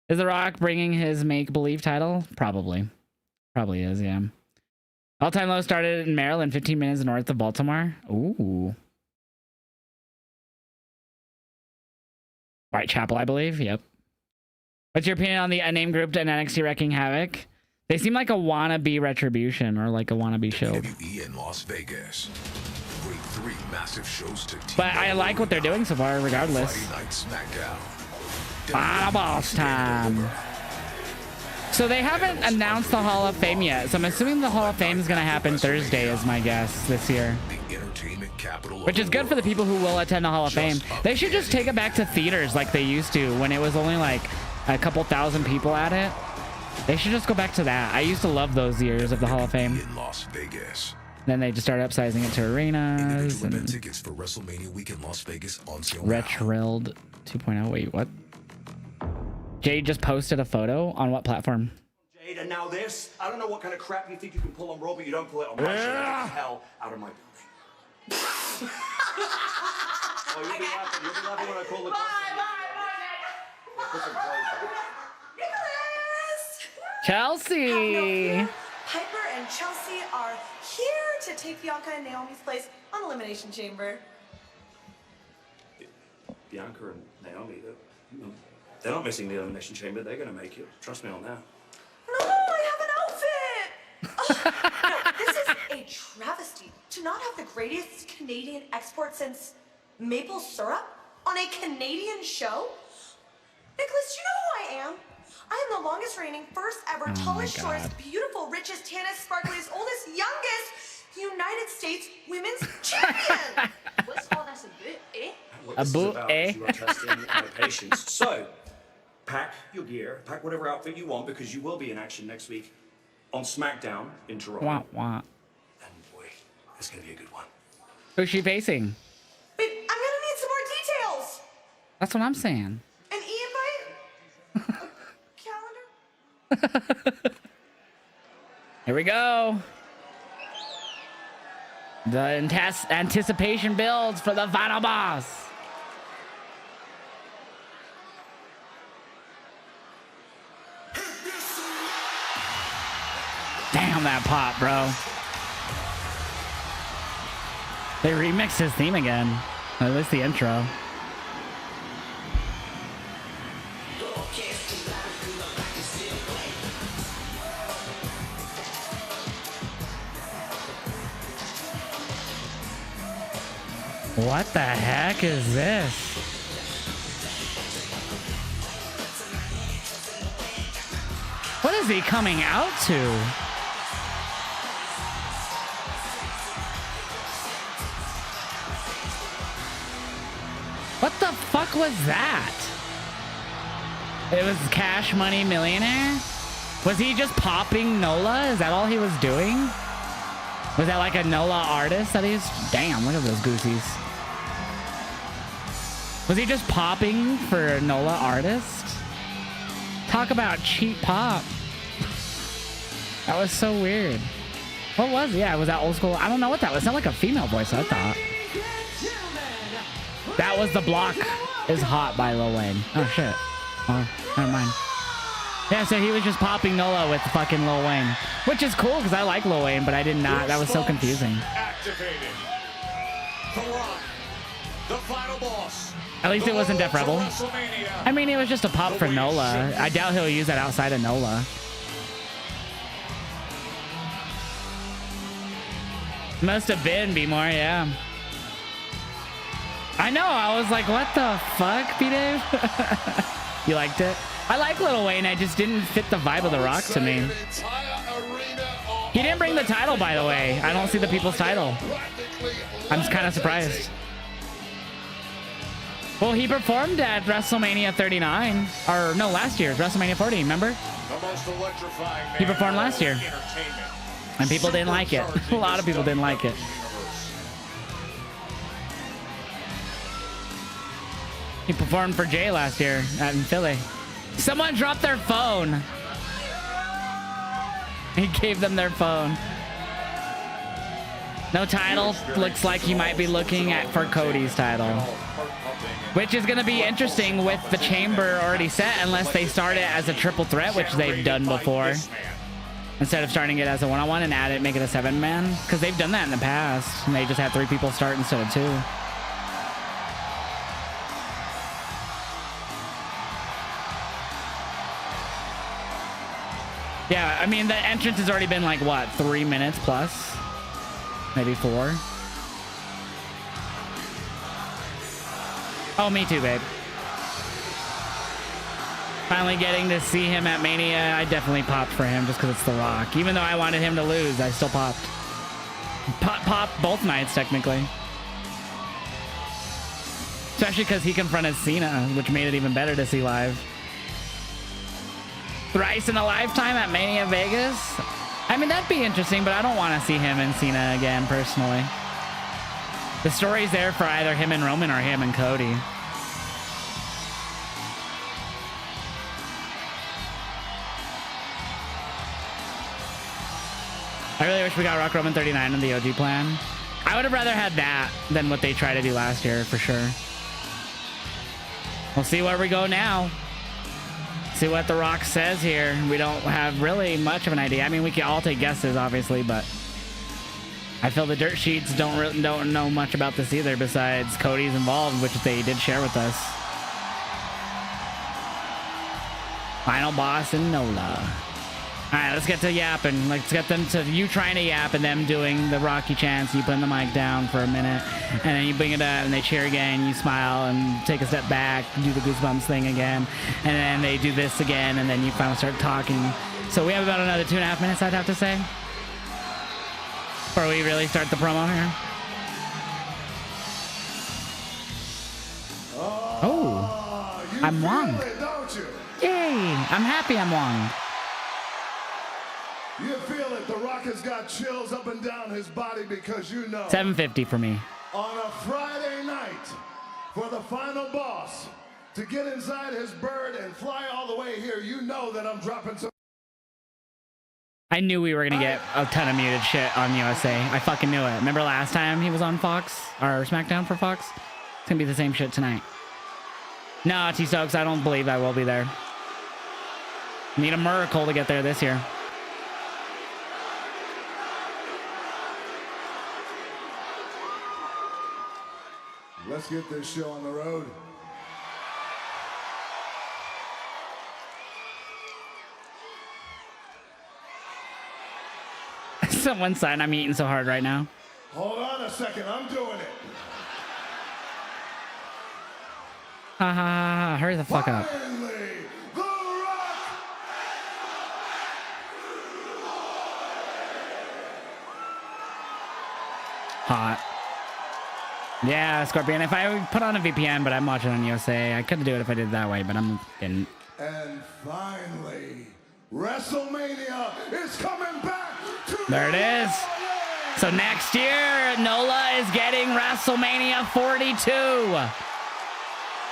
Is The Rock bringing his make-believe title? Probably. Probably is, yeah. All-time low started in Maryland, 15 minutes north of Baltimore. Ooh. Whitechapel, I believe. Yep. What's your opinion on the unnamed group and NXT Wrecking Havoc? They seem like a wannabe Retribution or like a wannabe Shield. WWE in Las Vegas. Bring 3 massive shows to But I like what they're doing so far, regardless. Friday Night SmackDown. Boss time. So they haven't announced the Hall of Fame yet. So I'm assuming the Hall of Fame is going to happen Thursday, is my guess this year. Which is good for the people who will attend the Hall of Fame. They should just take it back to theaters like they used to when it was only like a couple thousand people at it. They should just go back to that. I used to love those years of the Hall of Fame. In Las Vegas. Then they just started upsizing it to arenas. And tickets for WrestleMania week in Las Vegas on sale. Retrilled 2.0. Wait, what? Jade just posted a photo on what platform? Jade, and now this. I don't know what kind of crap you think you can pull on Raw, but you don't pull it on my show. Get the hell out of my building. Oh, you'll be laughing. You'll be laughing when I call the Chelsea. Piper and Chelsea are here to take Bianca and Naomi's place on Elimination Chamber. Bianca and Naomi, they're not missing the Elimination Chamber. They're going to make it. Trust me on that. No, I have an outfit. No, this is a travesty to not have the greatest Canadian export since maple syrup on a Canadian show. Nicholas, do you know who I am? I am the longest reigning, first ever, tallest, shortest, beautiful, richest, tannest, sparkliest, oldest, youngest United States women's champion. What's all that's a bit, eh? What this is about is you are testing my patience. So, pack your gear, pack whatever outfit you want, because you will be in action next week on SmackDown in Toronto. Wah, wah. And boy, it's going to be a good one. Who's she facing? Wait, I'm gonna need some more details. That's what I'm saying. An e-invite? Here we go. The anticipation builds for the final boss. Damn that pop, bro. They remixed his theme again. At least the intro. What the heck is this? What is he coming out to? What the fuck was that? It was Cash Money Millionaire? Was he just popping Nola? Is that all he was doing? Was that like a Nola artist that he's... Damn, look at those goosies. Was he just popping for NOLA artist? Talk about cheap pop. That was so weird. What was it? Yeah, was that old school? I don't know what that was. It sounded like a female voice, I thought. That was The Block is Hot by Lil Wayne. Oh, shit. Oh, never mind. Yeah, so he was just popping NOLA with fucking Lil Wayne. Which is cool, because I like Lil Wayne, but I did not. That was so confusing. Activated. The Rock, the final boss. At least it wasn't Def Rebel. I mean, it was just a pop for NOLA. I doubt he'll use that outside of NOLA. Must have been B-More, yeah. I know, I was like, what the fuck, B-Dave? You liked it? I like Lil Wayne, I just didn't fit the vibe of The Rock to me. He didn't bring the title, by the way. I don't see the people's title. I'm just kind of surprised. Well, he performed at WrestleMania 39. Or, no, last year's WrestleMania 40, remember? He performed last year. And people didn't like it. A lot of people didn't like it. He performed for Jay last year in Philly. Someone dropped their phone. He gave them their phone. No title. Looks like he might be looking at for Cody's title. Which is going to be interesting with the chamber already set, unless they start it as a triple threat, which they've done before. Instead of starting it as a one-on-one and add it, make it a 7-man. Because they've done that in the past. And they just had 3 people start instead of 2. Yeah, I mean, the entrance has already been like, what, 3 minutes plus? Maybe 4. Oh, me too, babe. Finally getting to see him at Mania, I definitely popped for him just because it's The Rock. Even though I wanted him to lose, I still popped. Pop both nights, technically. Especially because he confronted Cena, which made it even better to see live. Thrice in a lifetime at Mania Vegas? I mean, that'd be interesting, but I don't want to see him and Cena again, personally. The story's there for either him and Roman or him and Cody. I really wish we got Rock Roman 39 in the OG plan. I would have rather had that than what they tried to do last year, for sure. We'll see where we go now. See what The Rock says here. We don't have really much of an idea. I mean, we can all take guesses, obviously, but I feel the dirt sheets don't know much about this either, besides Cody's involved, which they did share with us. Final boss in NOLA. All right, let's get to yapping. Let's get them to you trying to yap and them doing the Rocky chants. You putting the mic down for a minute, and then you bring it up and they cheer again. You smile and take a step back, do the goosebumps thing again, and then they do this again, and then you finally start talking. So we have about another 2.5 minutes, I'd have to say, before we really start the promo here. Oh, I'm Wong. Yay! I'm happy I'm Wong. You feel it. The Rock has got chills up and down his body because you know. 750 for me. On a Friday night, for the final boss to get inside his bird and fly all the way here, you know that I'm dropping some. I knew we were going to get a ton of muted shit on USA. I fucking knew it. Remember last time he was on Fox? Or SmackDown for Fox? It's going to be the same shit tonight. No, T-Stokes, I don't believe I will be there. Need a miracle to get there this year. Let's get this show on the road. Someone sign, I'm eating so hard right now. Hold on a second, I'm doing it. Ha ha ha, hurry the fuck up. Hot. Yeah, Scorpion. If I put on a VPN, but I'm watching on USA, I could do it if I did it that way, but I didn't. And finally, WrestleMania is coming back to there it is. So next year, NOLA is getting WrestleMania 42.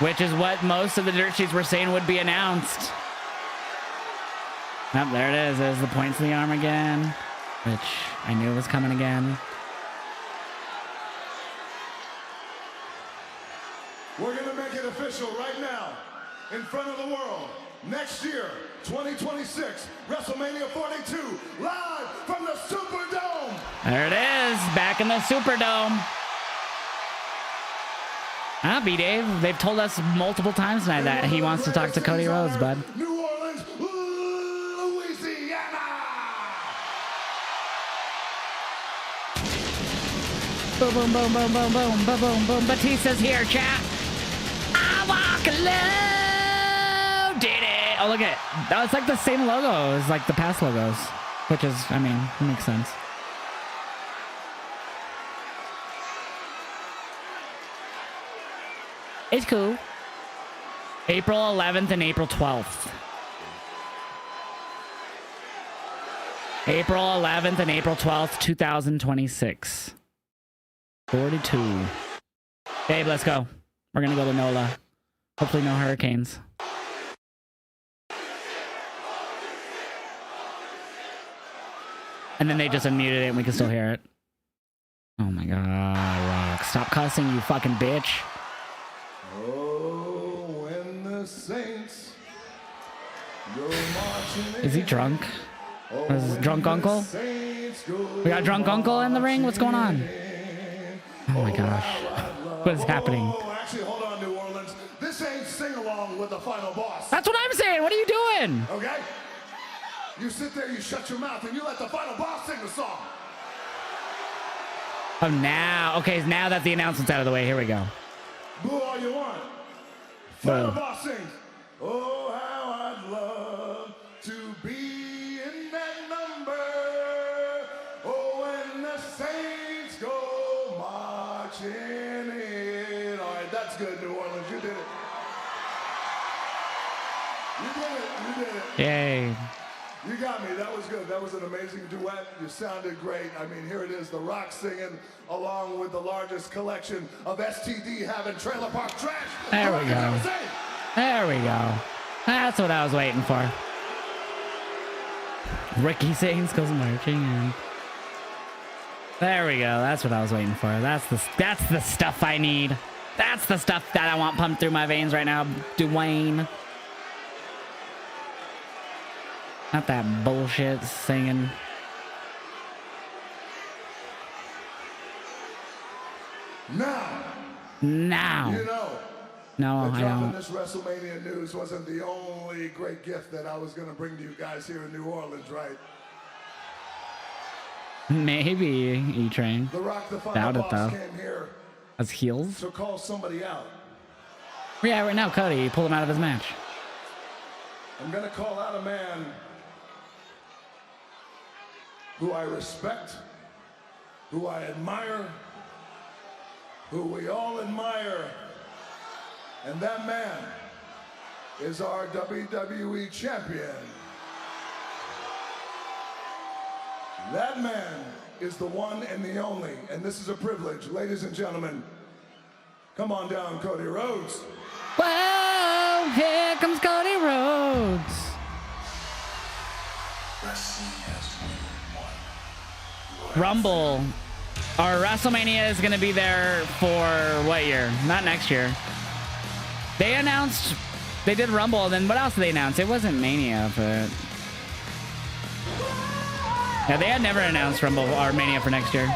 which is what most of the dirt sheets were saying would be announced. Oh, there it is. There's the points of the arm again, which I knew was coming again. We're going to make it official right now in front of the world. Next year, 2026, WrestleMania 42, live from the Superdome. There it is, back in the Superdome. Ah, B-Dave, they've told us multiple times tonight that he wants to talk to Cody Rhodes, bud. New Orleans, Louisiana. Boom, boom, boom, boom, boom, boom, boom, boom, boom. Batista's here, chat. I walk alone. Did it. Oh, look at it. Oh, it's like the same logo as like the past logos, which is, I mean, it makes sense. It's cool. April 11th and April 12th. April 11th and April 12th, 2026. 42. Babe, let's go. We're gonna go to NOLA. Hopefully no hurricanes. And then they just unmuted it and we can still hear it. Oh my god, Rock. Stop cussing, you fucking bitch. Oh, when the saints go marching. Is he drunk? Is his drunk uncle? We got drunk uncle in the ring? What's going on? Oh my gosh. What is happening? Actually, hold on, New Orleans. This ain't sing along with the final boss. That's what I'm saying. What are you doing? Okay? You sit there, you shut your mouth, and you let the final boss sing the song. Oh, now. Okay, now that the announcement's out of the way, here we go. Boo all you want. Final boss sings. Oh, how I'd love to be in that number. Oh, when the saints go marching in. All right, that's good, New Orleans. You did it. You did it. You did it. Yay. You got me. That was good. That was an amazing duet. You sounded great. I mean, here it is, The Rock singing along with the largest collection of STD having trailer park trash. There we go. There we go. That's what I was waiting for. Ricky Saints goes marching in. There we go. That's what I was waiting for. That's the stuff I need. That's the stuff that I want pumped through my veins right now, Dwayne. Not that bullshit singing. Now. You know. No, I don't. This WrestleMania news wasn't the only great gift that I was going to bring to you guys here in New Orleans, right? Maybe E-Train. The Rock, the final Doubt it boss, though. came here As heels? to call somebody out. Yeah, right now, Cody, you pulled him out of his match. I'm going to call out a man who I respect, who I admire, who we all admire. And that man is our WWE champion. That man is the one and the only, and this is a privilege. Ladies and gentlemen, come on down, Cody Rhodes. Whoa, here comes Cody Rhodes. Rumble. Our WrestleMania is going to be there for what year? Not next year. They announced, they did Rumble, and then what else did they announce? It wasn't Mania, but... Yeah, they had never announced Rumble or Mania for next year.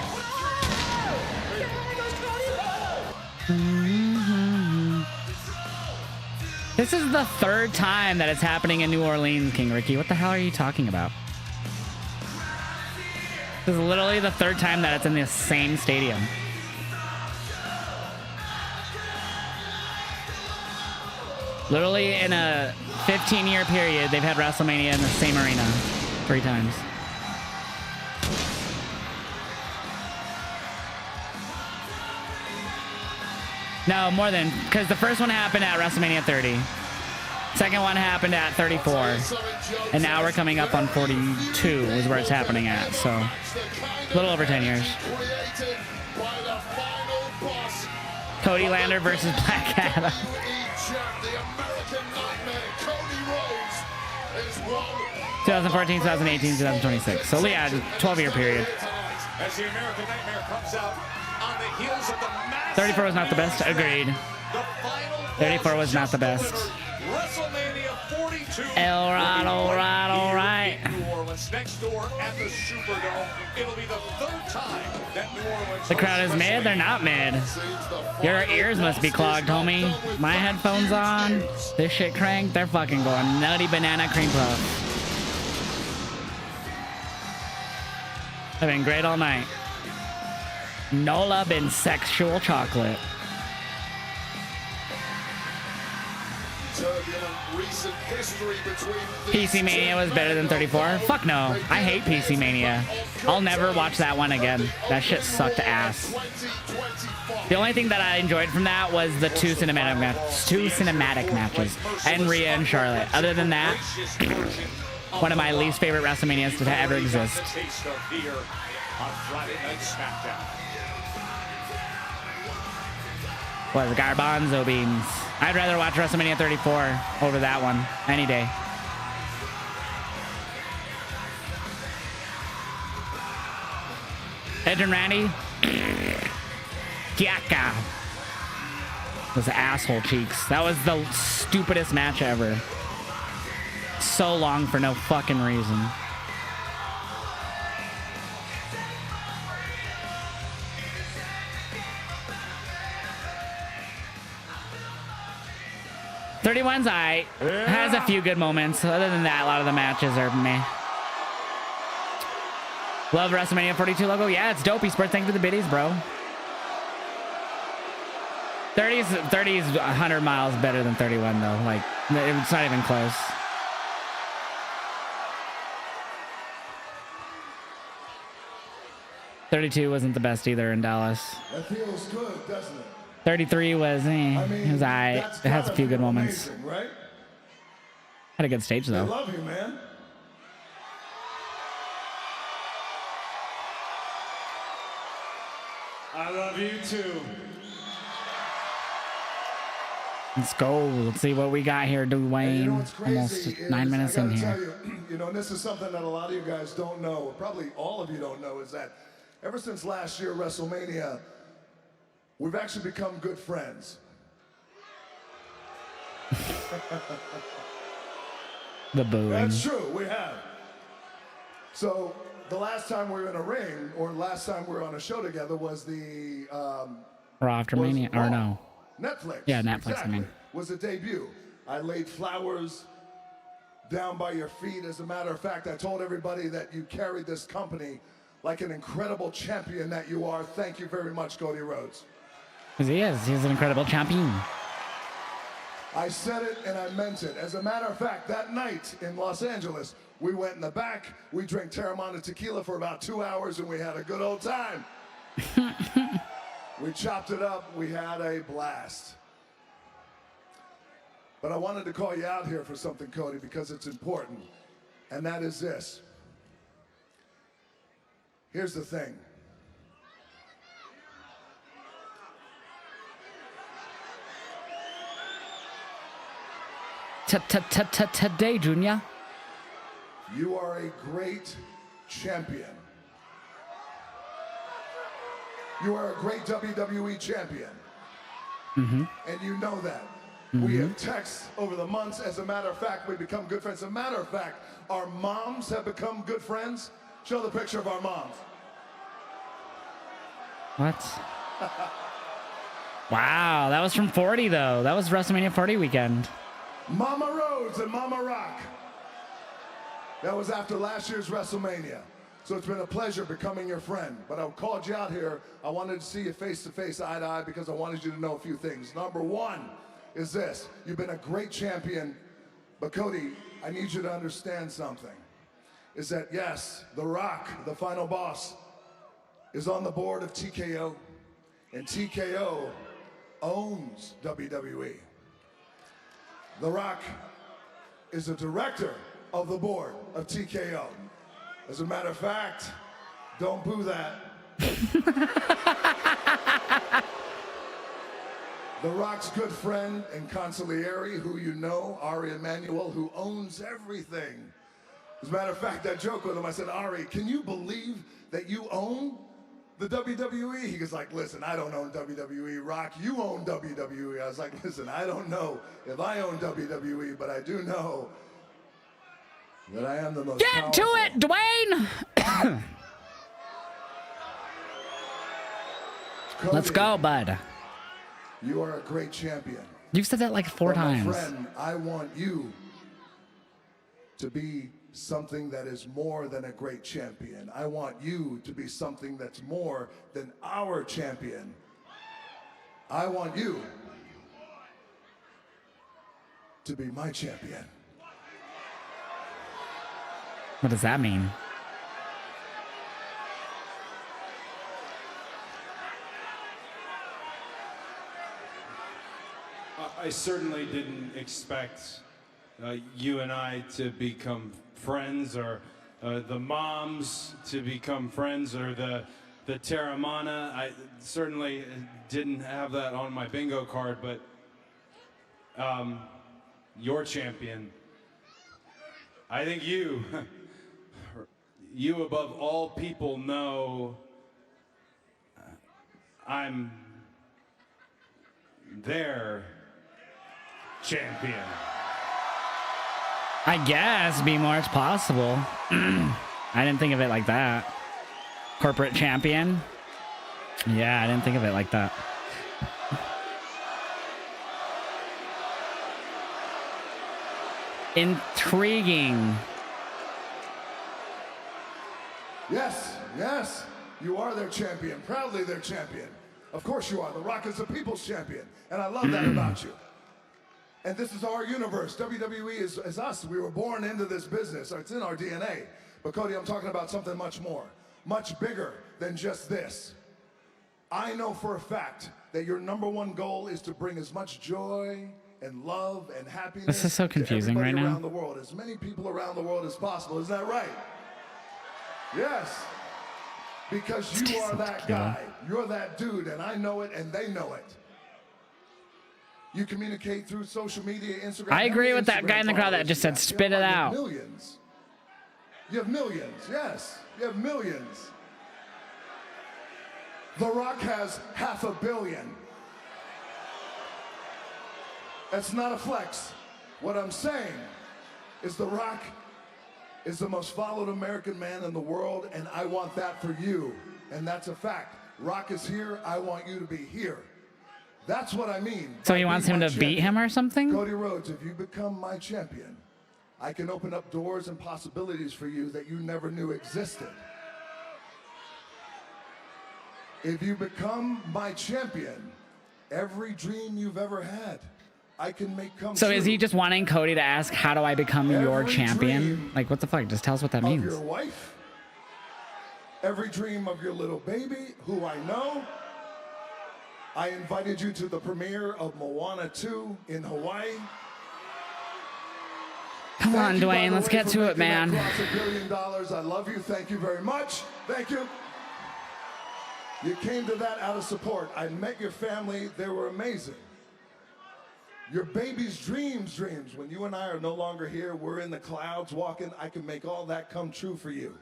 This is the third time that it's happening in New Orleans, King Ricky. What the hell are you talking about? This is literally the third time that it's in the same stadium. Literally in a 15-year period, they've had WrestleMania in the same arena 3 times. No, more than, because the first one happened at WrestleMania 30. Second one happened at 34. And now we're coming up on 42 is where it's happening at. So, a little over 10 years. Cody Lander versus Black Adam. champ, the American Nightmare, Cody Rhodes, is one. 2014, 2018, 2026. So yeah, 12-year period. As the American Nightmare comes out on the heels of the massive 34 was not the best. Agreed. 34 was not the best. WrestleMania 42. All right. New Orleans next door at the Superdome. It'll be the third time that New Orleans. The crowd is mid. They're not mid. Your ears must be clogged, homie. My headphones on. This shit cranked. They're fucking going nutty banana cream puff. I've been great all night. Nola been sexual chocolate. Recent history between PC Mania was better than 34. Fuck no. I hate PC Mania. I'll never watch that one again. That shit sucked ass. The only thing that I enjoyed from that was the two cinematic matches, and Rhea and Charlotte. Other than that, one of my least favorite WrestleManias to ever exist. Taste of fear on Friday Night SmackDown. Was garbanzo beans. I'd rather watch WrestleMania 34 over that one any day. Edge and Randy. Kiaka. Those asshole cheeks. That was the stupidest match ever. So long for no fucking reason. .31's aight. Has a few good moments. Other than that, a lot of the matches are meh. Love WrestleMania 42 logo. Yeah, it's dope. Esports, thank you for the biddies, bro. 30 is 100 miles better than 31, though. Like, it's not even close. .32 wasn't the best either in Dallas. That feels good, doesn't it? 33 was, it was aight. It has a few good moments. Amazing, right? Had a good stage, I though. love you, man. I love you too. Let's go. Let's see what we got here, Dwayne. Almost 9 minutes in here. You know, and this is something that a lot of you guys don't know, or probably all of you don't know, is that ever since last year, WrestleMania, we've actually become good friends. The booing. That's true, we have. So the last time we were in a ring, or last time we were on a show together, was the Raw after Mania, or no? Netflix. Yeah, Netflix. Exactly. I mean, Was a debut. I laid flowers down by your feet. As a matter of fact, I told everybody that you carried this company like an incredible champion that you are. Thank you very much, Cody Rhodes. because he is. He's an incredible champion. I said it and I meant it. As a matter of fact, that night in Los Angeles, we went in the back, we drank Terramana tequila for about 2 hours, and we had a good old time. We chopped it up, we had a blast. But I wanted to call you out here for something, Cody, because it's important, and that is this. Here's the thing. Today, Junior. You are a great champion. You are a great WWE champion. Mm-hmm. And you know that. Mm-hmm. We have texted over the months. As a matter of fact, we've become good friends. As a matter of fact, our moms have become good friends. Show the picture of our moms. What? Wow, that was from 40, though. That was WrestleMania 40 weekend. Mama Rhodes and Mama Rock. That was after last year's WrestleMania. So it's been a pleasure becoming your friend. But I called you out here. I wanted to see you face to face, eye to eye, because I wanted you to know a few things. Number one is this. You've been a great champion. But Cody, I need you to understand something. Is that, yes, The Rock, the final boss, is on the board of TKO. And TKO owns WWE. The Rock is a director of the board of TKO. As a matter of fact, don't boo that. The Rock's good friend and consigliere, who you know, Ari Emanuel, who owns everything. As a matter of fact, I joked with him. I said, Ari, can you believe that you own the WWE? He was like, listen, I don't own WWE. Rock, you own WWE. I was like, listen, I don't know if I own WWE, but I do know that I am the most Get to it, Dwayne! Let's go, bud. You are a great champion. You've said that like 4 times. My friend, I want you to be something that is more than a great champion. I want you to be something that's more than our champion. I want you to be my champion. What does that mean? I certainly didn't expect you and I to become friends, or the moms to become friends, or the Terramana. I certainly didn't have that on my bingo card, but your champion. I think you above all people know I'm their champion. I guess, be more, it's possible. I didn't think of it like that. Corporate champion? Yeah, I didn't think of it like that. Intriguing. Yes, yes, you are their champion, proudly their champion. Of course you are. The Rock is the people's champion, and I love that about you. And this is our universe. WWE is us. We were born into this business. It's in our DNA. But Cody, I'm talking about something much more, much bigger than just this. I know for a fact that your #1 goal is to bring as much joy and love and happiness This is so confusing to right everybody now. around the world, as many people around the world as possible. Isn't that right? Yes. Because you are that guy. You're that dude, and I know it, and they know it. You communicate through social media, Instagram. I agree with that guy in the crowd that just said, spit it out. Millions. You have millions, yes. You have millions. The Rock has 500 million. That's not a flex. What I'm saying is The Rock is the most followed American man in the world, and I want that for you. And that's a fact. Rock is here. I want you to be here. That's what I mean. So he wants him to beat him or something? Cody Rhodes, if you become my champion, I can open up doors and possibilities for you that you never knew existed. If you become my champion, every dream you've ever had, I can make come So true. is he just wanting Cody to ask, how do I become your champion? Like, what the fuck? Just tell us what that Of means. your wife, every dream of your little baby, who I know. I invited you to the premiere of Moana 2 in Hawaii. Come on, Dwayne, let's get to it, man. $1 billion. I love you. Thank you very much. Thank you. You came to that out of support. I met your family. They were amazing. Your baby's dreams. When you and I are no longer here, we're in the clouds walking. I can make all that come true for you.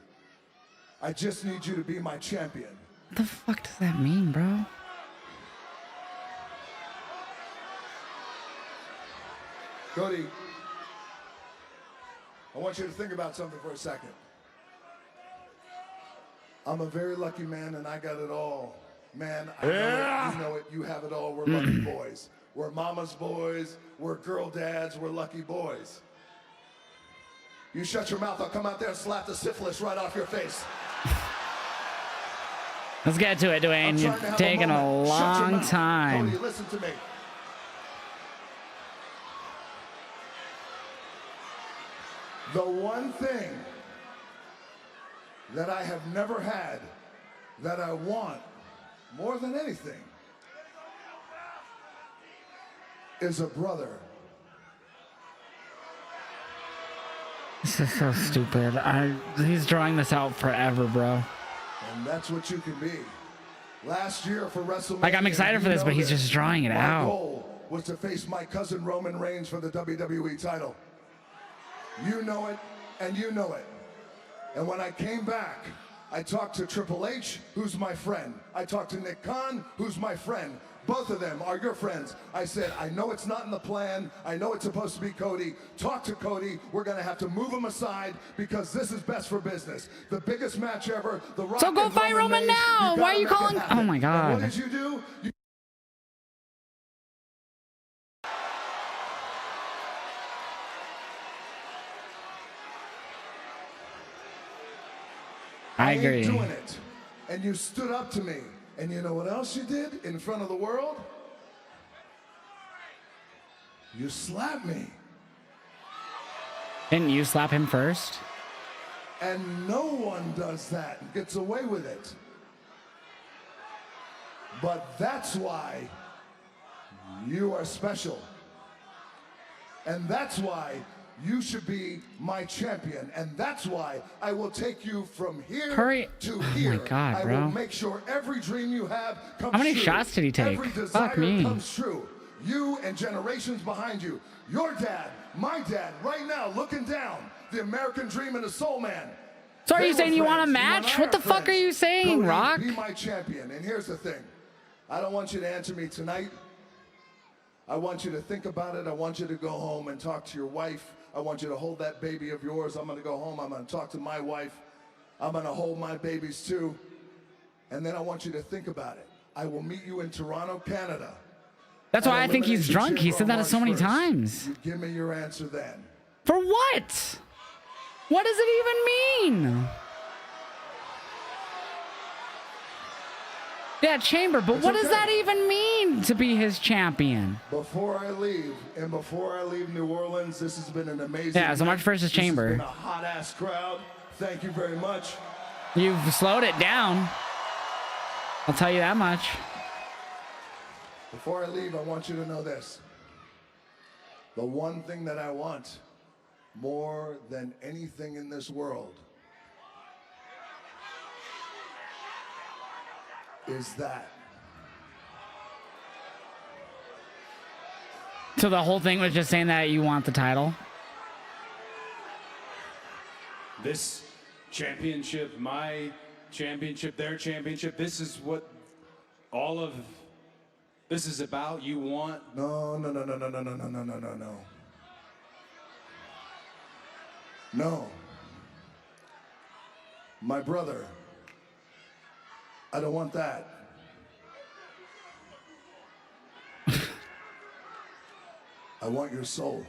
I just need you to be my champion. What the fuck does that mean, bro? Cody, I want you to think about something for a second. I'm a very lucky man, and I got it all. Man, I know it, you know it, you have it all. We're lucky boys. We're mama's boys. We're girl dads. We're lucky boys. You shut your mouth, I'll come out there and slap the syphilis right off your face. Let's get to it, Dwayne. You're taking a long time. Cody, listen to me. The one thing that I have never had that I want more than anything is a brother. This is so stupid. He's drawing this out forever, bro. And that's what you can be. Last year for WrestleMania, Like, I'm excited for this, but he's just drawing it my out. goal was to face my cousin Roman Reigns for the WWE title. You know it, and you know it. And when I came back, I talked to Triple H, who's my friend. I talked to Nick Khan, who's my friend. Both of them are your friends. I said, I know it's not in the plan. I know it's supposed to be Cody. Talk to Cody. We're going to have to move him aside because this is best for business. The biggest match ever. The Rock So go and fight Roman Reigns. now. You Why are gotta you make it calling? happen. Oh my And God. what did you do? I ain't agree. doing it. And you stood up to me. And you know what else you did in front of the world? You slapped me. Didn't you slap him first? And no one does that and gets away with it. But that's why you are special. And that's why you should be my champion. And that's why I will take you from here Hurry. to Oh here. my God, I bro. will make sure every dream you have comes How many true. shots did he take? Every Fuck desire me. comes true. You and generations behind you. Your dad, my dad, right now looking down. The American dream and the soul man. So are They you were saying you want a friends. match? and What the are fuck are friends. you saying, Cody, Rock? Be my champion. And here's the thing. I don't want you to answer me tonight. I want you to think about it. I want you to go home and talk to your wife. I want you to hold that baby of yours. I'm going to go home. I'm going to talk to my wife. I'm going to hold my babies too. And then I want you to think about it. I will meet you in Toronto, Canada. That's why I think he's Elimination drunk. He Chamber said that on so many March 1st. times. You give me your answer then. For what? What does it even mean? Yeah, Chamber, but It's what does okay. that even mean to be his champion? Before I leave, and before I leave New Orleans, this has been an amazing Yeah, so March 1st is This Chamber. has been a hot-ass crowd. Thank you very much. You've slowed it down. I'll tell you that much. Before I leave, I want you to know this. The one thing that I want more than anything in this world is that. So the whole thing was just saying that you want the title? This championship, my championship, their championship, this is what all of this is about. You want? No. No. My brother, I don't want that. I want your soul.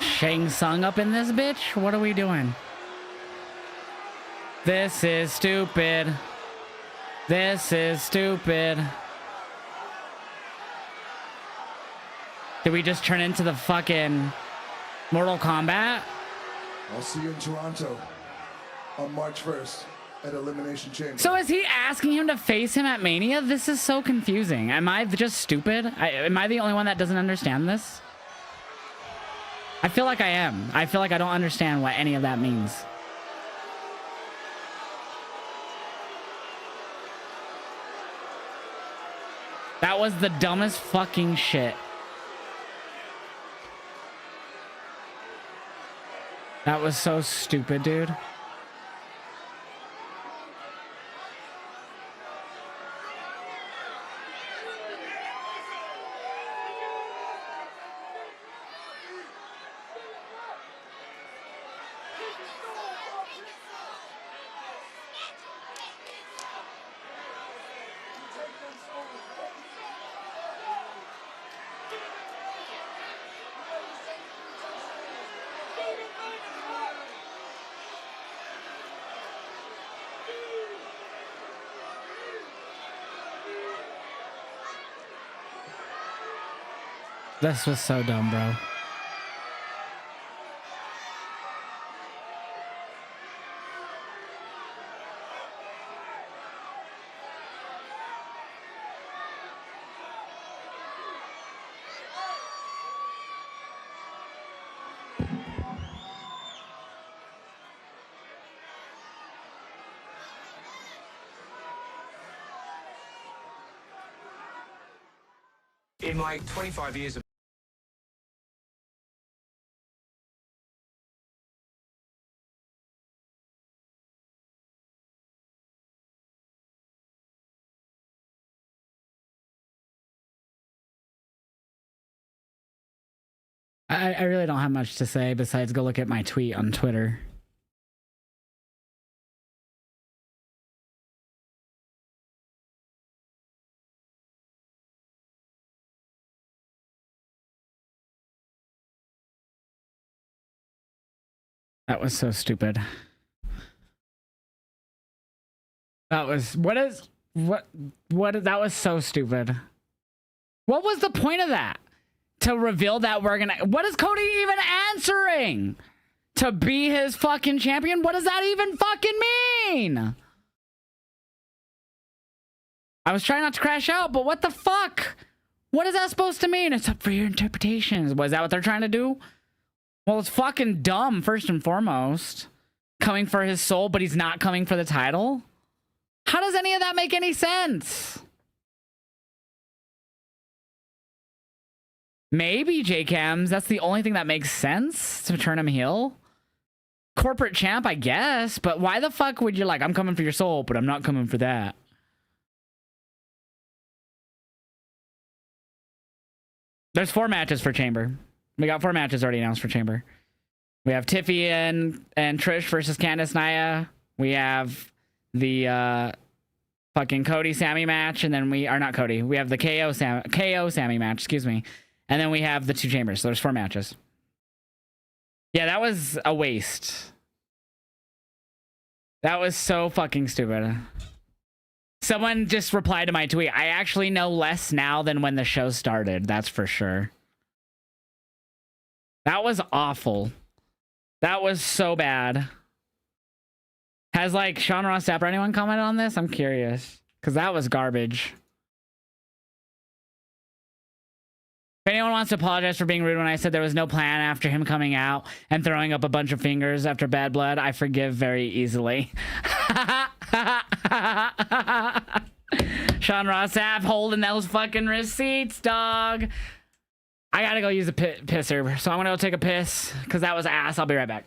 Shang Tsung up in this bitch? What are we doing? This is stupid. This is stupid. Did we just turn into the fucking Mortal Kombat? I'll see you in Toronto on March 1st at Elimination Chamber. So is he asking him to face him at Mania? This is so confusing. Am I just stupid? Am I the only one that doesn't understand this? I feel like I am. I feel like I don't understand what any of that means. That was the dumbest fucking shit. That was so stupid, dude. This was so dumb, bro. In my 25 years of I really don't have much to say besides go look at my tweet on Twitter. That was so stupid. That was that was so stupid. What was the point of that? To reveal that we're gonna, what is Cody even answering? To be his fucking champion? What does that even fucking mean? I was trying not to crash out, but what the fuck? What is that supposed to mean? It's up for your interpretations. Was that what they're trying to do? Well, it's fucking dumb, first and foremost. Coming for his soul, but he's not coming for the title? How does any of that make any sense? Maybe, J-Cams. That's the only thing that makes sense to turn him heel. Corporate champ, I guess. But why the fuck would you like, I'm coming for your soul, but I'm not coming for that? There's 4 matches for Chamber. We got 4 matches already announced for Chamber. We have Tiffy and Trish versus Candice Nia. We have the fucking Cody Sammy match, and then we are not Cody. We have the KO Sammy match, excuse me. And then we have the 2 Chambers. So there's 4 matches. Yeah, that was a waste. That was so fucking stupid. Someone just replied to my tweet. I actually know less now than when the show started. That's for sure. That was awful. That was so bad. Has like Sean Ross Sapp or anyone commented on this? I'm curious. Because that was garbage. If anyone wants to apologize for being rude when I said there was no plan after him coming out and throwing up a bunch of fingers after Bad Blood, I forgive very easily. Sean Ross Sapp holding those fucking receipts, dog. I gotta go use a pisser, so I'm gonna go take a piss because that was ass. I'll be right back.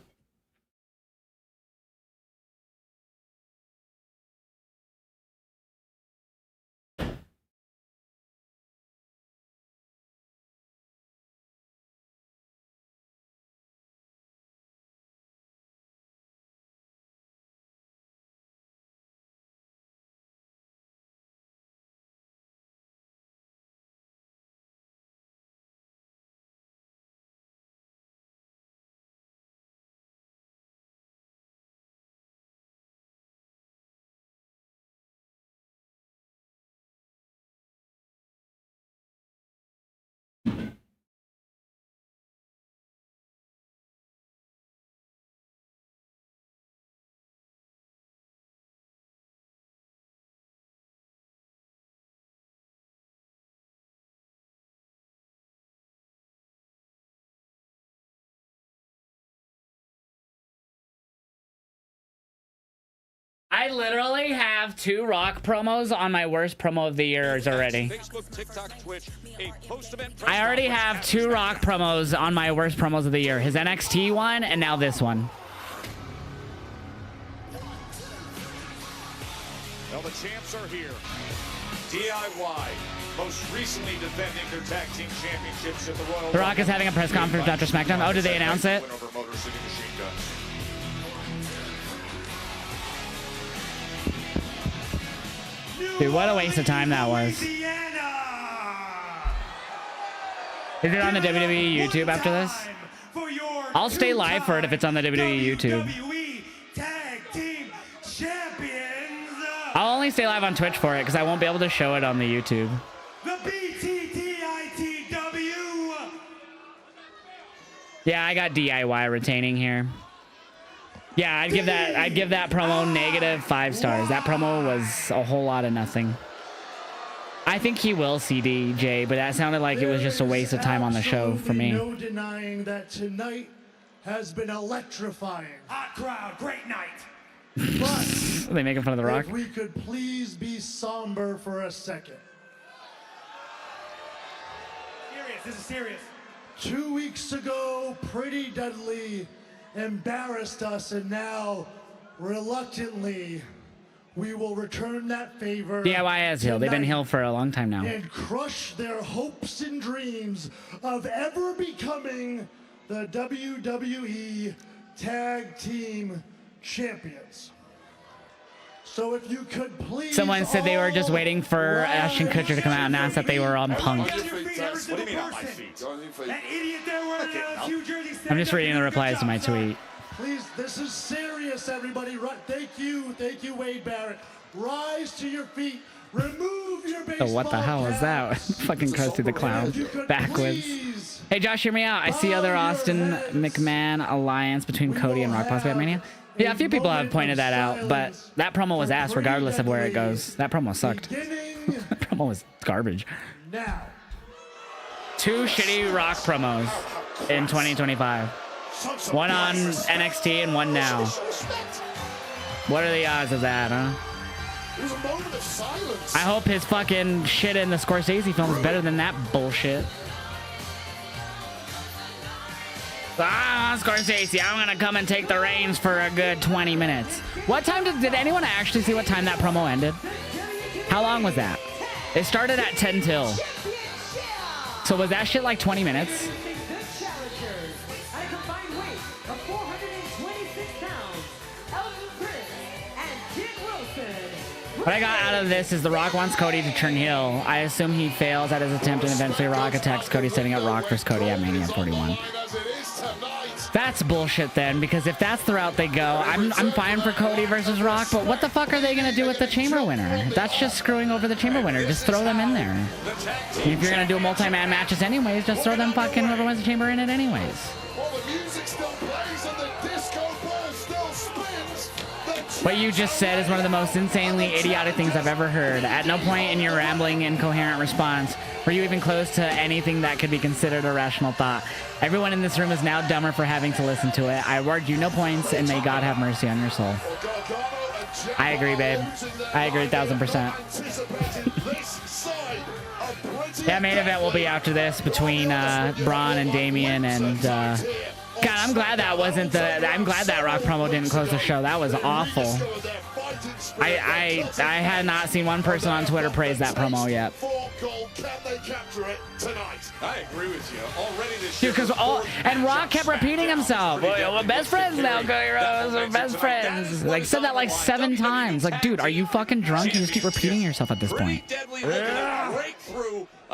I literally have 2 Rock promos on my worst promo of the years already. Facebook, TikTok, Twitch, a post-event I already have 2 Rock promos on my worst promos of the year. His NXT one and now this one. Well, the champs are here. DIY, most recently defending their tag team championships at the Royal. The Rock is having a press conference after SmackDown. Oh, did they announce it? Dude, what a waste of time that was. Is it on the WWE YouTube after this? I'll stay live for it if it's on the WWE YouTube. I'll only stay live on Twitch for it because I won't be able to show it on the YouTube. Yeah, I got DIY retaining here. Yeah, I'd give that promo -5 stars. That promo was a whole lot of nothing. I think he will CD, Jay, but that sounded like it was just a waste of time on the show for me. No denying that tonight has been electrifying. Hot crowd, great night. Are they making fun of The Rock? If we could please be somber for a second. serious. This is serious. 2 weeks ago, Pretty Deadly embarrassed us, and now, reluctantly, we will return that favor. DIY as heel. They've been heel for a long time now. And crush their hopes and dreams of ever becoming the WWE Tag Team Champions. So if you could please. Someone said they were just waiting for Ashton Kutcher to come out and announce that they were on Punk. What do you mean on my feet? That idiot there wearing a few jerseys. I'm just reading the replies to my tweet. Please, this is serious, everybody. Thank you, Wade Barrett. Rise to your feet. Remove your baseball Oh, what the hell is that? Fucking Krusty the Clown. Backwards. Hey, Josh, hear me out. I see other Austin McMahon alliance between Cody and Rock possibly at Mania. Yeah, a few people have pointed that out, but that promo was ass regardless of where it goes. That promo sucked. That promo was garbage. Now. 2 shitty Rock promos in 2025. One on NXT and one now. What are the odds of that, huh? There's a moment of silence. I hope his fucking shit in the Scorsese film is better than that bullshit. Scorsese, I'm gonna come and take the reins for a good 20 minutes. What time did anyone actually see what time that promo ended? How long was that? It started at 10 till. So was that shit like 20 minutes? What I got out of this is The Rock wants Cody to turn heel. I assume he fails at his attempt and eventually Rock attacks Cody, setting up Rock versus Cody at Mania 41. That's bullshit then, because if that's the route they go, I'm fine for Cody versus Rock, but what the fuck are they gonna do with the Chamber winner? That's just screwing over the Chamber winner. Just throw them in there. And if you're gonna do multi-man matches anyways, just throw them fucking whoever wins the Chamber in it anyways. What you just said is one of the most insanely idiotic things I've ever heard. At no point in your rambling, incoherent response were you even close to anything that could be considered a rational thought. Everyone in this room is now dumber for having to listen to it. I award you no points, and may God have mercy on your soul. I agree, babe. I agree 1000%. Yeah, main event will be after this between Braun and Damian, and God, I'm glad that wasn't I'm glad that Rock promo didn't close the show. That was awful. I had not seen one person on Twitter praise that promo yet. I agree with you. Already this Dude, because and Rock kept repeating himself. We're best friends now, Cody Rhodes. We're best friends. Like, said that like 7 times. Like, dude, are you fucking drunk? You just keep repeating yourself at this point.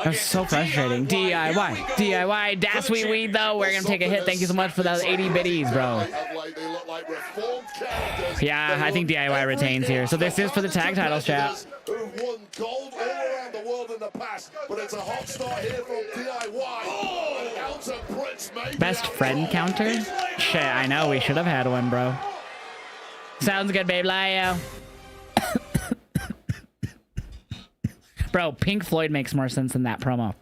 That's so frustrating. DIY. Das sweet weed, though. We're going to take a hit. Thank you so much for those 80 biddies, bro. Yeah, I think DIY retains here. So this is for the tag titles, chat. Best friend counter? Shit, I know. We should have had one, bro. Sounds good, babe. Lio. Bro, Pink Floyd makes more sense than that promo.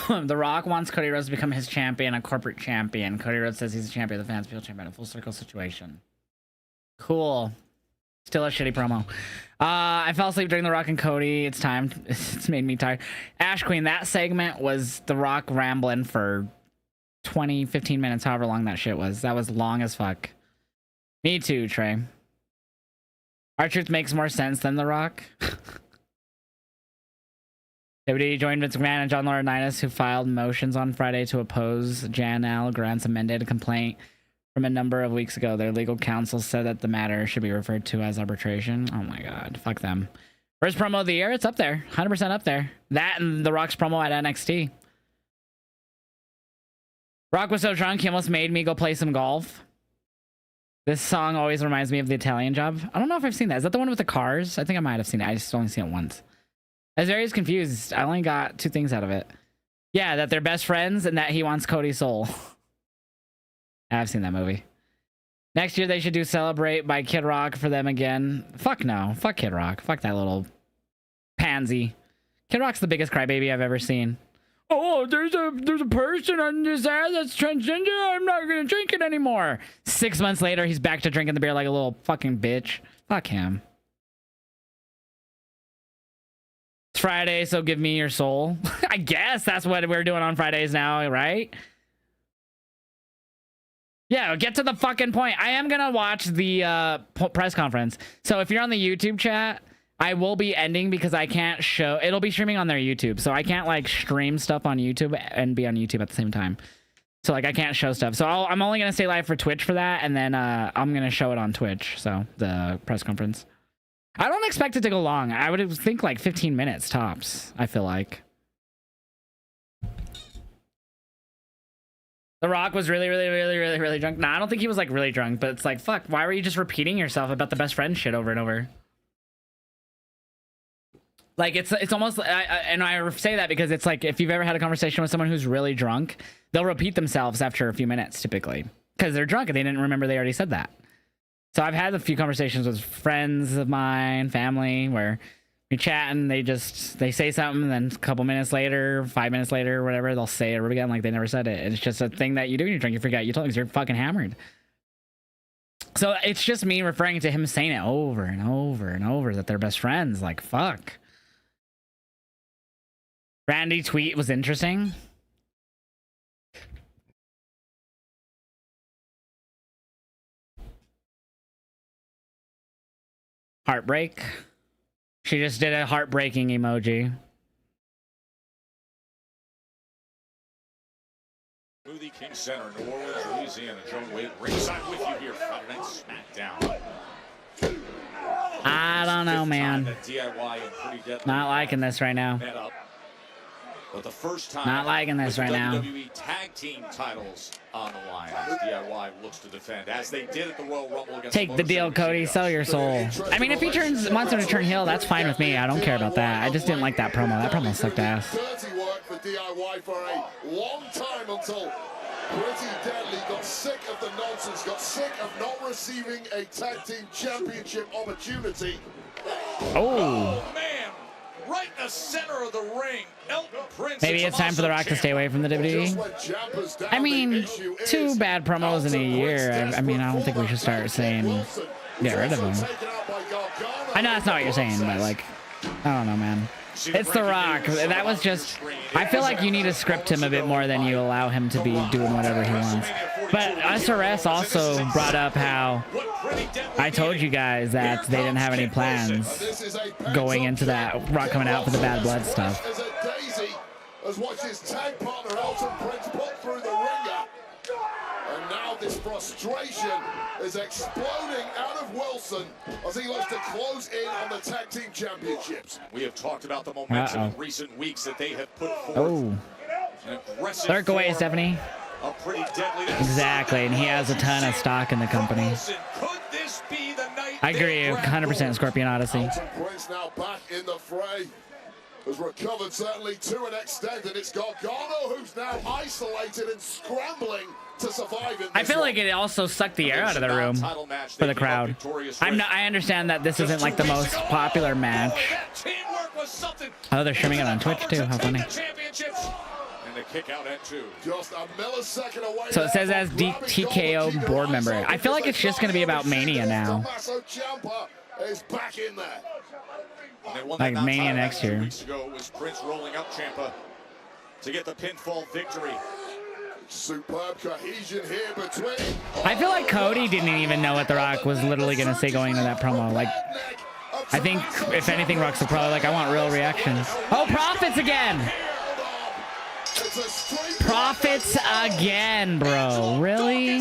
The Rock wants Cody Rhodes to become his champion, a corporate champion. Cody Rhodes says he's a champion of the fans, feel champion, a full circle situation. Cool. Still a shitty promo. I fell asleep during The Rock and Cody. It's time. It's made me tired. Ash Queen, that segment was The Rock rambling for 20, 15 minutes, however long that shit was. That was long as fuck. Me too, Trey. R-Truth makes more sense than The Rock. WWE joined Vince McMahon and John Laurinaitis, who filed motions on Friday to oppose Jan Al Grant's amended complaint from a number of weeks ago. Their legal counsel said that the matter should be referred to as arbitration. Oh my god, fuck them. First promo of the year, it's up there. 100% up there. That and The Rock's promo at NXT. Rock was so drunk, he almost made me go play some golf. This song always reminds me of The Italian Job. I don't know if I've seen that. Is that the one with the cars? I think I might have seen it. I just only seen it once. I was very confused. I only got 2 things out of it. Yeah, that they're best friends and that he wants Cody's soul. I've seen that movie. Next year they should do Celebrate by Kid Rock for them again. Fuck no. Fuck Kid Rock. Fuck that little pansy. Kid Rock's the biggest crybaby I've ever seen. oh, there's a person on this ad that's transgender. I'm not gonna drink it anymore. 6 months later, he's back to drinking the beer like a little fucking bitch. Fuck him. It's Friday, so give me your soul. I guess that's what we're doing on Fridays now, right? Yeah, get to the fucking point. I am gonna watch the press conference. So if you're on the YouTube chat, I will be ending because I can't show. It'll be streaming on their YouTube, so I can't like stream stuff on YouTube and be on YouTube at the same time. So like I can't show stuff. So I'm only gonna stay live for Twitch for that, and then I'm gonna show it on Twitch. So the press conference. I don't expect it to go long. I would think like 15 minutes tops. I feel like. The Rock was really drunk. Nah, I don't think he was like really drunk, but it's like, fuck, why were you just repeating yourself about the best friend shit over and over? Like it's almost, and I say that because it's like if you've ever had a conversation with someone who's really drunk, they'll repeat themselves after a few minutes typically because they're drunk and they didn't remember they already said that. So I've had a few conversations with friends of mine, family, where we chat and they say something, and then a couple minutes later, 5 minutes later, whatever, they'll say it again like they never said it. It's just a thing that you do when you're drunk. You forget you told because you're fucking hammered. So it's just me referring to him saying it over and over and over that they're best friends. Like, fuck. Randy tweet was interesting. Heartbreak. She just did a heartbreaking emoji. Smoothie King Center, New Orleans, Louisiana. Joan Wade ringside with you here Friday Night SmackDown. I don't know, man. DIY and Pretty Deadly Not liking this right now. met up. But the first time Not liking this right now. WWE tag team titles on the line as DIY looks to defend, as they did at the Royal Rumble against Take the deal, Cody. Sell your soul. I mean, if he wants him to turn heel, that's fine with me. I don't care about that. I just didn't like that promo. That promo sucked ass. Dirty work for DIY for a long time until Pretty Deadly got sick of the nonsense, got sick of not receiving a tag team championship opportunity. Oh. Man, right in the center of the ring. Elton Prince. Maybe it's time for The Rock to stay away from the WWE. I mean, 2 bad promos in a year. I mean, I don't think we should start saying get rid of him. I know that's not what you're saying, but like, I don't know, man. It's The Rock. That was just, I feel like you need to script him a bit more than you allow him to be doing whatever he wants. But SRS also brought up how I told you guys that they didn't have any plans going into that Rock coming out for the Bad Blood stuff. As watch his tag partner Elton Prince put through the ringer. And now this frustration is exploding out of Wilson as he looks to close in on the tag team championships. We have talked about the momentum in recent weeks that they have put forth. Oh. An aggressive Lurk away, Stephanie. a Pretty Deadly. Exactly, and he has a ton of stock in the company. Could this be the night I agree, 100% Scorpion Odyssey. Elton Prince now back in the fray. Has recovered certainly to an extent, and it's Gargano who's now isolated and scrambling to survive in this I feel like it also sucked the air out of the room for the crowd. I understand that this isn't like the most popular match. Oh, they're streaming it on Twitch too. How funny. And the kick out at 2. Just a millisecond away. So it says as TKO board member. I feel like it's just going to be about Mania now. Tommaso Ciampa is back in there. Like Mania next year. Weeks ago was Prince rolling up Ciampa to get the pinfall victory. Superb cohesion here between. I feel like Cody didn't even know what The Rock was literally going to say going into that promo. Like, I think if anything, Rock's will probably like, I want real reactions. Oh, Profits again! Profits again, bro. Really?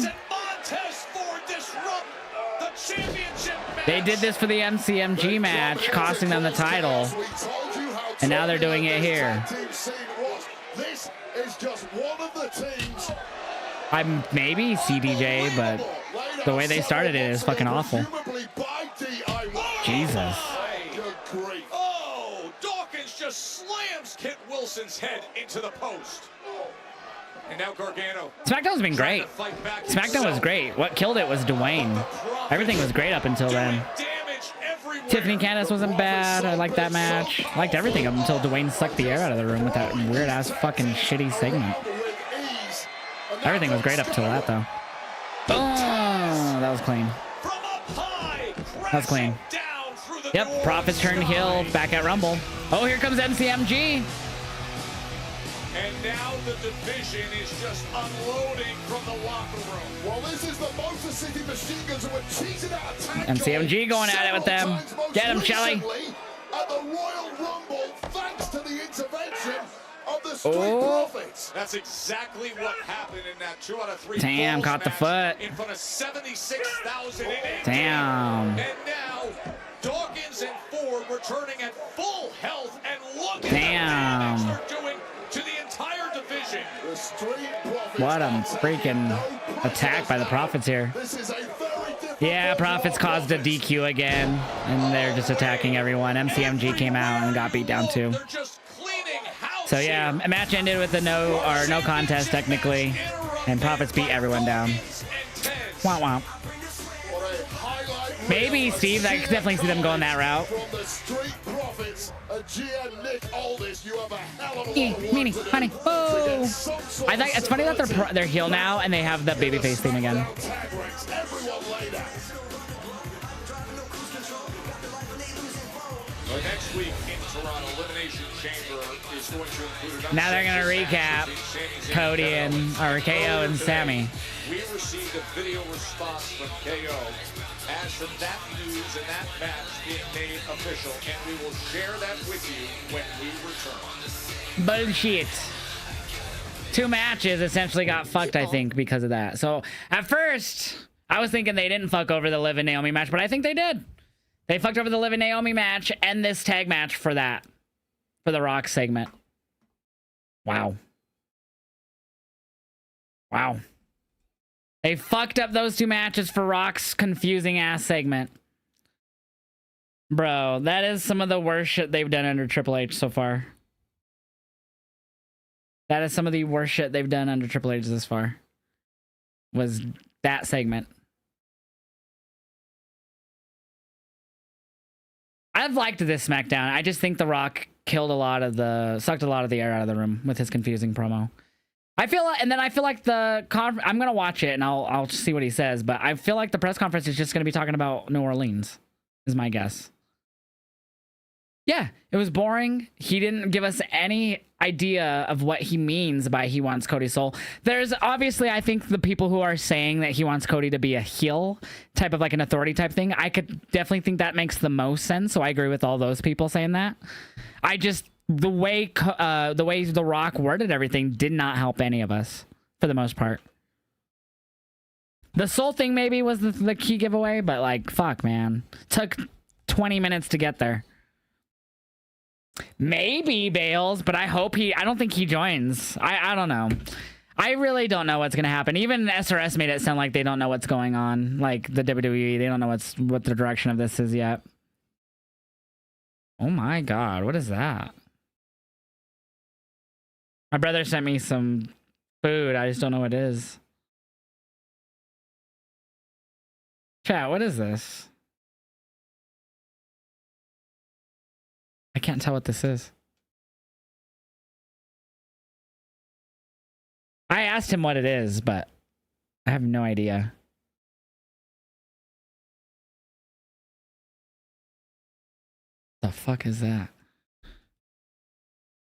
They did this for the MCMG match, costing them the title. And now they're doing it here. This is just one of the teams. I'm maybe CDJ, but the way they started it is fucking awful. Jesus. Oh, Dawkins just slams Kit Wilson's head into the post. And now Gargano. SmackDown's been great. SmackDown was great. What killed it was Dwayne. Everything was great up until then. Tiffany Candace wasn't bad. I liked that match. I liked everything up until Dwayne sucked the air out of the room with that weird ass fucking shitty segment. Everything was great up till that though. Oh, that was clean. That was clean. Yep, Profits turned heel back at Rumble. Oh, here comes MCMG. And now the division is just unloading from the locker room. Well, this is the Motor City Machine Guns who were cheated out of tag MCMG going at it with them. Get him, Shelly. At the Royal Rumble, thanks to the intervention of the Street Profits. That's exactly what happened in that 2 out of 3. Damn, caught the foot. In front of 76,000 in it. Damn. And now Dawkins and Ford returning at full health, and look at Damn. the damage they're doing to the entire division. The Street Profits. What a freaking attack by the Profits here. This is a very different Yeah, Profits caused a DQ again, and they're just attacking everyone. MCMG came out and got beat down too. So yeah, a match ended with a no contest technically, and Profits beat everyone down. Womp womp. Maybe, Steve. I could definitely see them going that route. From the Street Profits, GM Nick Aldis, you have a hell of a lot of Meanie, work to do honey. to Oh. get some sort I think it's funny that they're heel now and they have the babyface theme again. tag ranks. Everyone laid out. The next week in Toronto, Elimination Chamber is going to include Now they're gonna recap Cody and or KO and Sammy. We received a video response from KO as to that news and that match being made official, and we will share that with you when we return. Bullshit. 2 matches essentially got fucked, I think, because of that. So at first, I was thinking they didn't fuck over the Liv and Naomi match, but I think they did. They fucked over the Liv and Naomi match and this tag match for that. For the Rock segment. Wow. Wow. They fucked up those 2 matches for Rock's confusing ass segment. Bro, that is some of the worst shit they've done under Triple H so far. That is some of the worst shit they've done under Triple H this far. Was that segment. I've liked this SmackDown. I just think The Rock sucked a lot of the air out of the room with his confusing promo. I feel like the I'm gonna watch it and I'll see what he says, but I feel like the press conference is just gonna be talking about New Orleans, is my guess. Yeah, it was boring. He didn't give us any idea of what he means by he wants Cody's soul. There's obviously, I think, the people who are saying that he wants Cody to be a heel, type of like an authority type thing. I could definitely think that makes the most sense, so I agree with all those people saying that. I just, the way The Rock worded everything did not help any of us, for the most part. The soul thing maybe was the key giveaway, but like, fuck, man. Took 20 minutes to get there. Maybe Bales, but I don't think he joins. I don't know. I really don't know what's gonna happen. Even SRS made it sound like they don't know what's going on. Like the WWE, they don't know what the direction of this is yet. Oh my god, what is that? My brother sent me some food. I just don't know what it is. Chat, what is this? I can't tell what this is. I asked him what it is, but I have no idea. The fuck is that?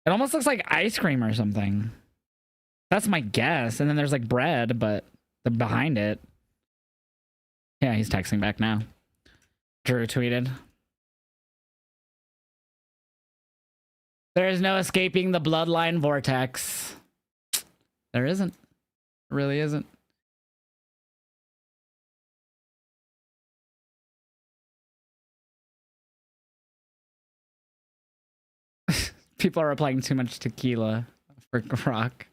It almost looks like ice cream or something. That's my guess. And then there's like bread, but behind it. Yeah, he's texting back now. Drew tweeted. There is no escaping the bloodline vortex. There isn't. There really isn't. People are applying too much tequila for Rock.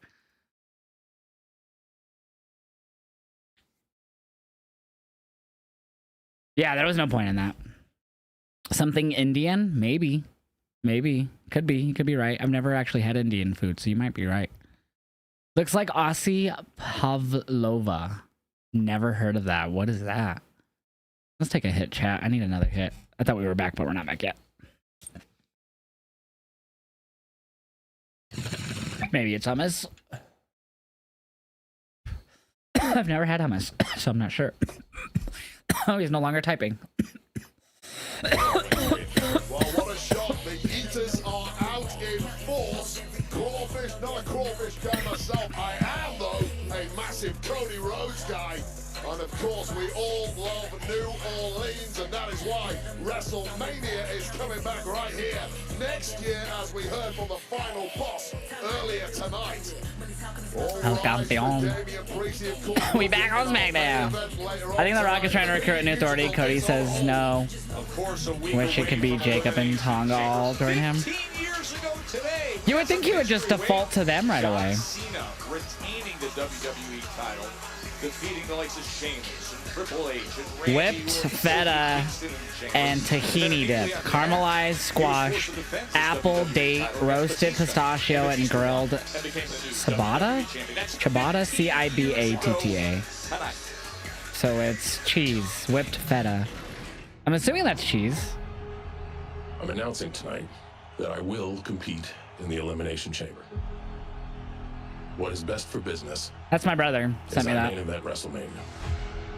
Yeah, there was no point in that. Something Indian? Maybe. Maybe. Could be. You could be right. I've never actually had Indian food, so you might be right. Looks like Aussie Pavlova. Never heard of that. What is that? Let's take a hit, chat. I need another hit. I thought we were back, but we're not back yet. Maybe it's hummus. I've never had hummus, so I'm not sure. Oh, he's no longer typing. Well, what a shock. The Eaters are out in force. Crawfish, not a crawfish guy myself. I am, though, a massive Cody Rhodes guy. And of course, we all love New Orleans, and that is why WrestleMania is coming back right here next year, as we heard from the final boss earlier tonight. El Campeón. We back on SmackDown. I think The Rock is trying to recruit a new authority. Cody says no. Wish it could be Jacob and Tonga all during him. You would think he would just default to them right away. Cena retaining the WWE title, defeating the likes of Sheamus and Triple H and Randy Whipped feta and tahini dip, caramelized squash, apple, date, roasted pistachio, and grilled ciabatta? Ciabatta, C-I-B-A-T-T-A. So it's cheese, whipped feta. I'm assuming that's cheese. I'm announcing tonight that I will compete in the Elimination Chamber. What is best for business? That's my brother. Sent me that. Main event WrestleMania.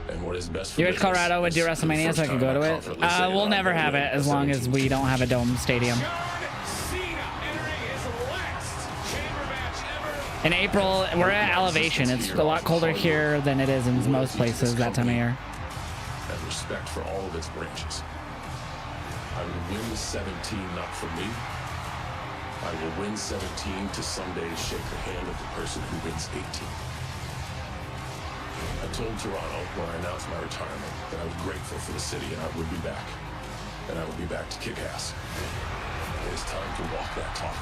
And what is best for You wish business Colorado would do WrestleMania so I could go to it? We'll never have it as long as we don't have a dome stadium. In April, we're at elevation. It's a lot colder here than it is in most places that time of year. And respect for all of its branches. I will win the 17 not for me. I will win 17 to someday shake the hand of the person who wins 18. I told Toronto when I announced my retirement that I was grateful for the city and I would be back. And I would be back to kick ass. It is time to walk that talk.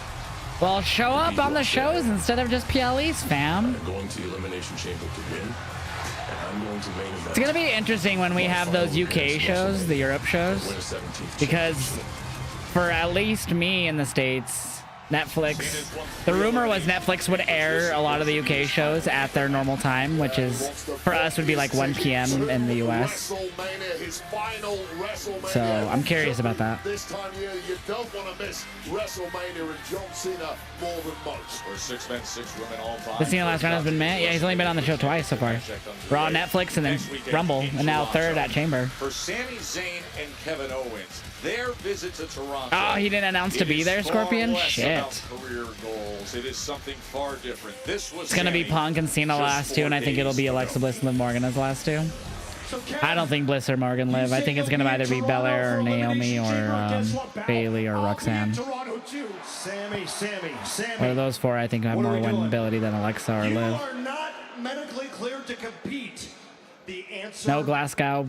Well, show up on the shows instead of just PLEs, fam. I'm going to the Elimination Chamber to win. And I'm going to main event. It's going to be interesting when we have those UK shows, the Europe shows. Because for at least me in the States, Netflix, the rumor was Netflix would air a lot of the UK shows at their normal time, which is for us would be like 1 p.m. in the US. So I'm curious about that. This time of year, you don't want to miss WrestleMania and John Cena more than most. Or 6 men, 6 women, all time. The Cena last round has been met. Yeah, he's only been on the show twice so far. Raw, Netflix, and then Rumble, and now third at Chamber. For Sami Zayn and Kevin Owens, their visit to Toronto. Oh, he didn't announce to be there, Scorpion? Shit. Career goals. It is something far different. This was It's gonna be Punk and Cena last two, and I think it'll be Alexa Bliss and Liv Morgan as last two. I don't think Bliss or Morgan live. I think it's gonna either be Belair or Naomi or Bailey or Roxanne. Or those four, I think have more winnability than Alexa or Liv. Medically cleared to compete. The answer No Glasgow,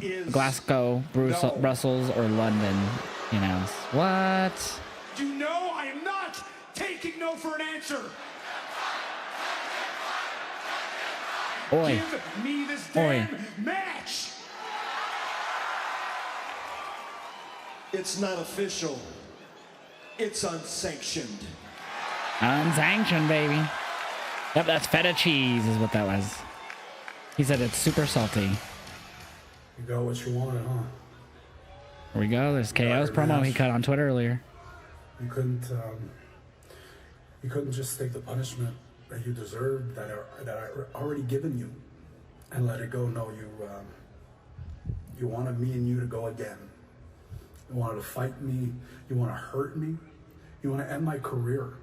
Brussels, or London. You know what? You know I am not taking no for an answer. Oi. Give me this damn match. It's not official. It's unsanctioned. Unsanctioned, baby. Yep, that's feta cheese is what that was. He said it's super salty. You got what you wanted, huh? Here we go. There's KO's promo he cut on Twitter earlier. You couldn't just take the punishment that you deserved, that I already given you, and let it go. No, you wanted me and you to go again. You wanted to fight me. You want to hurt me. You want to end my career,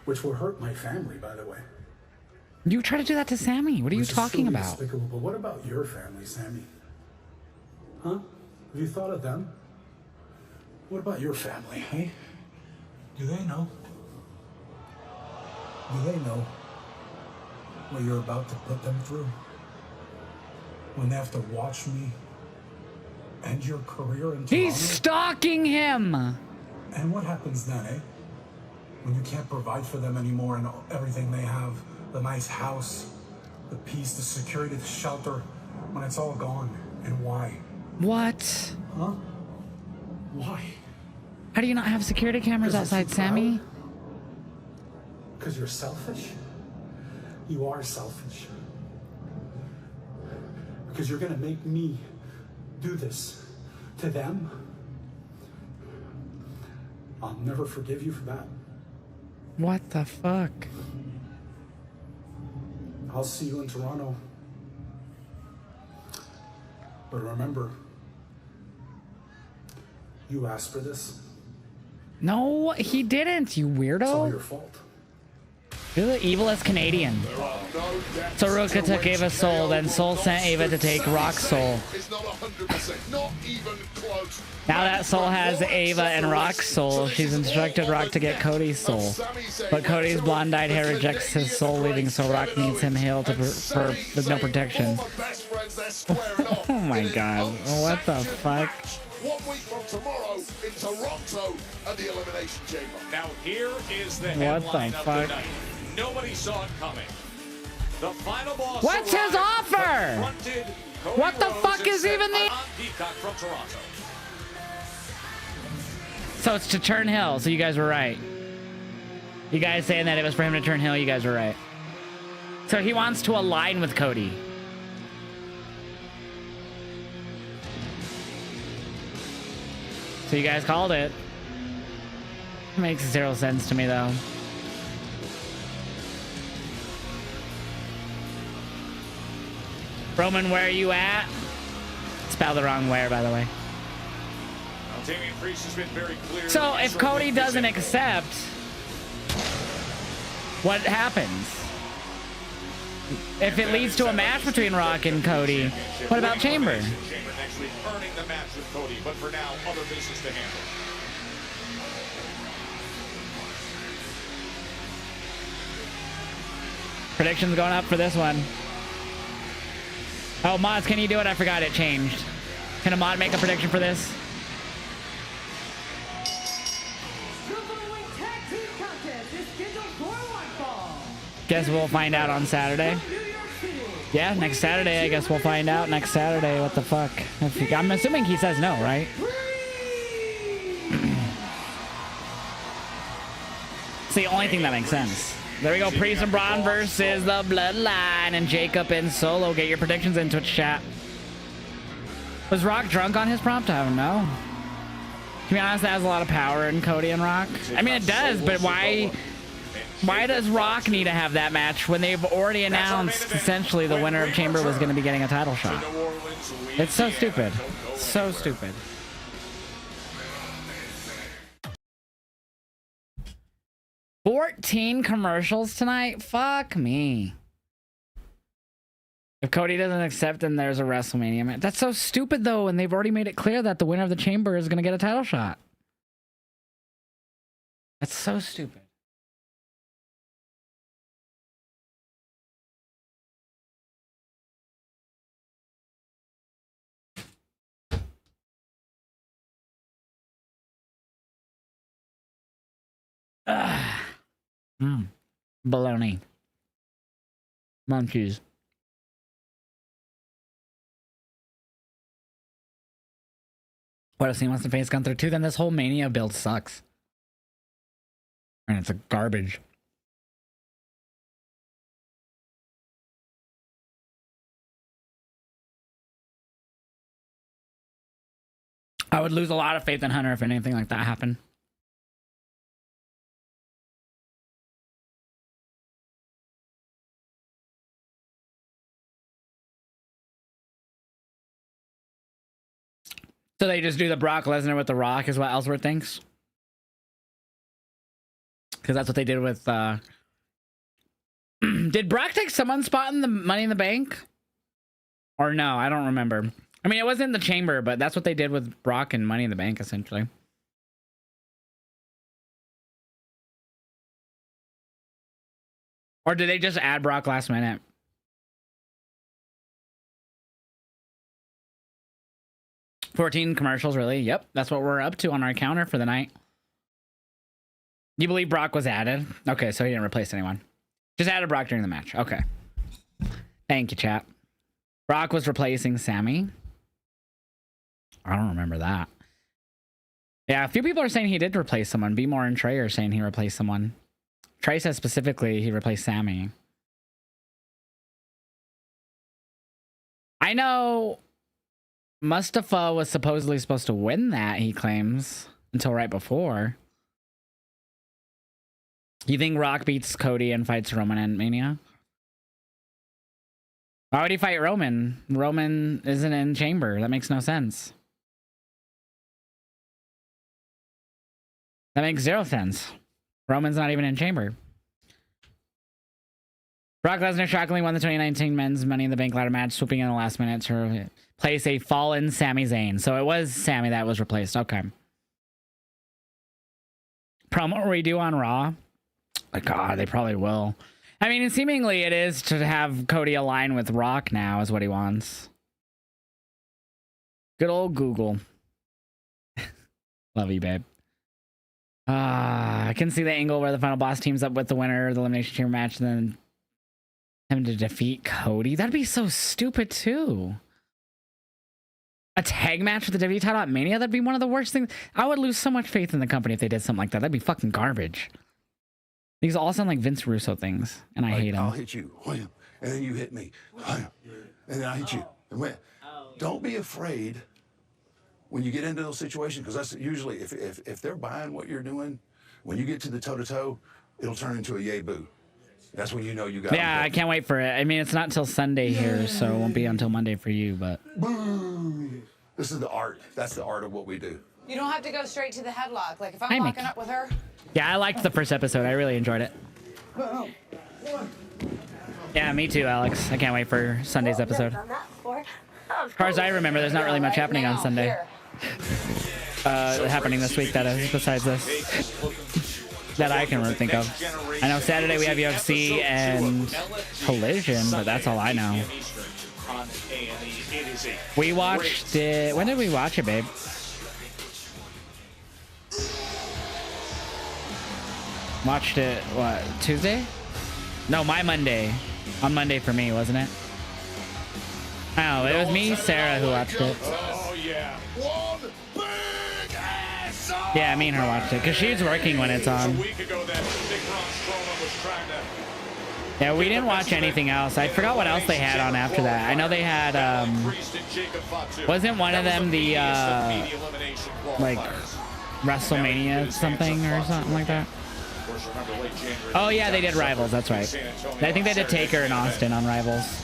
which will hurt my family, by the way. You try to do that to Sammy. What are you talking about? But what about your family, Sammy? Huh? Have you thought of them? What about your family, hey? Do they know? Do they know what you're about to put them through? When they have to watch me end your career in Toronto? He's stalking him! And what happens then, eh? When you can't provide for them anymore and everything they have, the nice house, the peace, the security, the shelter, when it's all gone. And why? What? Huh? Why? How do you not have security cameras outside, Sammy? Because you're selfish? You are selfish. Because you're gonna make me do this. to them, I'll never forgive you for that. What the fuck? I'll see you in Toronto. But remember, you asked for this. No, he didn't, you weirdo. It's all your fault. You're the evilest Canadian. So Ruka took Ava's soul, then Soul sent Ava to take Rock's soul. Now that Soul has Ava and Rock's soul, she's instructed Rock to get Cody's soul. But Cody's blonde-dyed hair rejects his soul leaving, so Rock needs him healed with no protection. Oh my god, what the fuck? 1 week from tomorrow in Toronto at the Elimination Chamber. Now here is the What the headline of fuck? the night. Nobody saw it coming. The final boss. What's his offer? What the fuck is even the? Peacock from Toronto. So it's to turn heel. So you guys were right. You guys saying that it was for him to turn heel. You guys were right. So he wants to align with Cody. So you guys called it. Makes zero sense to me though. Roman, where are you at? Spelled the wrong where, by the way. Damian Priest has been very clear. So if Cody doesn't accept, what happens? If it leads to a match between Rock and Cody, what about Chamber? Chamber next week earning the match with Cody, but for now, other business to handle. Predictions going up for this one. Oh, mods, can you do it? I forgot it changed. Can a mod make a prediction for this? Guess we'll find out on Saturday. Yeah, next Saturday. I guess we'll find out next Saturday. What the fuck? I'm assuming he says no, right? It's the only thing that makes sense. There we go. Priest and Braun versus the Bloodline and Jacob and Solo. Get your predictions in Twitch chat. Was Rock drunk on his prompt? I don't know. To be honest, that has a lot of power in Cody and Rock. I mean, it does, but why does Rock need to have that match when they've already announced essentially the winner of Chamber was going to be getting a title shot? It's so stupid. So stupid. $14 commercials tonight? Fuck me. If Cody doesn't accept, then there's a WrestleMania match. That's so stupid, though, and they've already made it clear that the winner of the Chamber is going to get a title shot. That's so stupid. Baloney. Munchies. What if he wants to face Gunther too? Then this whole Mania build sucks. And it's a garbage. I would lose a lot of faith in Hunter if anything like that happened. So they just do the Brock Lesnar with the Rock is what Ellsworth thinks? Because that's what they did with... Did Brock take someone's spot in the Money in the Bank? Or no, I don't remember. I mean, it wasn't in the Chamber, but that's what they did with Brock and Money in the Bank, essentially. Or did they just add Brock last minute? $14 commercials, really? Yep, that's what we're up to on our counter for the night. You believe Brock was added? Okay, so he didn't replace anyone. Just added Brock during the match. Okay. Thank you, chat. Brock was replacing Sammy. I don't remember that. Yeah, a few people are saying he did replace someone. Be More and Trey are saying he replaced someone. Trey says specifically he replaced Sammy. I know Mustafa was supposedly supposed to win that, he claims, until right before. You think Rock beats Cody and fights Roman and Mania? Why would he fight Roman? Roman isn't in Chamber. That makes no sense. That makes zero sense. Roman's not even in Chamber. Brock Lesnar shockingly won the 2019 Men's Money in the Bank ladder match, swooping in the last minute to place a fallen Sami Zayn. So it was Sami that was replaced. Okay. Promo redo on Raw. God, they probably will. I mean, seemingly it is to have Cody align with Rock now is what he wants. Good old Google. Love you, babe. I can see the angle where the final boss teams up with the winner of the Elimination Chamber match and then him to defeat Cody. That'd be so stupid, too. A tag match with the WWE title at Mania? That'd be one of the worst things. I would lose so much faith in the company if they did something like that. That'd be fucking garbage. These all sound like Vince Russo things, and I hate them. I'll hit you, and then you hit me, and then I hit you. Don't be afraid when you get into those situations, because that's usually, if they're buying what you're doing, when you get to the toe-to-toe, it'll turn into a yay boo. That's when you know you got it. Yeah, I can't wait for it. I mean, it's not till Sunday here, so it won't be until Monday for you, but... Boom. This is the art. That's the art of what we do. You don't have to go straight to the headlock. Like, if I'm locking up with her... Yeah, I liked the first episode. I really enjoyed it. Yeah, me too, Alex. I can't wait for Sunday's episode. As far as I remember, there's not really much happening on Sunday. Happening this week that is besides this. That I can really think of. I know Saturday we have UFC and Collision, but that's all I know. We watched it... When did we watch it, babe? Watched it, what, Tuesday? No, my Monday. On Monday for me, wasn't it? Oh, it was me, Sarah, who watched it. Oh, yeah. One big ass. Yeah, me and her watched it, because she's working when it's on. A week ago, that Big Braun Strowman was trying to... Yeah, we didn't watch anything else. I forgot what else they had on after that. I know they had, wasn't one of them the, like, WrestleMania something or something like that? Oh yeah, they did Rivals, that's right. I think they did Taker and Austin on Rivals.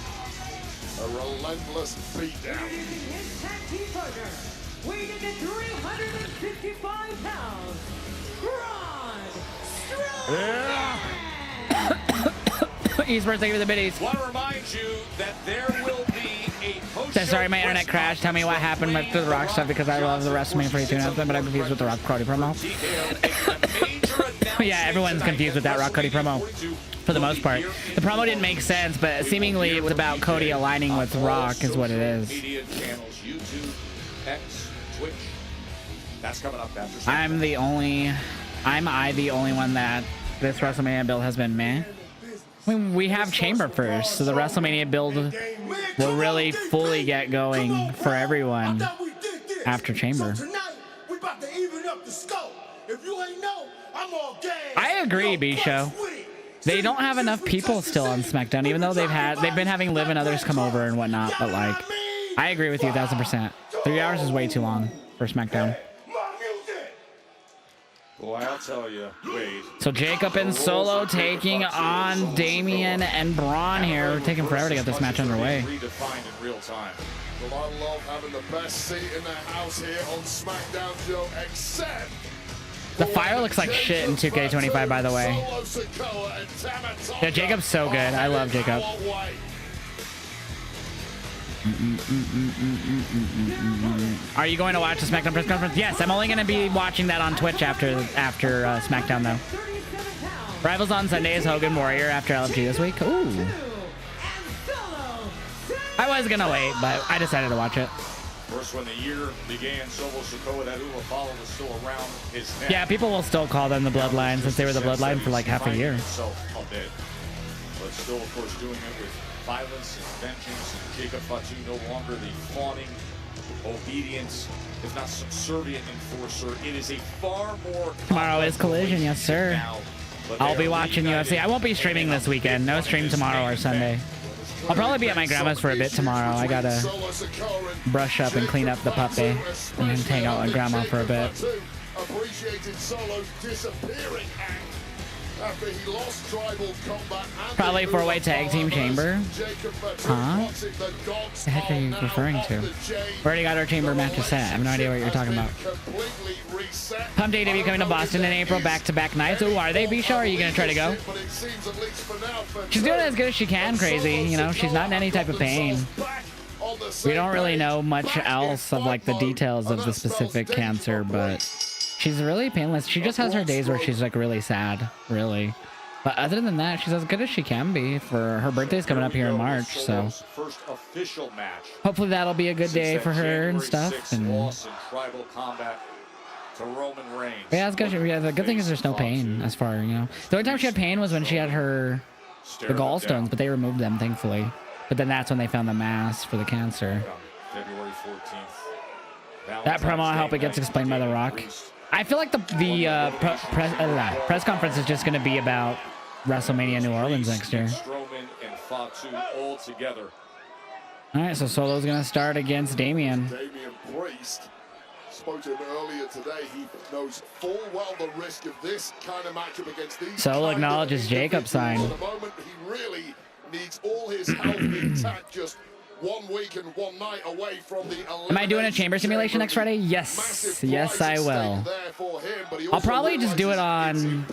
A relentless beatdown. His tag team partner, weighing in at 355 pounds, Braun Strowman! Eastburns, thank you for the biddies. Want to remind you that there will be a post-show. Sorry, my internet crashed. Tell me what happened with the Rock stuff because I love the WrestleMania 42 announcement, but I'm confused with the Rock Cody promo. Yeah, everyone's confused with that Rock Cody promo for the most part. The promo didn't make sense, but seemingly it was about Cody aligning with Rock is what it is. Media channels, YouTube, X, Twitch. That's coming up after. I'm the only one that this WrestleMania build has been meh. I mean, we have Chamber first, so the WrestleMania build will really fully get going for everyone after Chamber. We about to even up the scope. If you ain't know, I'm all gas. I agree, B-Show. They don't have enough people still on SmackDown, even though they've been having Liv and others come over and whatnot, but like, I agree with you 1,000%. 3 hours is way too long for SmackDown. Boy, I'll tell you, Wade. So Jacob and Solo taking on Damian and Braun here. We're taking forever to get this match underway. Redefined in real time. Well, I love having the best seat in the house here on SmackDown Show, except... The fire looks like shit in 2K25, by the way. Yeah, Jacob's so good. I love Jacob. Are you going to watch the SmackDown press conference? Yes, I'm only going to be watching that on Twitch after SmackDown, though. Rivals on Sunday is Hogan Warrior after LFG this week. Ooh. I was going to wait, but I decided to watch it. First, when the year began, Solo Sikoa, that Ula follow was still around his neck. Yeah, people will still call them the Bloodline since they were the Bloodline for like half a year. But still, of course, doing it with violence and vengeance. And Jacob Fatu no longer the fawning, obedient, if not subservient enforcer. It is a far more... Tomorrow is Collision, yes, sir. I'll be watching UFC. I won't be streaming this weekend. No stream tomorrow or Sunday. I'll probably be at my grandma's for a bit tomorrow. I gotta brush up and clean up the puppy and then hang out with grandma for a bit. Appreciated Solo's disappearing act after he lost tribal combat. Probably 4-way tag team chamber. Huh? The heck are you referring to? We already got our chamber matches set. I have no idea what you're talking about. Pumped AEW coming to Boston in April, back-to-back nights. Ooh, are they, Bisha? Are you gonna try to go? She's doing as good as she can, Crazy. You know, she's not in any type of pain. We don't really know much else of like the details of the specific cancer, but she's really painless. She just has her days where she's like really sad, really. But other than that, she's as good as she can be. For her birthday's coming up here in March, so hopefully that'll be a good day for her and stuff. And yeah, it's good. Yeah, the good thing is there's no pain as far, you know. The only time she had pain was when she had the gallstones, but they removed them, thankfully. But then that's when they found the mass for the cancer. February 14th. That promo, I hope it gets explained by The Rock. I feel like the press conference is just going to be about WrestleMania New Orleans next year. Strowman and Fatu all together. All right, so Solo's going to start against Damian. Damian Priest spoke to him earlier today. He knows full well the risk of this kind of matchup against these. Solo acknowledges Jacob's sign. At the moment, he really needs all his health intact. Just 1 week and 1 night away from the. Am I doing a chamber simulation next Friday? Yes. Yes, I will. I'll probably just do it on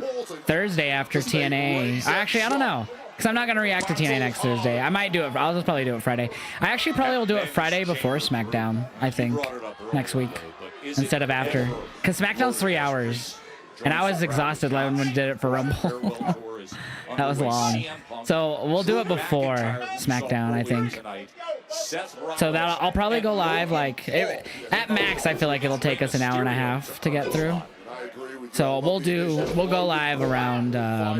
Thursday after TNA. Actually, I don't know. Because I'm not going to react to TNA next Thursday. I might do it. I'll just probably do it Friday. I actually probably will do it Friday before SmackDown, I think, next week. Instead of after. Because SmackDown's 3 hours. And I was exhausted when we did it for Rumble. That was long. So we'll do it before SmackDown, I think. So that I'll probably go live like at max. I feel like it'll take us an hour and a half to get through. So we'll go live around. Oh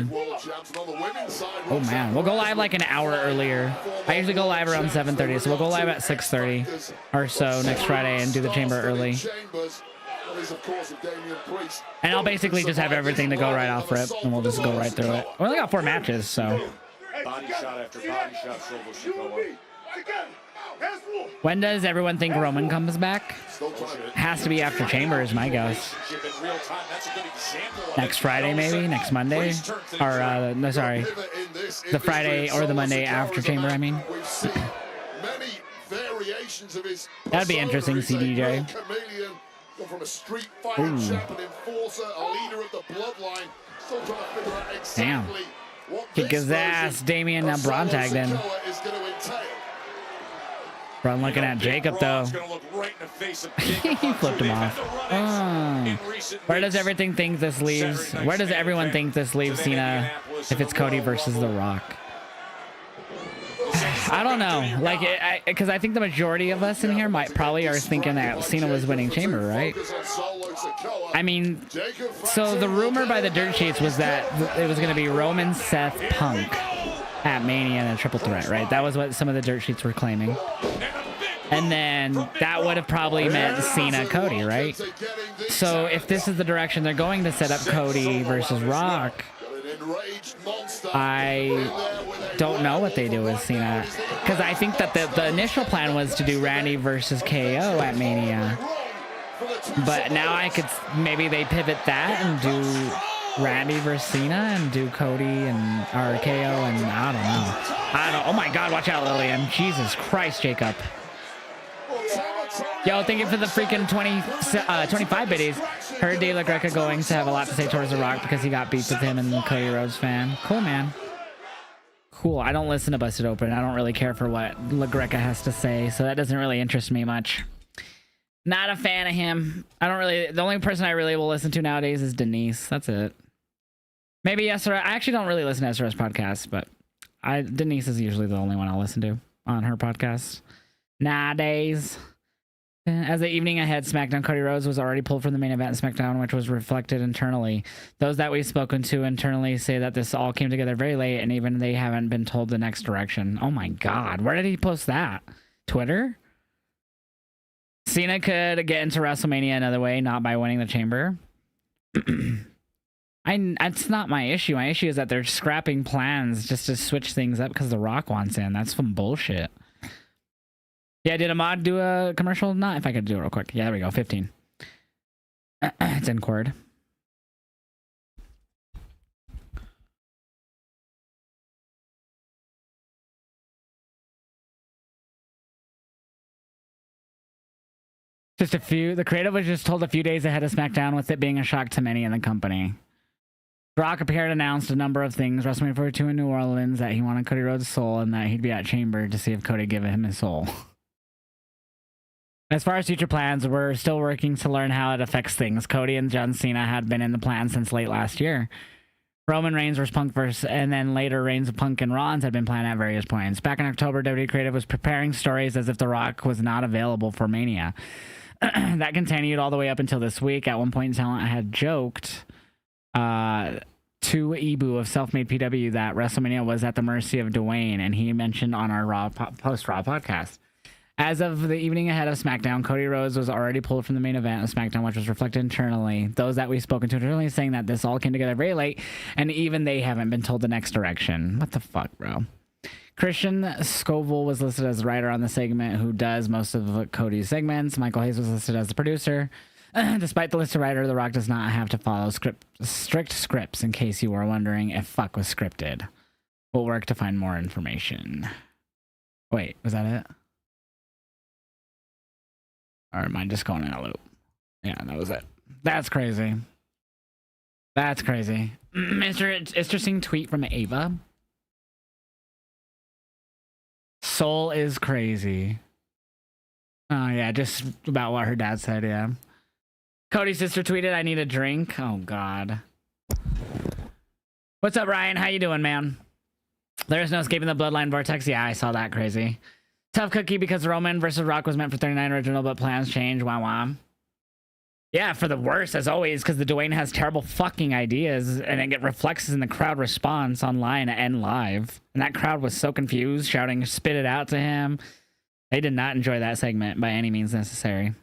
man, we'll go live like an hour earlier. I usually go live around 7:30, so we'll go live at 6:30 or so next Friday and do the chamber early. And I'll basically just have everything to go right off rip, and we'll just go right through it. We only got 4 matches, so. Body shot after body shot, Solo Sikoa. When does everyone think Roman comes back? Has to be after Chamber is my guess. Next Friday, maybe? Next Monday? Or, no, sorry. The Friday or the Monday after Chamber, I mean. That'd be interesting, CDJ. From a street fighting champion enforcer, a leader of the Bloodline, still trying to figure out exactly what kick his ass. Damian now Braun tagged in. Braun looking at Jacob though. He flipped him off. Where does everything think this leaves? Where does everyone think this leaves Cena if it's Cody versus The Rock? I don't know, like, because I think the majority of us in here probably are thinking that Cena was winning Chamber, right? I mean, so the rumor by the dirt sheets was that it was going to be Roman, Seth, Punk at Mania and a triple threat, right? That was what some of the dirt sheets were claiming. And then that would have probably meant Cena, Cody, right? So if this is the direction they're going to set up Cody versus Rock, I don't know what they do with Cena, because I think that the initial plan was to do Randy versus KO at Mania, but now maybe they pivot that and do Randy versus Cena and do Cody and KO, and I don't know. Oh my God, watch out, Lillian. Jesus Christ, Jacob. Yo, thank you for the freaking 25 biddies. Heard De La Greca going to have a lot to say towards The Rock because he got beef with him and Cody Rhodes fan. Cool, man. Cool. I don't listen to Busted Open. I don't really care for what La Greca has to say, so that doesn't really interest me much. Not a fan of him. The only person I really will listen to nowadays is Denise. That's it. Maybe SRS. I actually don't really listen to SRS podcasts, but Denise is usually the only one I'll listen to on her podcast nowadays. As the evening ahead, SmackDown, Cody Rhodes was already pulled from the main event in SmackDown, which was reflected internally. Those that we've spoken to internally say that this all came together very late, and even they haven't been told the next direction. Oh my God, where did he post that? Twitter? Cena could get into WrestleMania another way, not by winning the Chamber. That's not my issue. My issue is that they're scrapping plans just to switch things up because The Rock wants in. That's some bullshit. Yeah, did Ahmad do a commercial? Not if I could do it real quick. Yeah, there we go. 15. It's in chord. Just a few. The creative was just told a few days ahead of SmackDown, with it being a shock to many in the company. Rock appeared announced a number of things. WrestleMania 42 in New Orleans, that he wanted Cody Rhodes' soul, and that he'd be at Chamber to see if Cody give him his soul. As far as future plans, we're still working to learn how it affects things. Cody and John Cena had been in the plan since late last year. Roman Reigns versus Punk versus, and then later Reigns of Punk and Rollins had been planned at various points. Back in October, WWE Creative was preparing stories as if The Rock was not available for Mania. That continued all the way up until this week. At one point, talent had joked to Ibu of Selfmade PW that WrestleMania was at the mercy of Dwayne, and he mentioned on our post-Raw podcast. As of the evening ahead of SmackDown, Cody Rhodes was already pulled from the main event of SmackDown, which was reflected internally. Those that we've spoken to internally saying that this all came together very late, and even they haven't been told the next direction. What the fuck, bro? Christian Scoville was listed as the writer on the segment who does most of Cody's segments. Michael Hayes was listed as the producer. Despite the list of writer, The Rock does not have to follow strict scripts, in case you were wondering if fuck was scripted. We'll work to find more information. Wait, was that it? Or am I just going in a loop? Yeah, that was it. That's crazy. That's crazy. Interesting tweet from Ava. Soul is crazy. Oh, yeah, just about what her dad said, yeah. Cody's sister tweeted, I need a drink. Oh, God. What's up, Ryan? How you doing, man? There's no escaping the Bloodline vortex. Yeah, I saw that. Crazy. Tough cookie because Roman versus Rock was meant for 39 original, but plans changed. Wah wah. Yeah, for the worse, as always, because the Dwayne has terrible fucking ideas, and it reflects in the crowd response online and live. And that crowd was so confused, shouting, spit it out to him. They did not enjoy that segment by any means necessary.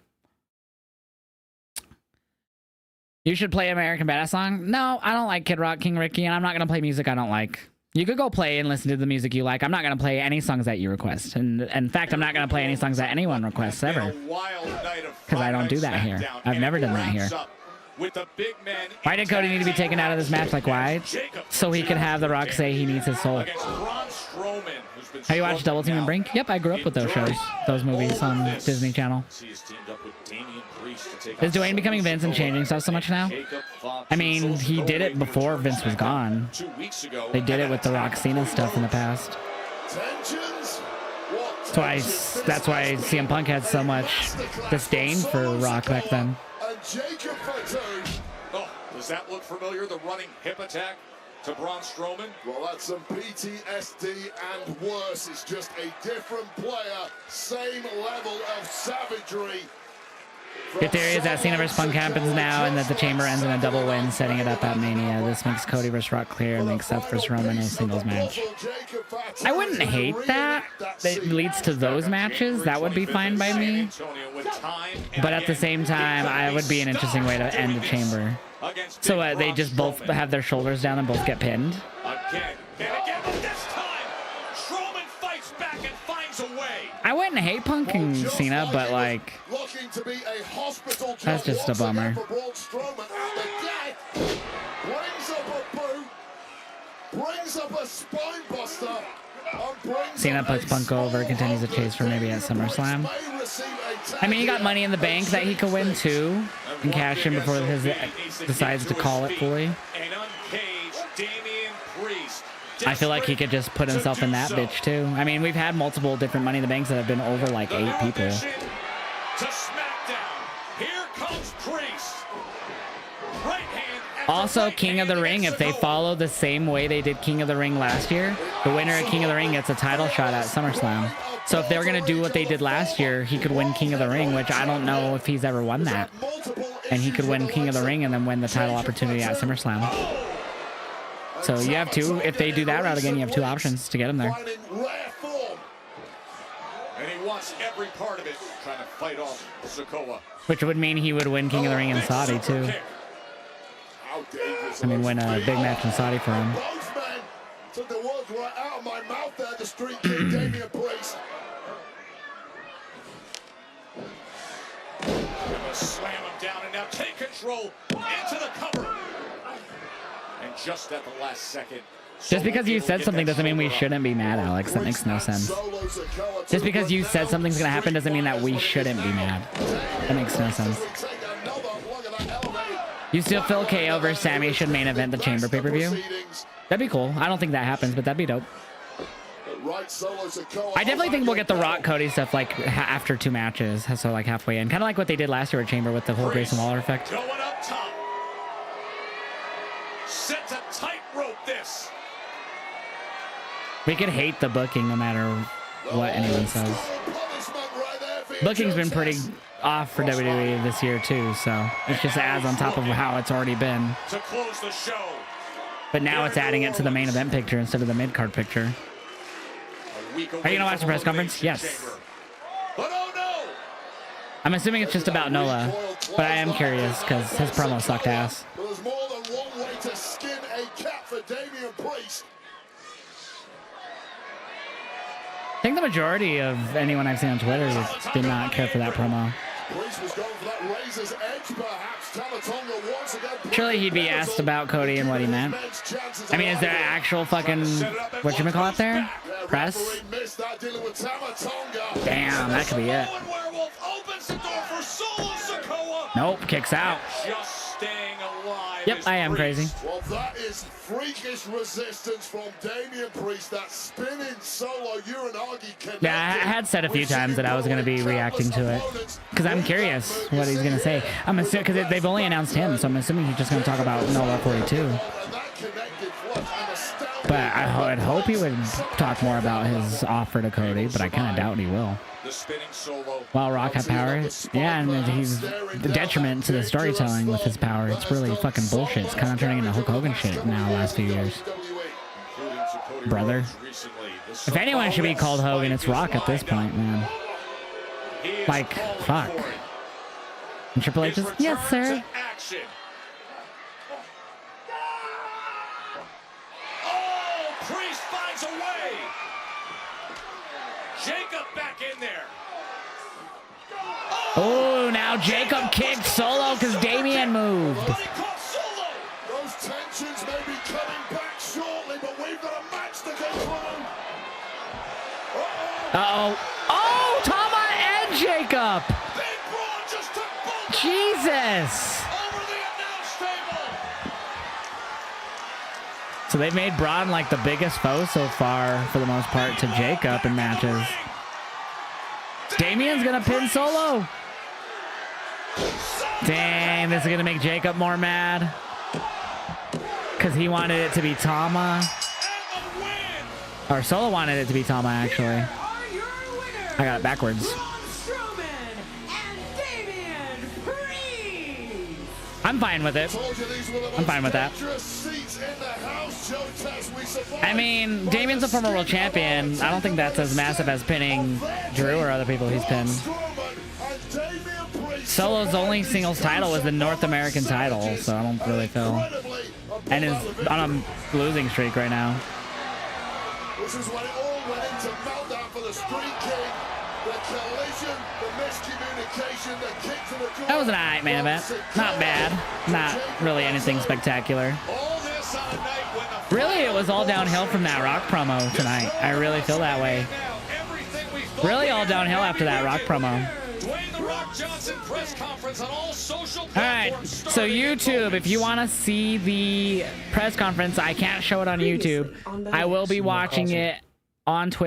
You should play American Badass song? No, I don't like Kid Rock, King Ricky, and I'm not going to play music I don't like. You could go play and listen to the music you like. I'm not going to play any songs that you request. And in fact, I'm not going to play any songs that anyone requests ever. Because I don't do that here. I've never done that here. Why did Cody need to be taken out of this match? Like, why? So he could have The Rock say he needs his soul. Have you watched Double Team and Brink? Yep, I grew up with those shows, those movies on Disney Channel. Is Dwayne becoming Vince and changing stuff so much now? I mean, he did it before Vince was gone. They did it with the Rock Cena stuff in the past. That's why CM Punk had so much disdain for Rock back then. Oh, does that look familiar? The running hip attack to Braun Strowman? Well, that's some PTSD and worse. It's just a different player, same level of savagery. Your theory is that Cena vs. Punk happens now and that the Chamber ends in a double win, setting it up at Mania. This makes Cody vs. Rock clear and makes Seth vs. Roman a singles match. I wouldn't hate that. It leads to those matches. That would be fine by me. But at the same time, it would be an interesting way to end the Chamber. So they just both have their shoulders down and both get pinned. I wouldn't hate Punk and Cena, but like, that's just a bummer. Cena puts Punk over, continues the chase for maybe at SummerSlam. I mean, he got Money in the Bank that he could win too and cash in before he decides to call it fully. I feel like he could just put himself in that bitch too. I mean, we've had multiple different Money in the Banks that have been over like 8 people. Also, King of the Ring, if they follow the same way they did King of the Ring last year, the winner of King of the Ring gets a title shot at SummerSlam. So if they were going to do what they did last year, he could win King of the Ring, which I don't know if he's ever won that. And he could win King of the Ring and then win the title opportunity at SummerSlam. So you have two. If they do that route again, you have 2 options to get him there. And he wants every part of it, trying to fight off Sikoa. Which would mean he would win King of the Ring in Saudi too. dangerous. I mean, win a big match in Saudi for him. Both men took the words right out of my mouth there. The Street King, Damian Priest. Gonna slam him down and now take control into the cover. And just at the last second. Just because you said something doesn't mean we shouldn't be mad, Alex. That makes no sense. Just because you said something's gonna happen doesn't mean that we shouldn't be mad. That makes no sense. You still feel KO versus Sammy should main event the Chamber pay-per-view? That'd be cool. I don't think that happens, but that'd be dope. I definitely think we'll get the Rock Cody stuff like after 2 matches, so like halfway in, kind of like what they did last year at Chamber with the whole Grayson Waller effect. Going up top. Set to tightrope this. We could hate the booking no matter what anyone says. Booking's been pretty off for WWE this year too, so it's just adds on top of how it's already been. To close the show. But now it's adding it to the main event picture instead of the mid-card picture. Are you gonna watch the press conference? Yes. I'm assuming it's just about Nola, but I am curious because his promo sucked ass. There's more than one way to skin a cat for Damian Priest. I think the majority of anyone I've seen on Twitter did not care for that promo. Priest was going for that razor's edge, perhaps. Tamatonga once again. Surely he'd be asked about Cody and what he meant. I mean, is there actual fucking whatchamacallit there? Press? Damn, that could be it. Nope, kicks out. Just staying alive. Yep, I am crazy. Well, that is freakish resistance from Damian Priest. That spinning solo Uranagi connected. Yeah, I had said a few times that I was going to be reacting to it because I'm curious what he's going to say. I'm assuming because they've only announced him, so I'm assuming he's just going to talk about Nola 42. But I would hope he would talk more about his offer to Cody, but I kind of doubt he will. The spinning solo. While Rock had power, yeah, and he's the detriment to the storytelling with his power. It's really fucking bullshit. It's kind of turning into Hulk Hogan shit now the last few years. Brother. If anyone should be called Hogan, it's Rock at this point, man. Like, fuck. And Triple H is, yes, sir. Oh, Priest finds a way. Jacob back in there. Oh, now Jacob kicked Solo because Damian moved. Those tensions may be coming back shortly, but we've got a match to go through. Uh-oh. Oh, Tama and Jacob. Jesus. So they've made Braun like the biggest foe so far, for the most part, to Jacob in matches. Damian's gonna pin Solo. Dang, this is gonna make Jacob more mad. Because he wanted it to be Tama. Or Solo wanted it to be Tama, actually. I got it backwards. I'm fine with it. I'm fine with that. I mean, Damian's a former world champion. I don't think that's as massive as pinning Drew or other people he's pinned. Solo's only singles title was the North American title, so I don't really feel. And is on a losing streak right now. This is when it all went into meltdown for the Street King. The collision, the miscommunication, the kick to the core. That was an alright main event. Not bad. Not really anything spectacular. Really, it was all downhill from that Rock promo tonight. I really feel that way. Really all downhill after that Rock promo. Alright, so YouTube, if you want to see the press conference, I can't show it on YouTube. I will be watching it on Twitch